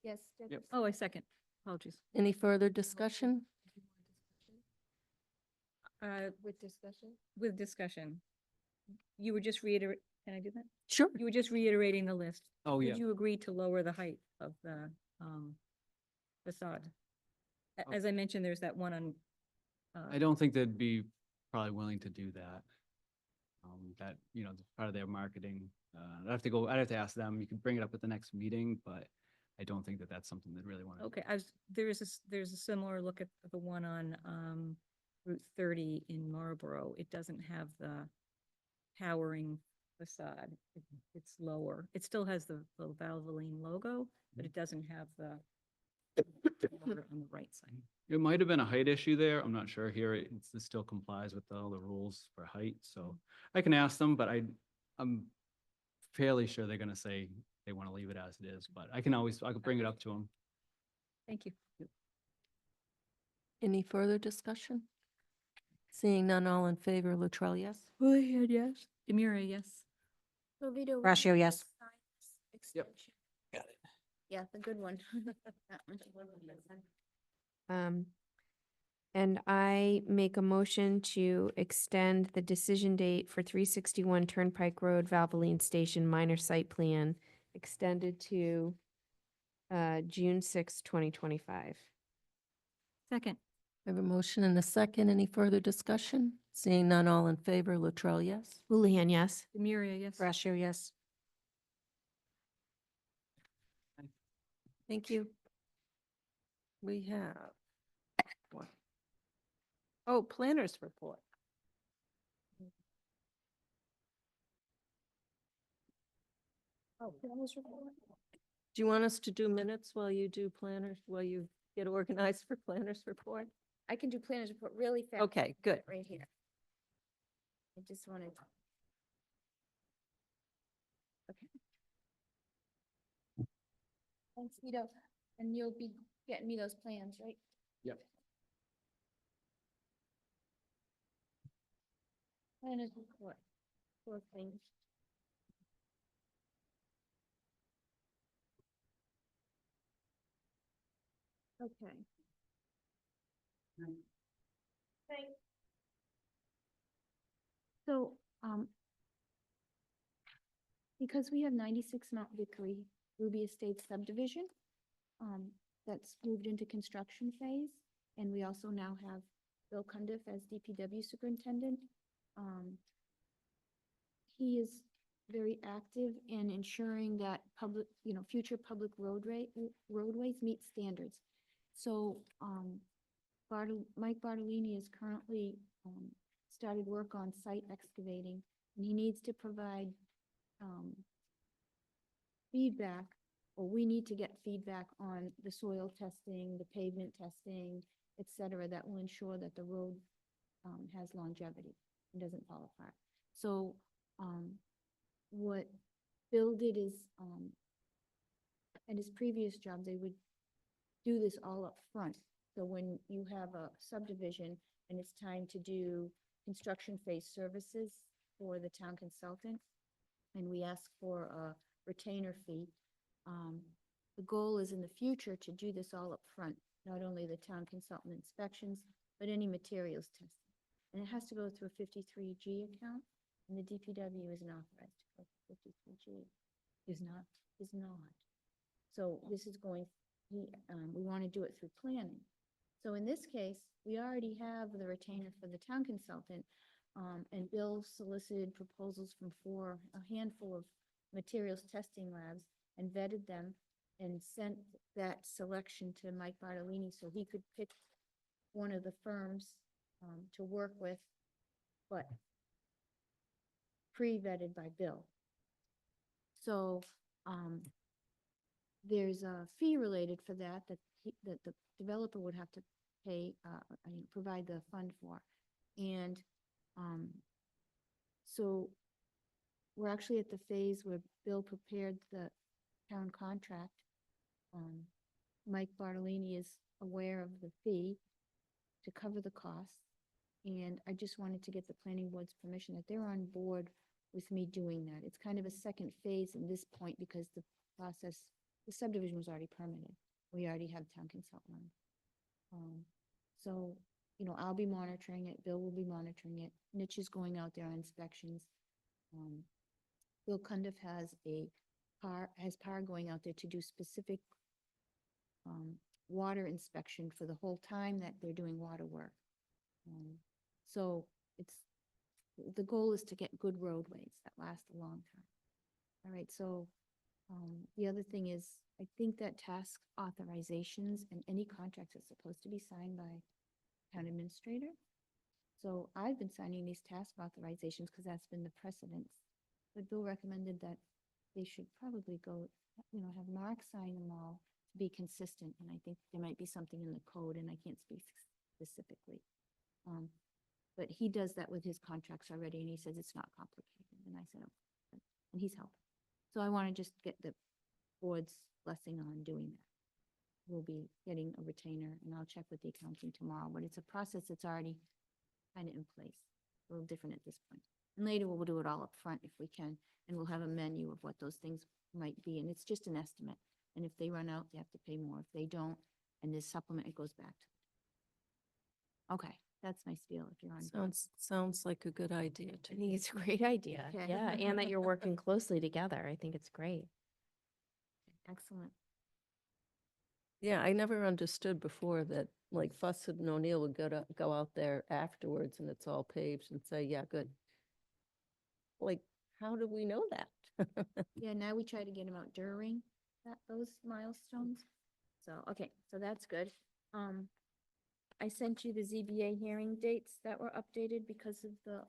Yes. Yep. Oh, I second. Apologies. Any further discussion? With discussion? With discussion. You were just reiterate, can I do that? Sure. You were just reiterating the list. Oh, yeah. Did you agree to lower the height of the facade? Oh. As I mentioned, there's that one on. I don't think they'd be probably willing to do that. That, part of their marketing, I'd have to ask them. You could bring it up at the next meeting, but I don't think that that's something they'd really want to. Okay, there's a similar look at the one on Route 30 in Marlboro. It doesn't have the towering facade. It's lower. It still has the Valvoline logo, but it doesn't have the on the right side. It might have been a height issue there. I'm not sure here. It still complies with all the rules for height, so I can ask them, but I'm fairly sure they're gonna say they want to leave it as it is, but I could bring it up to them. Thank you. Any further discussion? Seeing none, all in favor, Latrell, yes? Houlihan, yes. Demira, yes. So Vito. Ratio, yes. Extension. Got it. Yeah, the good one. That one. And I make a motion to extend the decision date for 361 Turnpike Road, Valvoline Station Minor Site Plan extended to June 6, 2025. Second. I have a motion and a second. Any further discussion? Seeing none, all in favor, Latrell, yes? Houlihan, yes. Demira, yes. Ratio, yes. Thank you. We have one. Oh, planners report. Oh, planners report? Do you want us to do minutes while you do planners, while you get organized for planners report? I can do planners report really fast. Okay, good. Right here. I just wanted. Okay. Thanks, Vito. And you'll be getting me those plans, right? Yep. Planners report. Four things. Okay. So, because we have 96 Mount Vickery Ruby Estates subdivision, that's moved into construction phase, and we also now have Bill Cundiff as DPW superintendent. He is very active in ensuring that public, future public roadways meet standards. So, Mike Bartolini is currently, started work on site excavating, and he needs to provide, feedback, or we need to get feedback on the soil testing, the pavement testing, et cetera, that will ensure that the road, has longevity and doesn't fall apart. So, what Bill did is, at his previous job, they would do this all up front. So when you have a subdivision and it's time to do construction phase services for the town consultant, and we ask for a retainer fee, the goal is in the future to do this all up front, not only the town consultant inspections, but any materials testing. And it has to go through a 53G account, and the DPW isn't authorized to go through 53G. Is not. So this is going, we want to do it through planning. So in this case, we already have the retainer for the town consultant, and Bill solicited proposals from a handful of materials testing labs and vetted them and sent that selection to Mike Bartolini so he could pick one of the firms to work with, but pre-vetted by Bill. So there's a fee related for that that the developer would have to pay, provide the fund for. And so we're actually at the phase where Bill prepared the town contract. Mike Bartolini is aware of the fee to cover the costs. And I just wanted to get the planning board's permission that they're on board with me doing that. It's kind of a second phase in this point because the subdivision was already permitted. We already have town consultant on. So, I'll be monitoring it. Bill will be monitoring it. Niche is going out there on inspections. Bill Cundiff has PAR going out there to do specific water inspection for the whole time that they're doing water work. So the goal is to get good roadways that last a long time. All right, so the other thing is, I think that task authorizations and any contracts are supposed to be signed by town administrator. So I've been signing these task authorizations because that's been the precedence. But Bill recommended that they should probably go, have Mark sign them all to be consistent. And I think there might be something in the code, and I can't speak specifically. But he does that with his contracts already, and he says it's not complicated. And I said, oh, and he's helped. So I want to just get the board's blessing on doing that. We'll be getting a retainer, and I'll check with the accounting tomorrow, but it's a process that's already kind of in place, a little different at this point. And later we'll do it all up front if we can, and we'll have a menu of what those things might be, and it's just an estimate. And if they run out, they have to pay more. If they don't, and this supplement, it goes back to. Okay, that's my spiel if you're on. board. Sounds like a good idea to I me. think it's a great idea. Okay. Yeah, and that you're working closely together. I think it's great. Excellent. Yeah, I never understood before that like Fuss and O'Neill would go out there afterwards and it's all paved and say, yeah, good. Like, how do we know that? Yeah, now we try to get them out during those milestones. So, okay, so that's good. I sent you the ZBA hearing dates that were updated because of the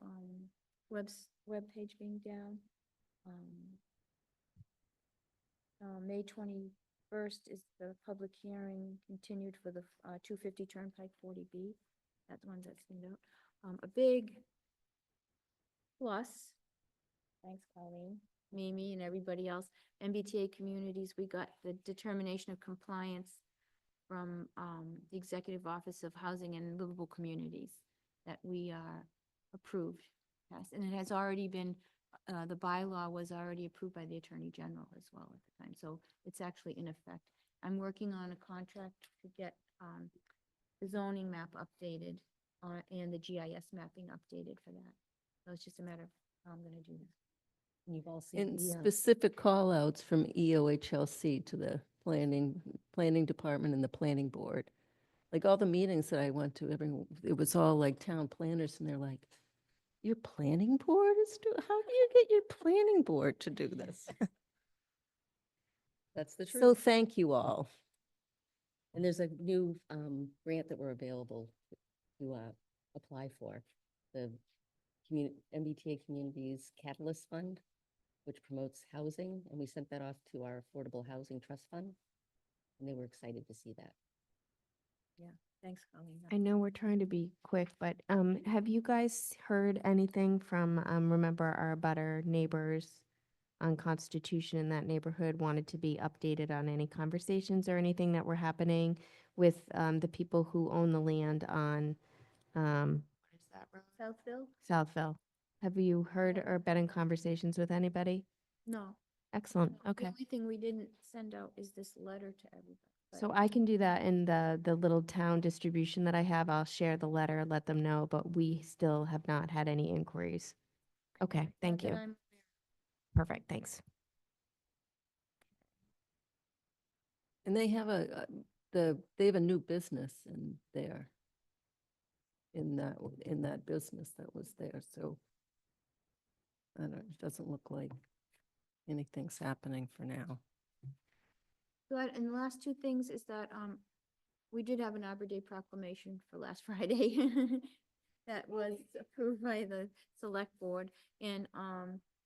web page being down. May 21st is the public hearing continued for the 250 Turnpike 40B. That's the ones that's been out. A big plus, thanks Colleen, Mimi and everybody else, MBTA communities, we got the determination of compliance from the Executive Office of Housing and Livable Communities that we are approved. Yes, and it has already been, the bylaw was already approved by the Attorney General as well at the time. So it's actually in effect. I'm working on a contract to get, the zoning map updated, and the GIS mapping updated for that. So it's just a matter of how I'm gonna do that. And you've all seen And the, specific call outs from E EOHLC to the planning department and the planning board. Like all the meetings that I went to, it was all like town planners and they're like, your planning board how do you get your planning board to do this? that's the So truth. thank you all. And there's a new grant that we're available to apply for. The MBTA Communities Catalyst Fund, which promotes housing, and we sent that off to our Affordable Housing Trust Fund, and they were excited to see that. Thanks, Colleen. I know we're trying to be quick, but have you guys heard anything from, remember our butter neighbors on Constitution in that neighborhood wanted to be updated on any conversations or anything that were happening with the people who own the land on, what is that road? Southville? Southville. Have you heard or been in conversations with anybody? No. Excellent, The okay. only thing we didn't send out is this letter to everybody. So but- I can do that in the little town distribution that I have. I'll share the letter, let them know, but we still have not had any inquiries. Okay, Not thank that you. I'm- Perfect, thanks. And they have they have a new business in there. In that business that was there, so. I don't, it doesn't look like anything's happening for now. Good, and the last two things is that, we did have an Arbor Day proclamation for last Friday that was approved by the select board, and,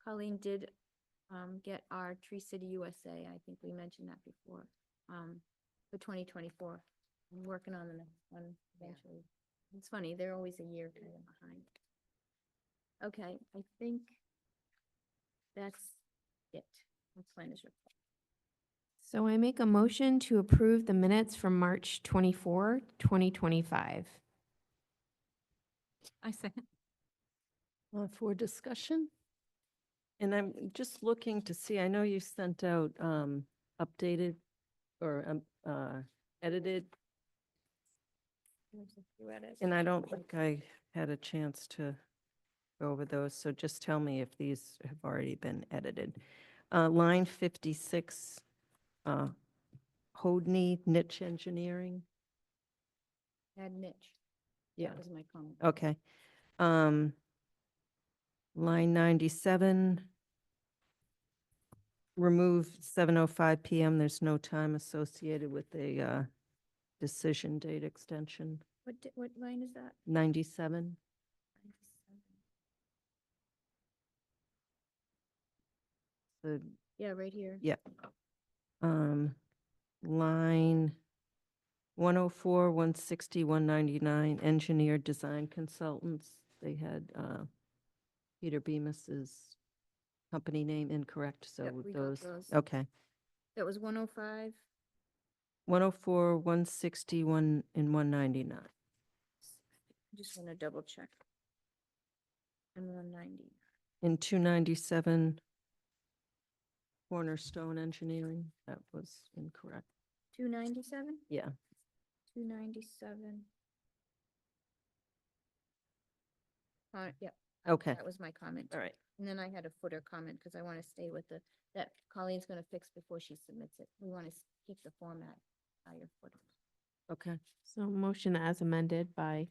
Colleen did, get our Tree City USA, I think we mentioned that before, for 2024. I'm working on the next one eventually. It's funny, they're always a year kind of behind. Okay, I think that's it. That's planners report. So I make a motion to approve the minutes from March 24, 2025. I second. For discussion? And I'm just looking to see, I know you sent out updated or edited, There's a few edits. and I don't think I had a chance to go over those, so just tell me if these have already been edited. Line 56, Hodney Niche Engineering. Add niche. Yeah. That was my comment. Okay. Line 97, remove 7:05 PM. There's no time associated with the decision date extension. What line is that? 97. 97. The, Yeah, right here. yeah. Line 104, 160, 199, engineer design consultants. They had Peter Bemis's company name incorrect, so Yep, we got those, those. okay. That was 105. 104, 161, and 199. Just want to double check. And 190. In 297, Cornerstone Engineering, that was incorrect. 297? Yeah. 297. Yep. Okay. That was my comment. All right. And then I had a footer comment because I want to stay with that Colleen's going to fix before she submits it. We want to keep the format by your footer. Okay. So motion as amended by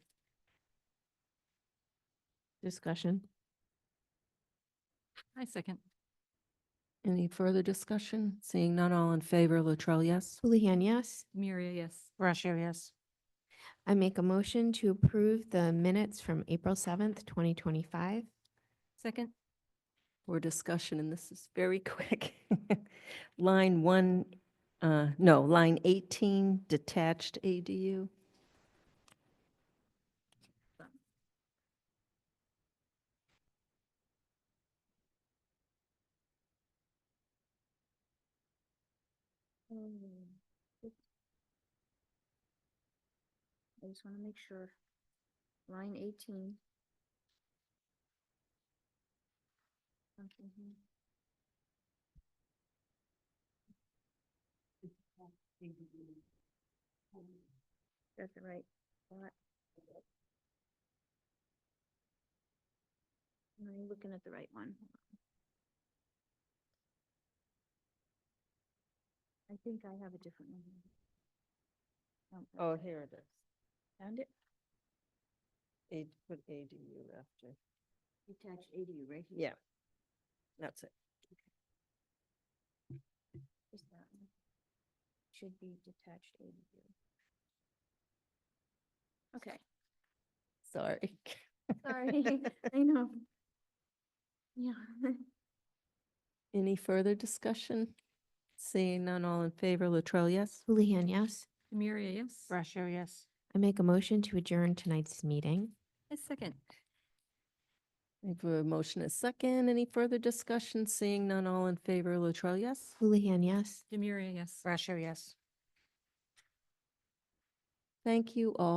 discussion. I second. Any further discussion? Seeing none, all in favor, Latrell, yes? Houlihan, yes. Miria, yes. Russia, yes. I make a motion to approve the minutes from April 7th, 2025. Second. For discussion, and this is very quick. Line 18, detached ADU. I just want to make sure. Line 18. That's the right spot. Am I looking at the right one? I think I have a different one. Oh, here it is. Found it? Put ADU after. Detached ADU right here. Yeah. That's it. Just that one. Should be detached ADU. Okay, Sorry. sorry, I know. Yeah. Any further discussion? Seeing none, all in favor, Latrell, yes? Houlihan, yes. Demiria, yes? Brashear, yes. I make a motion to adjourn tonight's meeting. A second. We have a motion a second. Any further discussion? Seeing none, all in favor, Latrell, yes? Houlihan, yes. Demiria, yes? Brashear, yes. Thank you all.